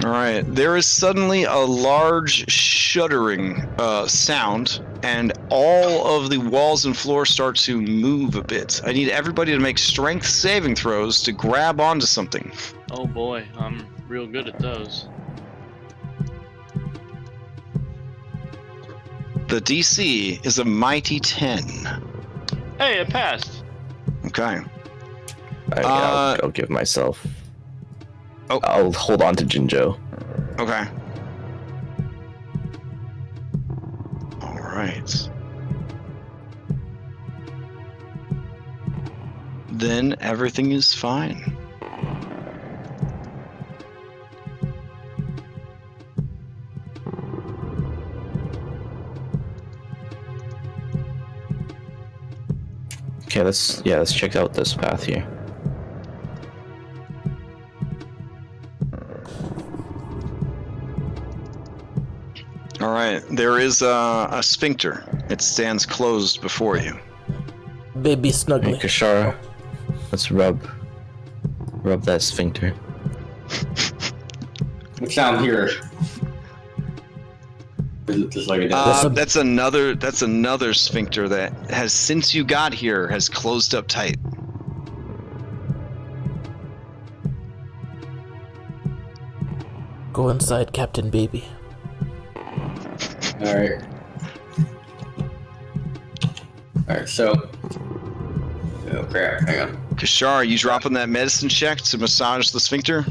All right, there is suddenly a large shuddering sound, and all of the walls and floor start to move a bit. I need everybody to make strength saving throws to grab onto something. Oh boy, I'm real good at those. The DC is a mighty 10. Hey, it passed. Okay. I'll give myself. Oh. I'll hold on to Jinjo. Okay. All right. Then everything is fine. Okay, let's check out this path here. All right, there is a sphincter. It stands closed before you. Baby snuggly. Hey, Kashara, let's rub that sphincter. What's down here? Is it just like a that's another sphincter that has, since you got here, has closed up tight. Go inside, Captain Baby. Alright, so... Oh crap, hang on. Kashar, are you dropping that medicine check to massage the sphincter?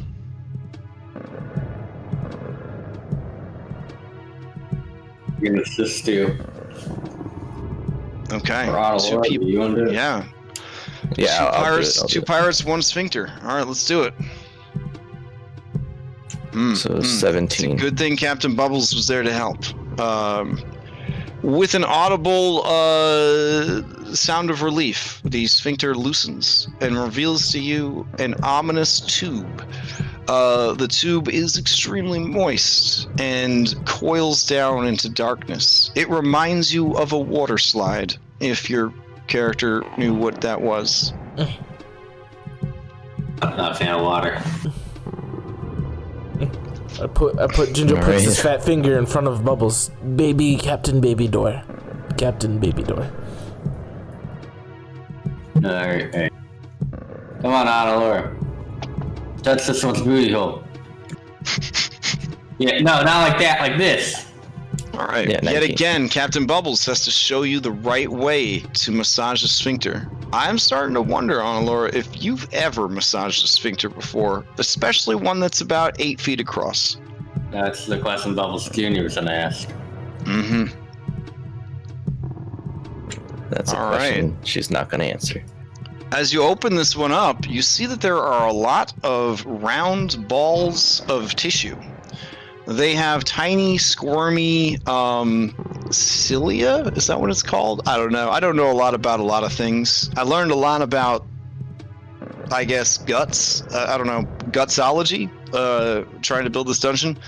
can assist you. Okay. Two people. You want to do it? Yeah. Yeah, Two pirates, one sphincter. All right, let's do it. So It's 17. a good thing Captain Bubbles was there to help. With an audible sound of relief, the sphincter loosens and reveals to you an ominous tube. The tube is extremely moist and coils down into darkness. It reminds you of a water slide, if your character knew what that was. I'm not a fan of water. Ginger puts his fat finger in front of Bubbles. Captain Baby Door. Captain Baby Door. Alright. Come on, Adelora. Touch this one's booty hole. Yeah, no, not like that, like this. All right. Yeah, Yet 19. again, Captain Bubbles has to show you the right way to massage a sphincter. I'm starting to wonder, Laura, if you've ever massaged a sphincter before, especially one that's about 8 feet across. That's the question Bubbles Jr. was gonna ask. Mm-hmm. That's a All question she's not going to answer. As you open this one up, you see that there are a lot of round balls of tissue. They have tiny, squirmy cilia? Is that what it's called? I don't know. I don't know a lot about a lot of things. I learned a lot about, I guess, guts. I don't know, gutsology, trying to build this dungeon.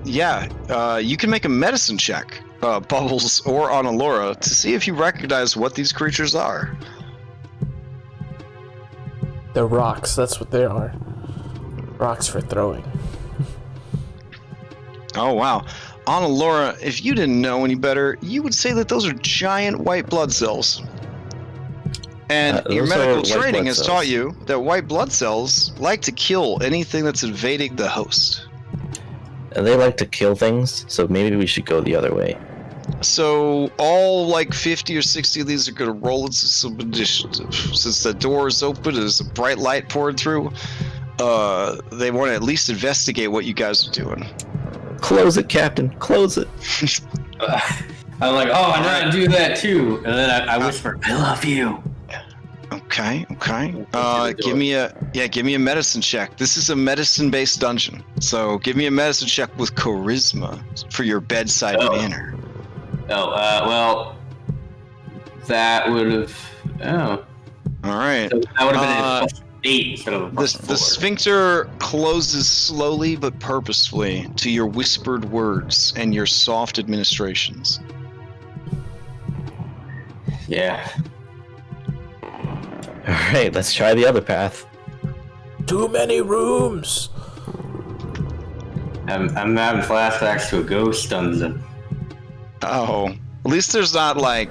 You can make a medicine check, Bubbles or Annalora, to see if you recognize what these creatures are. They're rocks, that's what they are. Rocks for throwing. Oh, wow. Annalora, if you didn't know any better, you would say that those are giant white blood cells. And your medical training has taught you that white blood cells like to kill anything that's invading the host. They like to kill things, so maybe we should go the other way. So all like 50 or 60 of these are going to roll into some initiative. Since the door is open, there's a bright light pouring through. They want to at least investigate what you guys are doing. Close it, Captain. Close it. I'm like, oh, I know to do that too. And then I whisper, I love you. Okay. Give me a medicine check. This is a medicine-based dungeon, so give me a medicine check with charisma for your bedside manner. Well, that would have. Oh. All right. So that would have been a +8 instead of a +4. The sphincter closes slowly but purposefully to your whispered words and your soft administrations. Yeah. Alright, let's try the other path. Too many rooms. I'm having flashbacks to a ghost dungeon. Oh, at least there's not like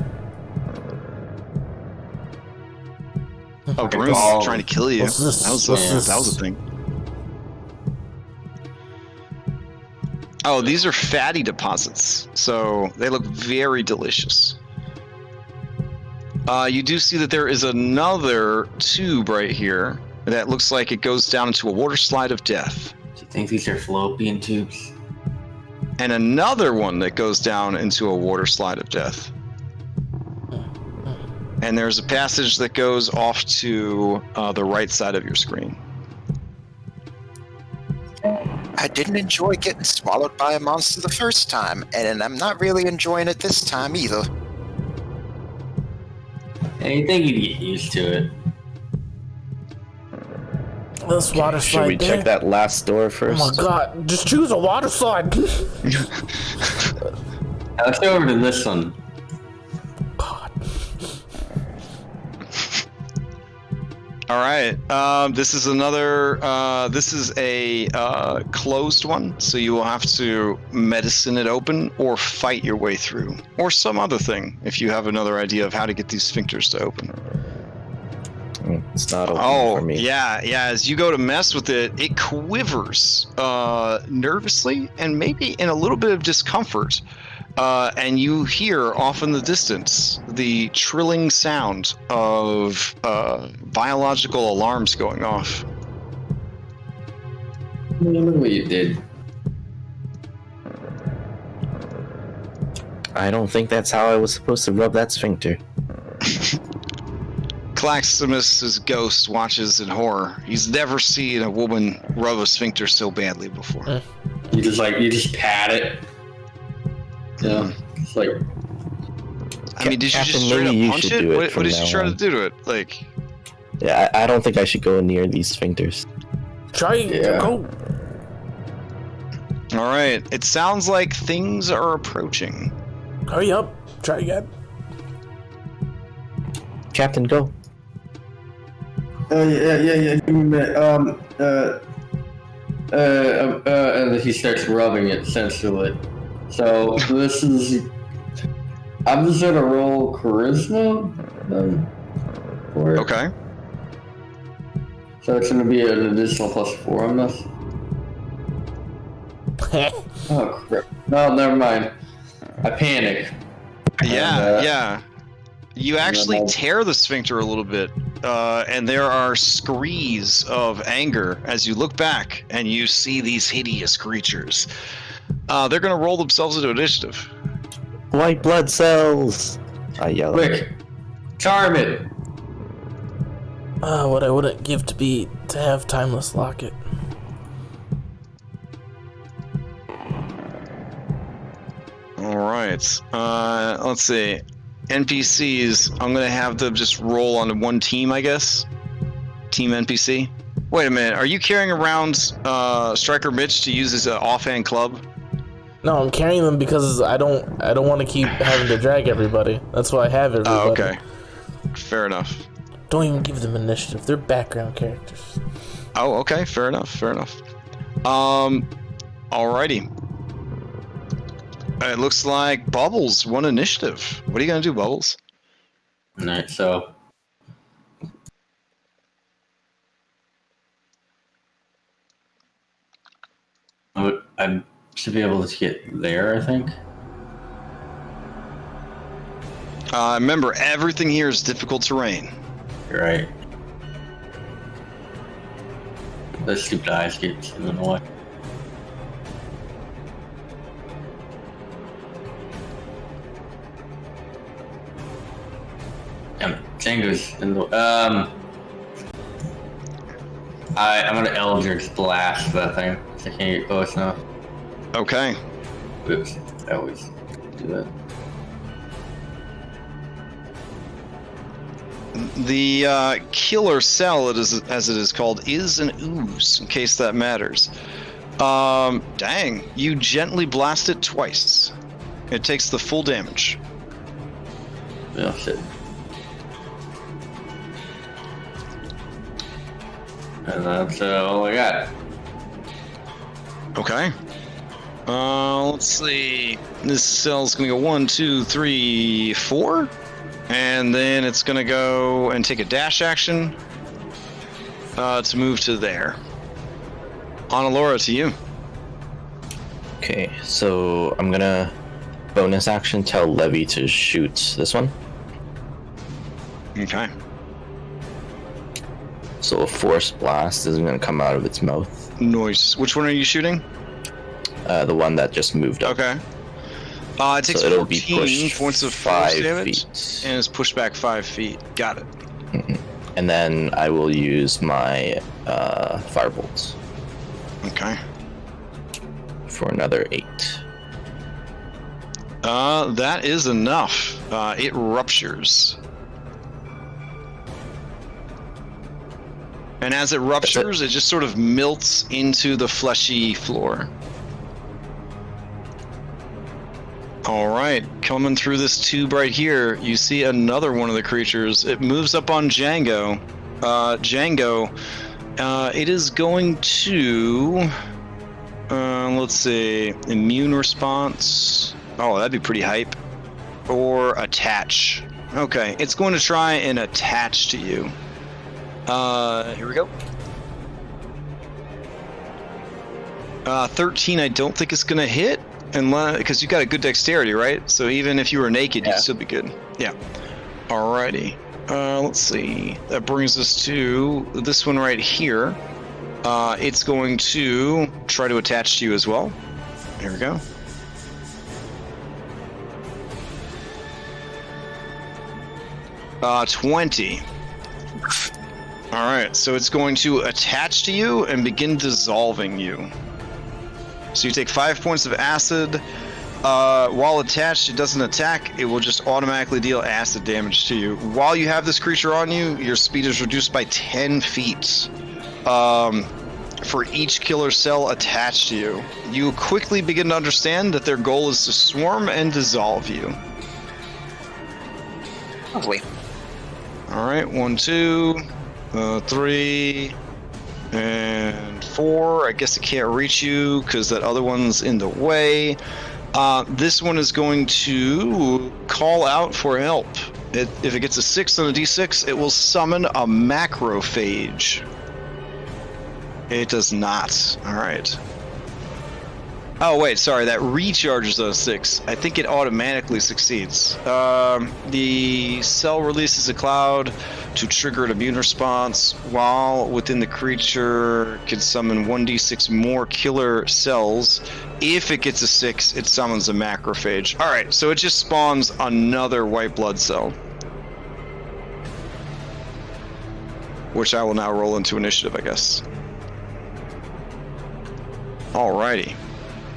a broom trying to kill you. That was a thing. Oh, these are fatty deposits, so they look very delicious. You do see that there is another tube right here that looks like it goes down into a water slide of death. Do you think these are fallopian tubes? And another one that goes down into a water slide of death. And there's a passage that goes off to the right side of your screen. I didn't enjoy getting swallowed by a monster the first time, and I'm not really enjoying it this time either. Yeah, you think you'd get used to it. This water slide. Should we check that last door first? Oh my god, just choose a water slide. Let's go over to this one. God. All right. This is another. This is a closed one, so you will have to medicine it open or fight your way through, or some other thing if you have another idea of how to get these sphincters to open. It's not open for me. Yeah. As you go to mess with it, it quivers nervously and maybe in a little bit of discomfort. And you hear off in the distance the trilling sound of biological alarms going off. Look what you did. I don't think that's how I was supposed to rub that sphincter. Claximus's ghost watches in horror. He's never seen a woman rub a sphincter so badly before. You just pat it. Yeah, it's like. I mean, did you Captain, just straight up maybe you punch should it? do it What from did you now try to on. do to it? Like, Yeah, I don't think I should go near these sphincters. Try go. all right. It sounds like things are approaching. Hurry up. Try again. Captain, go. Yeah. Give me a minute. And he starts rubbing it sensually. So this is. I'm just gonna roll charisma. For it. Okay. So it's gonna be an additional +4 on this. Oh crap! No, never mind. I panic. Yeah. You actually tear the sphincter a little bit, and there are screes of anger as you look back and you see these hideous creatures. They're going to roll themselves into initiative. White blood cells! I yell. Quick, charm it. What I wouldn't give to have Timeless Locket. All right. Let's see. NPCs, I'm going to have them just roll on one team, I guess. Team NPC. Wait a minute. Are you carrying around Striker Mitch to use as an offhand club? No, I'm carrying them because I don't want to keep having to drag everybody. That's why I have everybody. Oh, okay. Fair enough. Don't even give them initiative. They're background characters. Oh, okay. Fair enough. Alrighty. It looks like Bubbles won initiative. What are you gonna do, Bubbles? Alright, so I should be able to get there, I think. Remember, everything here is difficult terrain. You're right. Those stupid eyes get in the way. Damn it. Django's in the I'm gonna Eldritch Blast that thing. So I can't get close enough. Okay. Oops. I always do that. The killer cell, as it is called, is an ooze, in case that matters. Dang. You gently blast it twice. It takes the full damage. Oh, shit. And that's all I got. Okay. Let's see. This cell's gonna go 1, 2, 3, 4. And then it's gonna go and take a dash action to move to there. Analora, to you. Okay, so I'm gonna bonus action tell Levy to shoot this one. Okay. So a force blast is gonna come out of its mouth. Nice. Which one are you shooting? The one that just moved up. Okay. It takes So it'll 14 be points of pushed force 5 damage, feet. and it's pushed back 5 feet. Got it. And then I will use my firebolts Okay. for another 8. That is enough. It ruptures. And as it ruptures, it just sort of melts into the fleshy floor. All right, coming through this tube right here, you see another one of the creatures. It moves up on Django. It is going to, let's see, immune response. Oh, that'd be pretty hype. Or attach. Okay, it's going to try and attach to you. Here we go. 13, I don't think it's gonna hit, unless because you got a good dexterity, right? So even if you were naked, you'd still be good. Yeah. Alrighty. Let's see. That brings us to this one right here. It's going to try to attach to you as well. Here we go. 20. Alright, so it's going to attach to you and begin dissolving you. So you take 5 points of acid. While attached, it doesn't attack. It will just automatically deal acid damage to you. While you have this creature on you, your speed is reduced by 10 feet. For each killer cell attached to you. You quickly begin to understand that their goal is to swarm and dissolve you. Lovely. Alright, 1, 2, 3, and 4. I guess it can't reach you because that other one's in the way. This one is going to call out for help. If it gets a 6 on a d6, it will summon a macrophage. It does not. Alright. Oh, wait, sorry. That recharges on a 6. I think it automatically succeeds. The cell releases a cloud to trigger an immune response, while within the creature can summon 1d6 more killer cells. If it gets a 6, it summons a macrophage. Alright, so it just spawns another white blood cell. Which I will now roll into initiative, I guess. Alrighty.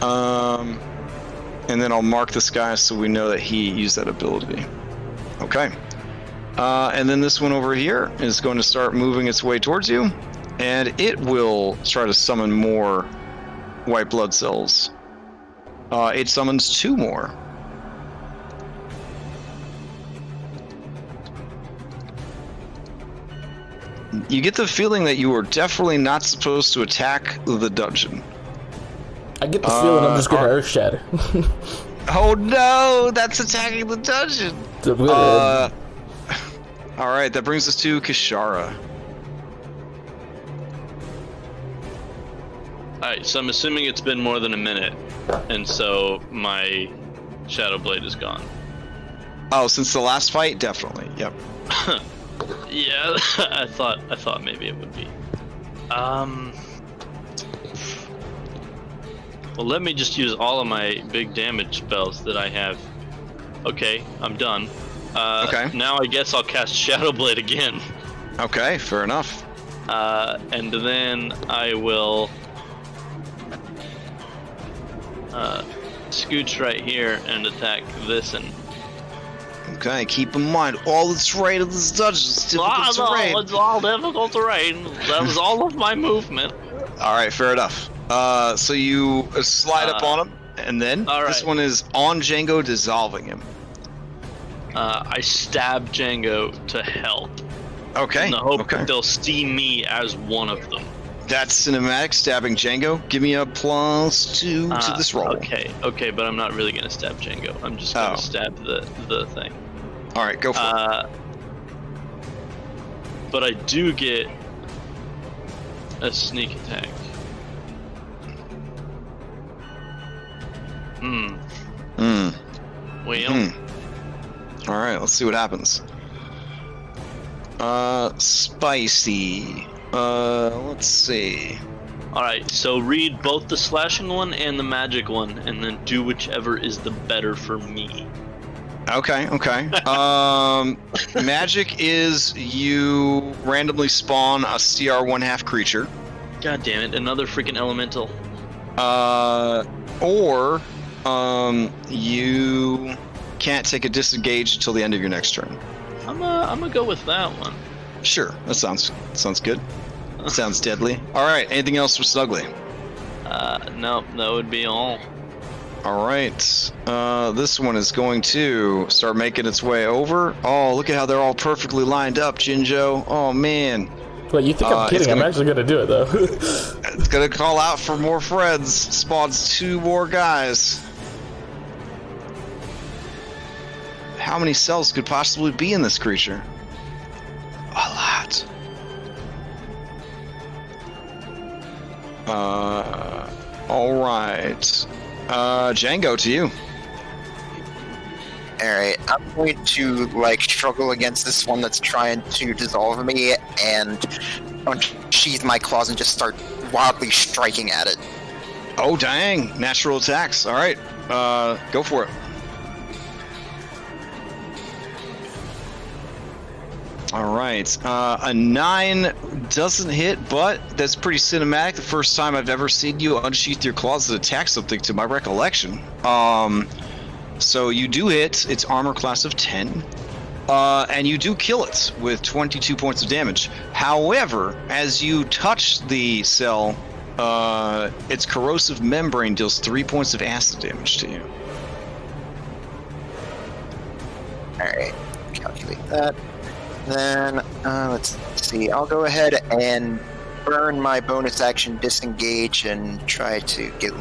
And then I'll mark this guy so we know that he used that ability. Okay. And then this one over here is going to start moving its way towards you, and it will try to summon more white blood cells. It summons 2 more. You get the feeling that you are definitely not supposed to attack the dungeon. I get the feeling I'm just gonna earth shatter. Oh no, that's attacking the dungeon. Alright, that brings us to Kishara. Alright, so I'm assuming it's been more than a minute, and so my Shadow Blade is gone. Oh, since the last fight? Definitely, yep. Yeah, I thought maybe it would be. Well, let me just use all of my big damage spells that I have. Okay, I'm done. Okay. Now I guess I'll cast Shadow Blade again. Okay, fair enough. And then I will scooch right here and attack this and. Okay, keep in mind, all the terrain of this dungeon is difficult terrain. It's all difficult terrain. That was all of my movement. Alright, fair enough. So you slide up on him, and then this one is on Django, dissolving him. I stab Django to help. Okay. In the hope that they'll see me as one of them. That's cinematic, stabbing Django. Give me a +2 to this roll. Okay, but I'm not really gonna stab Django. I'm just gonna stab the thing. Alright, go for it. But I do get a sneak attack. Well. Alright, let's see what happens. Spicy. Let's see. Alright, so read both the slashing one and the magic one, and then do whichever is the better for me. Okay. Magic is you randomly spawn a CR 1/2 creature. God damn it, another freaking elemental. Or you can't take a disengage until the end of your next turn. I'm gonna go with that one. Sure, that sounds good. Sounds deadly. Alright, anything else for Snuggly? Nope, that would be all. Alright, this one is going to start making its way over. Oh, look at how they're all perfectly lined up, Jinjo. Oh, man. Wait, you think I'm kidding? I'm actually gonna do it, though. It's gonna call out for more friends. Spawns 2 more guys. How many cells could possibly be in this creature? A lot. Alright. Django, to you. Alright, I'm going to, struggle against this one that's trying to dissolve me, and unsheath my claws and just start wildly striking at it. Oh, dang. Natural attacks. Alright. Go for it. All right. A 9 doesn't hit, but that's pretty cinematic. The first time I've ever seen you unsheath your claws and attack something, to my recollection. So you do hit. It's armor class of 10. And you do kill it with 22 points of damage. However, as you touch the cell, its corrosive membrane deals 3 points of acid damage to you. Alright, calculate that. Then, let's see, I'll go ahead and burn my bonus action disengage and try to get at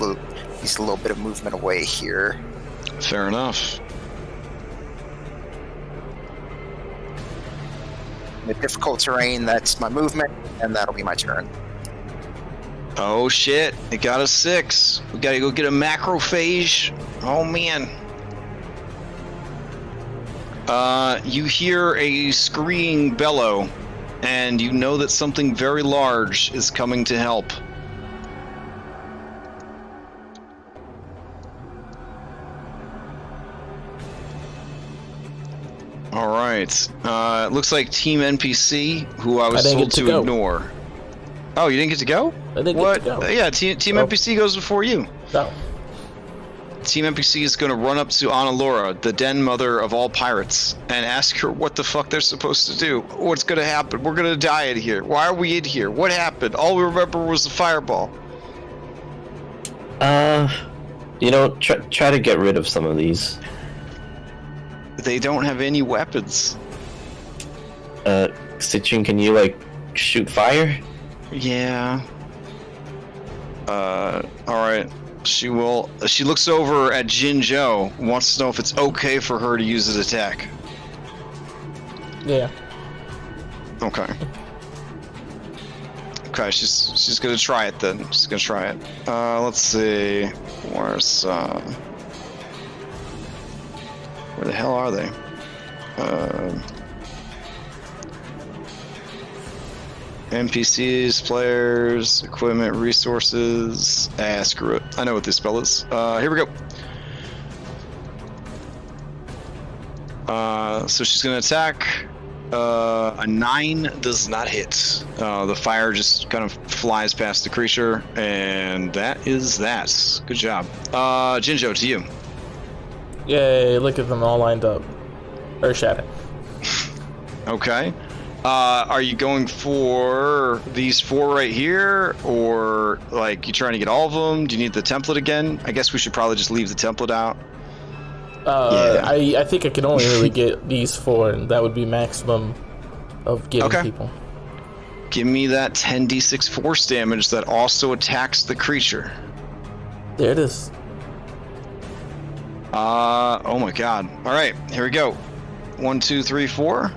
least a little bit of movement away here. Fair enough. The difficult terrain, that's my movement, and that'll be my turn. Oh shit, it got a 6. We gotta go get a macrophage. Oh man. You hear a screaming bellow, and you know that something very large is coming to help. All right. It looks like Team NPC, who I was told to ignore. Oh, you didn't get to go? I didn't get to go. Yeah, Team NPC goes before you. No. Team NPC is going to run up to Annalora, the den mother of all pirates, and ask her what the fuck they're supposed to do. What's going to happen? We're going to die in here. Why are we in here? What happened? All we remember was the fireball. Try to get rid of some of these. They don't have any weapons. Citrine, can you, shoot fire? Yeah. Alright. She looks over at Jinzhou, wants to know if it's okay for her to use his attack. Yeah. Okay. Okay, she's gonna try it then. She's gonna try it. Let's see. Where the hell are they? NPCs, players, equipment, resources. Screw it. I know what this spell is. Here we go. So she's gonna attack. A 9 does not hit. The fire just kind of flies past the creature, and that is that. Good job. Jinzhou, to you. Yay, look at them all lined up. Earth Shatter. Okay. Are you going for these 4 right here, or you trying to get all of them? Do you need the template again? I guess we should probably just leave the template out. Yeah. I think I can only really get these 4, and that would be maximum of getting people. Give me that 10d6 force damage that also attacks the creature. There it is. Oh my god. Alright, here we go. 1, 2, 3, 4.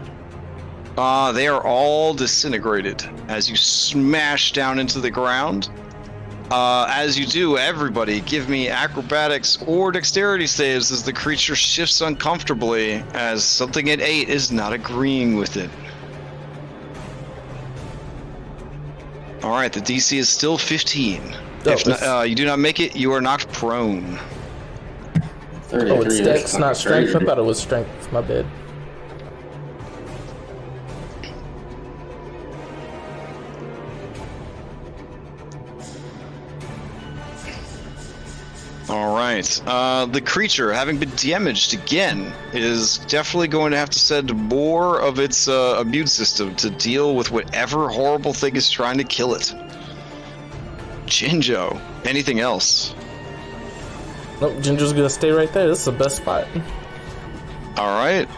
They are all disintegrated as you smash down into the ground. As you do, everybody give me acrobatics or dexterity saves as the creature shifts uncomfortably, as something at 8 is not agreeing with it. Alright, the DC is still 15. If you do not make it, you are knocked prone. Oh, it's dex, not strength. I thought it was strength. My bad. Alright, the creature, having been damaged again, is definitely going to have to send more of its immune system to deal with whatever horrible thing is trying to kill it. Jinzhou, anything else? Nope, Jinzhou's gonna stay right there. This is the best spot. Alright,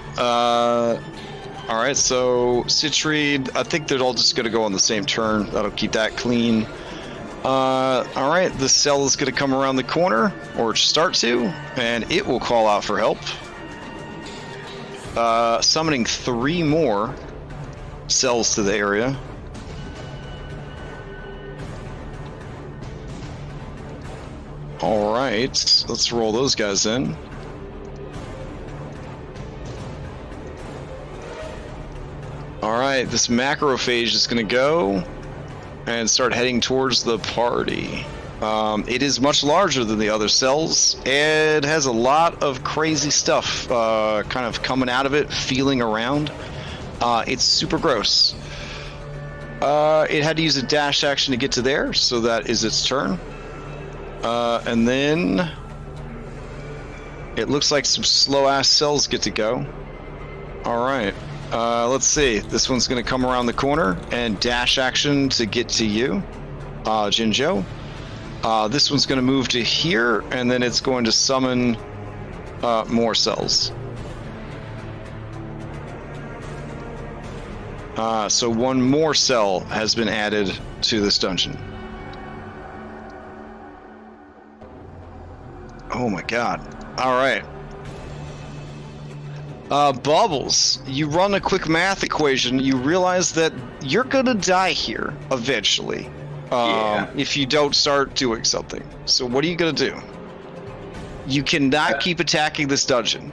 so Citrine, I think they're all just gonna go on the same turn. That'll keep that clean. Alright, the cell is going to come around the corner, or start to, and it will call out for help. Summoning 3 more cells to the area. Alright, let's roll those guys in. Alright, this macrophage is going to go and start heading towards the party. It is much larger than the other cells. It has a lot of crazy stuff kind of coming out of it, feeling around. It's super gross. It had to use a dash action to get to there, so that is its turn. And then it looks like some slow-ass cells get to go. All right. Let's see. This one's going to come around the corner and dash action to get to you, Jinjo. This one's going to move to here, and then it's going to summon more cells. So one more cell has been added to this dungeon. Oh my god. All right. Bubbles, you run a quick math equation, you realize that you're gonna die here eventually. If you don't start doing something. So what are you gonna do? You cannot keep attacking this dungeon.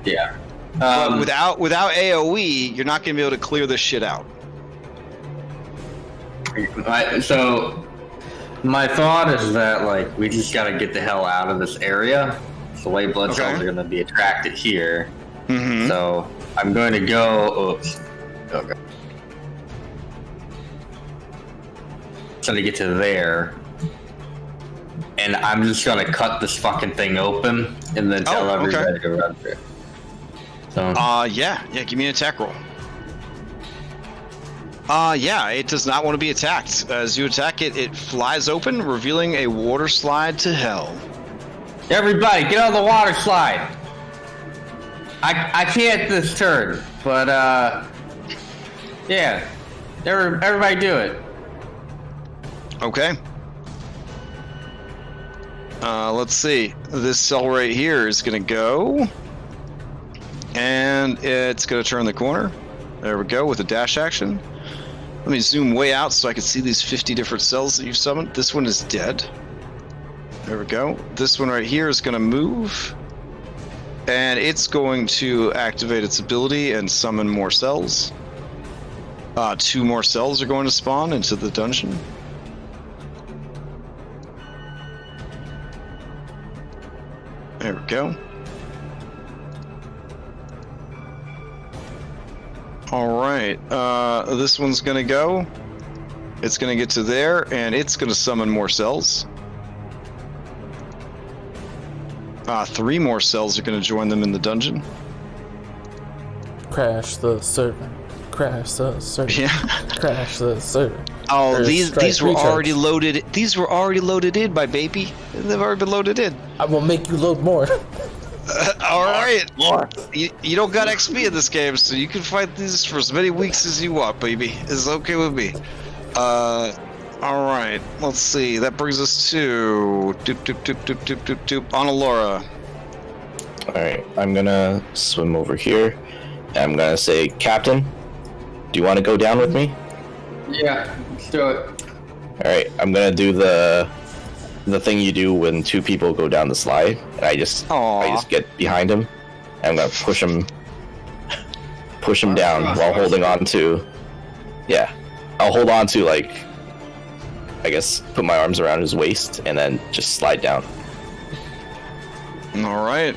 Yeah. But without AoE, you're not gonna be able to clear this shit out. So my thought is that like we just gotta get the hell out of this area. So white blood cells are gonna be attracted here. Mm-hmm. So I'm going to go. Oops. Okay. Trying to get to there, and I'm just gonna cut this fucking thing open and then tell everybody to run through. So. Yeah. Give me an attack roll. Yeah, it does not want to be attacked. As you attack it, it flies open, revealing a water slide to hell. Everybody, get on the water slide. I can't this turn, but yeah, everybody do it. Okay. Let's see. This cell right here is gonna go, and it's gonna turn the corner. There we go with a dash action. Let me zoom way out so I can see these 50 different cells that you've summoned. This one is dead. There we go. This one right here is gonna move. And it's going to activate its ability and summon more cells. 2 more cells are going to spawn into the dungeon. There we go. Alright, this one's gonna go. It's gonna get to there, and it's gonna summon more cells. 3 more cells are going to join them in the dungeon. Crash the server. Crash the server. Yeah. Crash the server. Oh, these were already loaded. These were already loaded in, my baby. They've already been loaded in. I will make you load more. All right. More. You don't got XP in this game, so you can fight these for as many weeks as you want, baby. It's okay with me. All right, let's see. That brings us to Annalora. All right, I'm gonna swim over here. And I'm gonna say, Captain, do you want to go down with me? Yeah, let's do it. All right, I'm gonna do the thing you do when 2 people go down the slide, and I just get behind him. And I'm gonna push him down while holding on to. Yeah, I'll hold on to like. I guess put my arms around his waist and then just slide down. All right,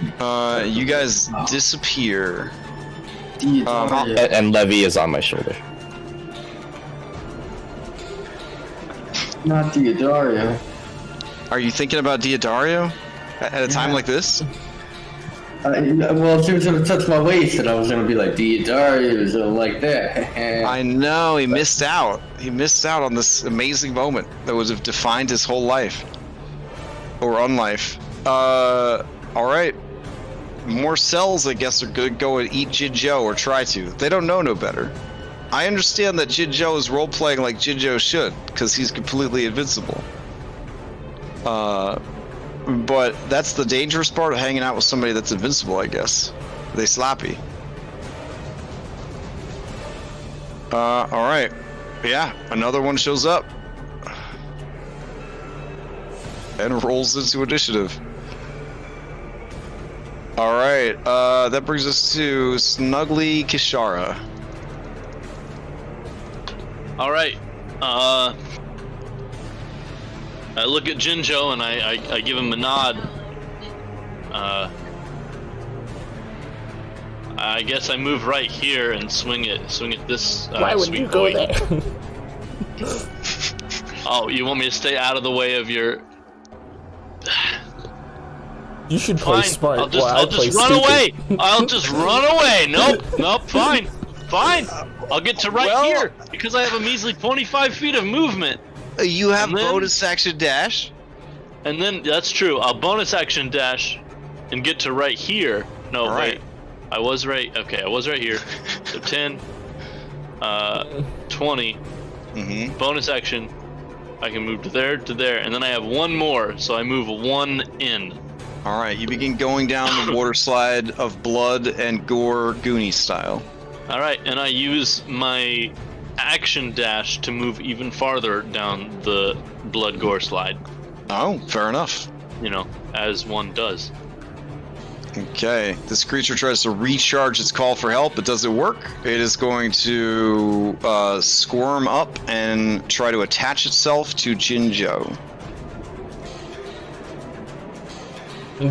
you guys disappear. And Levy is on my shoulder. Not Diodario. Are you thinking about Diodario at a time like this? Well, she was going to touch my waist, and I was going to be like, Diodario, or something like that. I know, he missed out. He missed out on this amazing moment that would have defined his whole life. Or unlife. Alright. More cells, I guess, are going to go and eat Jinjo, or try to. They don't know no better. I understand that Jinjo is role-playing like Jinjo should, because he's completely invincible. But that's the dangerous part of hanging out with somebody that's invincible, I guess. They sloppy. Alright. Yeah, another one shows up. And rolls into initiative. Alright, that brings us to Snuggly Kishara. Alright, I look at Jinjo and I give him a nod. I guess I move right here and swing it this. Why would you go there? Oh, you want me to stay out of the way of your? You should play smart. I'll just run away. I'll just run away. Nope. Fine. I'll get to here because I have a measly 25 feet of movement. You have bonus action dash. And then that's true. I'll bonus action dash and get to right here. No, wait. I was right. Okay, I was right here. So 10, 20. Bonus action. I can move to there, and then I have one more, so I move one in. All right, you begin going down the water slide of blood and gore, Goonie style. All right, and I use my action dash to move even farther down the blood gore slide. Oh, fair enough. You know, as one does. Okay, this creature tries to recharge its call for help, but does it work? It is going to squirm up and try to attach itself to Jinjo.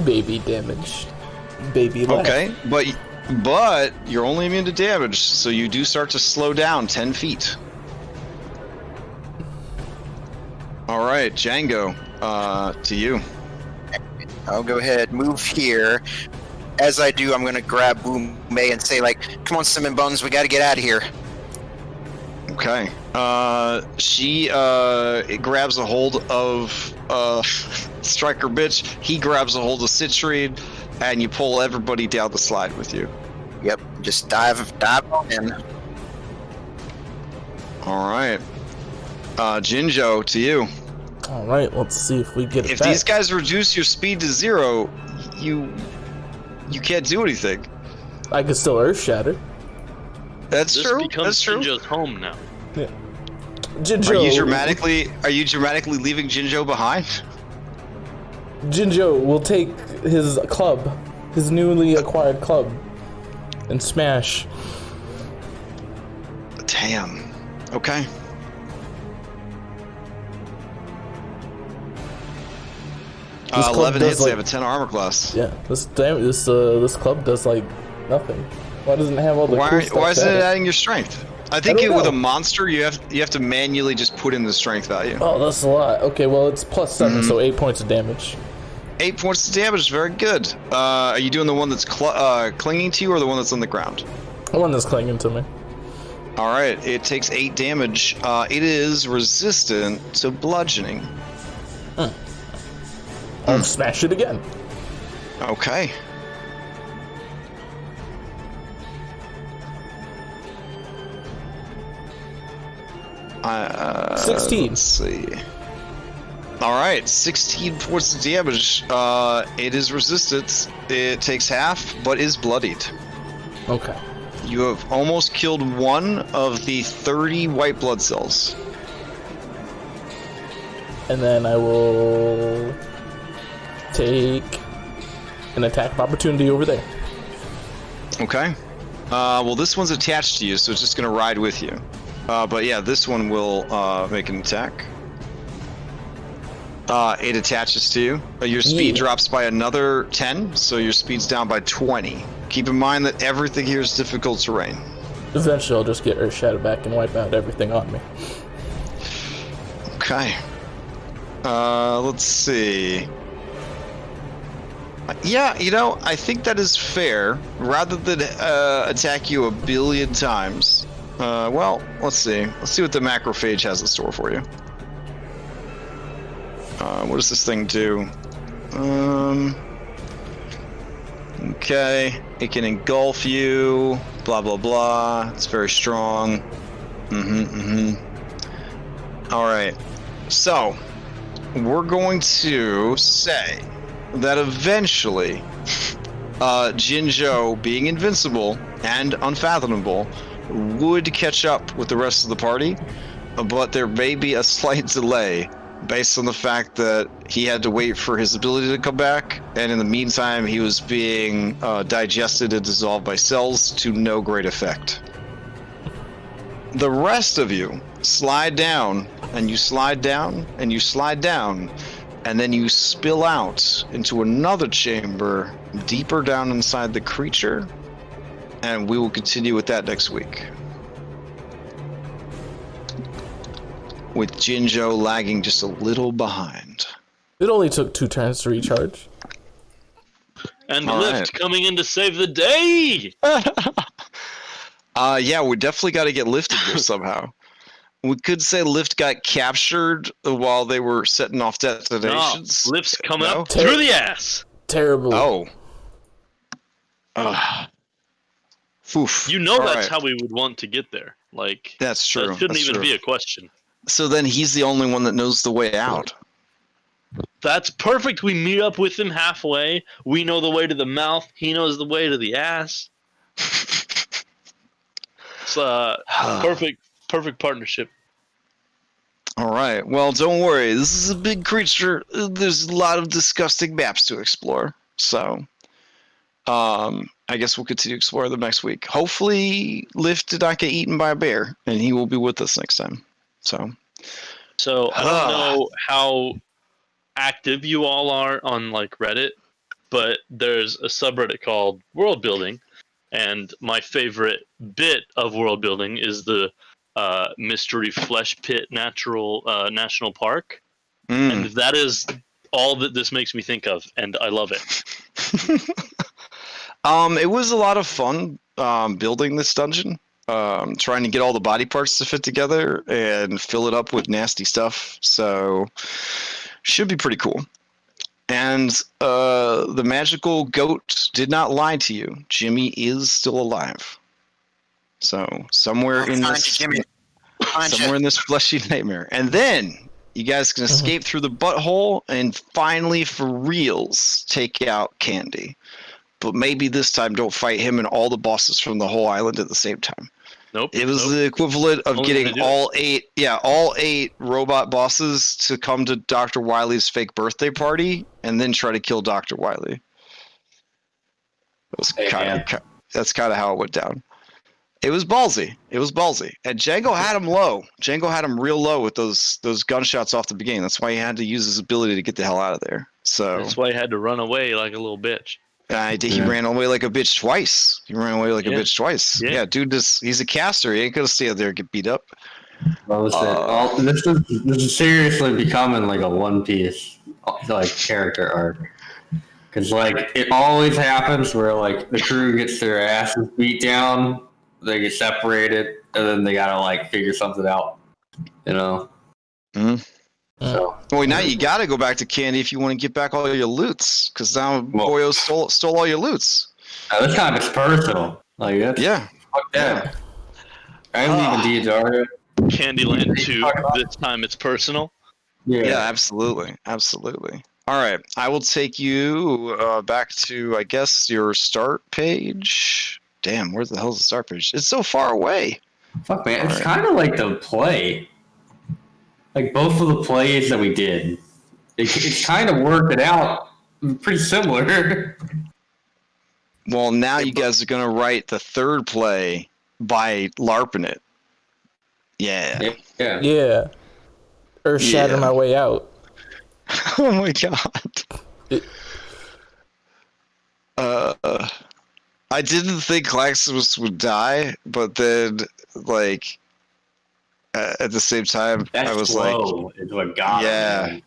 Baby damage. Baby life. Okay, but you're only immune to damage, so you do start to slow down 10 feet. All right, Django, to you. I'll go ahead, move here. As I do, I'm going to grab Boom May and say, come on, Cinnamon Buns, we got to get out of here. Okay. She grabs a hold of Striker Bitch. He grabs a hold of Citrine, and you pull everybody down the slide with you. Yep, just dive on in. All right. Jinjo, to you. All right, let's see if we get it If back. these guys reduce your speed to 0, you can't do anything. I can still Earth Shatter. That's true. This becomes Jinjo's home now. Yeah. Jinjo. Are you dramatically leaving Jinjo behind? Jinjo will take his club, his newly acquired club, and smash. Damn. Okay. This 11 does, hits. They have a 10 armor class. Yeah, this club does nothing. Why doesn't it have all the cool stuff? Why isn't it adding your strength? I think with a monster you have to manually just put in the strength value. Oh, that's a lot. Okay, well it's +7, so 8 points of damage. 8 points of damage, very good. Are you doing the one that's clinging to you or the one that's on the ground? The one that's clinging to me. All right, it takes 8 damage. It is resistant to bludgeoning. I'll smash it again. Okay. Uh, 16. Let's see. All right, 16 points of damage. It is resistant. It takes half, but is bloodied. Okay. You have almost killed one of the 30 white blood cells. And then I will take an attack of opportunity over there. Okay. Well, this one's attached to you, so it's just going to ride with you. But yeah, this one will make an attack. It attaches to you. Your speed drops by another 10, so your speed's down by 20. Keep in mind that everything here is difficult terrain. Eventually, I'll just get Earth Shadow back and wipe out everything on me. Okay. Let's see. Yeah, I think that is fair. Rather than attack you a billion times. Well, let's see. Let's see what the macrophage has in store for you. What does this thing do? Okay. It can engulf you. Blah, blah, blah. It's very strong. Alright. So, we're going to say that eventually, Jinjo, being invincible and unfathomable, would catch up with the rest of the party, but there may be a slight delay based on the fact that he had to wait for his ability to come back, and in the meantime he was being digested and dissolved by cells to no great effect. The rest of you slide down, and you slide down, and you slide down, and then you spill out into another chamber deeper down inside the creature, and we will continue with that next week. With Jinjo lagging just a little behind. It only took 2 turns to recharge. And Lift coming in to save the day! Yeah, we definitely got to get lifted here somehow. We could say Lift got captured while they were setting off detonations. No, Lift's coming up through the ass! Terrible. Oh. Oof. You know that's how we would want to get there. Like, that's true. That shouldn't even be a question. So then he's the only one that knows the way out. That's perfect. We meet up with him halfway. We know the way to the mouth. He knows the way to the ass. It's perfect partnership. All right. Well, don't worry. This is a big creature. There's a lot of disgusting maps to explore. So, I guess we'll continue to explore them next week. Hopefully, Lift did not get eaten by a bear, and he will be with us next time. So I don't know how active you all are on like Reddit, but there's a subreddit called World Building, and my favorite bit of world building is the Mystery Flesh Pit National Park, and that is all that this makes me think of, and I love it. It was a lot of fun building this dungeon. Trying to get all the body parts to fit together and fill it up with nasty stuff. So, should be pretty cool. And the magical goat did not lie to you. Jimmy is still alive. So, somewhere in this fleshy nightmare. And then you guys can escape through the butthole and finally, for reals, take out Candy. But maybe this time don't fight him and all the bosses from the whole island at the same time. Nope. It was the equivalent of getting all 8 robot bosses to come to Dr. Wily's fake birthday party and then try to kill Dr. Wily. That's kind of how it went down. It was ballsy. And Django had him low. Django had him real low with those gunshots off the beginning. That's why he had to use his ability to get the hell out of there. So that's why he had to run away like a little bitch. He ran away like a bitch twice. Yeah, dude, he's a caster. He ain't gonna stay out there and get beat up. This is seriously becoming like a One Piece like character arc. Because like it always happens where like the crew gets their asses beat down, they get separated, and then they gotta like figure something out. You know. Mm-hmm. So, well, now you got to go back to Candy if you want to get back all your loots, because now Boyo stole all your loots. This time it's personal. Like fuck that. I'm leaving Diadaria. Candyland 2. This time it's personal. Yeah, absolutely. All right, I will take you back to, I guess, your start page. Damn, where the hell's the start page? It's so far away. Fuck, man, it's kind of like the play. Like both of the plays that we did, it's kind of worked it out pretty similar. Well, now you guys are gonna write the third play by LARPing it. Yeah. Or shatter my way out. Oh my god. I didn't think Claxus would die, but then like. At the same time, I was like, is what got him.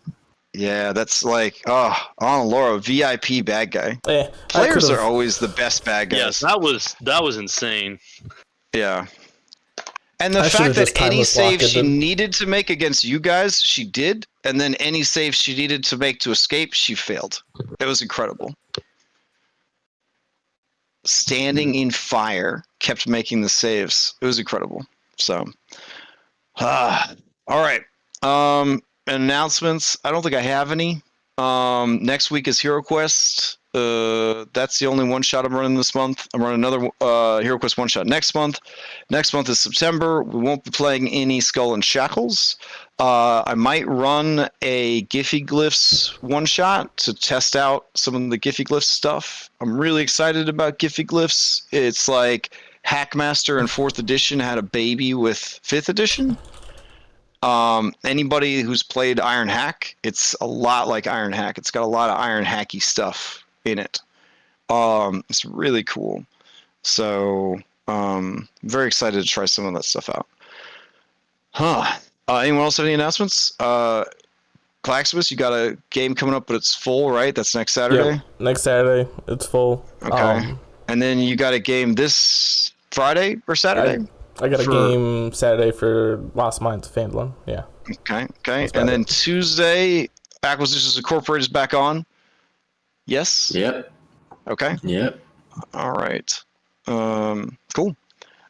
Yeah, that's like, Laura, VIP bad guy. Yeah, Players are always the best bad guys. Yes, that was insane. Yeah. And the fact that any save she needed to make against you guys, she did, and then any save she needed to make to escape, she failed. It was incredible. Standing in fire, kept making the saves. It was incredible. So... all right. Announcements. I don't think I have any. Next week is Hero Quest. That's the only one shot I'm running this month. I'm running another Hero Quest one shot next month. Next month is September. We won't be playing any Skull and Shackles. I might run a Giphy Glyphs one shot to test out some of the Giphy Glyphs stuff. I'm really excited about Giphy Glyphs. It's like Hackmaster in 4th edition had a baby with 5th edition. Anybody who's played Iron Hack, it's a lot like Iron Hack. It's got a lot of Iron Hacky stuff in it. It's really cool. So very excited to try some of that stuff out. Anyone else have any announcements? Claxibus, you got a game coming up, but it's full, right? That's next Saturday? Yep. Next Saturday, it's full. Okay. And then you got a game this Friday or Saturday? I got a game Saturday for Lost Mines of Phandalin. Yeah. Okay. And then Tuesday, Acquisitions Incorporated is back on? Yes? Yep. Okay. Yep. All right. Cool.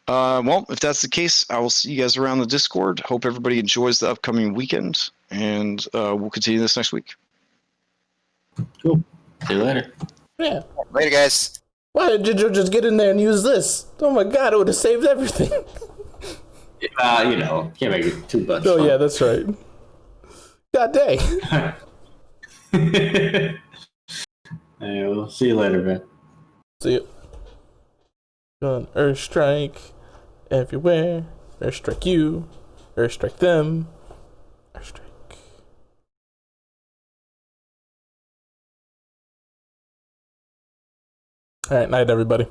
Well, if that's the case, I will see you guys around the Discord. Hope everybody enjoys the upcoming weekend, and we'll continue this next week. Cool. See you later. Yeah. Later, guys. Why did you just get in there and use this? Oh my god, it would have saved everything. Can't make it too much. Oh, yeah, that's right. God dang. Hey, we'll see you later, man. See you. Gonna Earth Strike everywhere. Earth Strike you. Earth Strike them. Earth Strike. Alright, night everybody.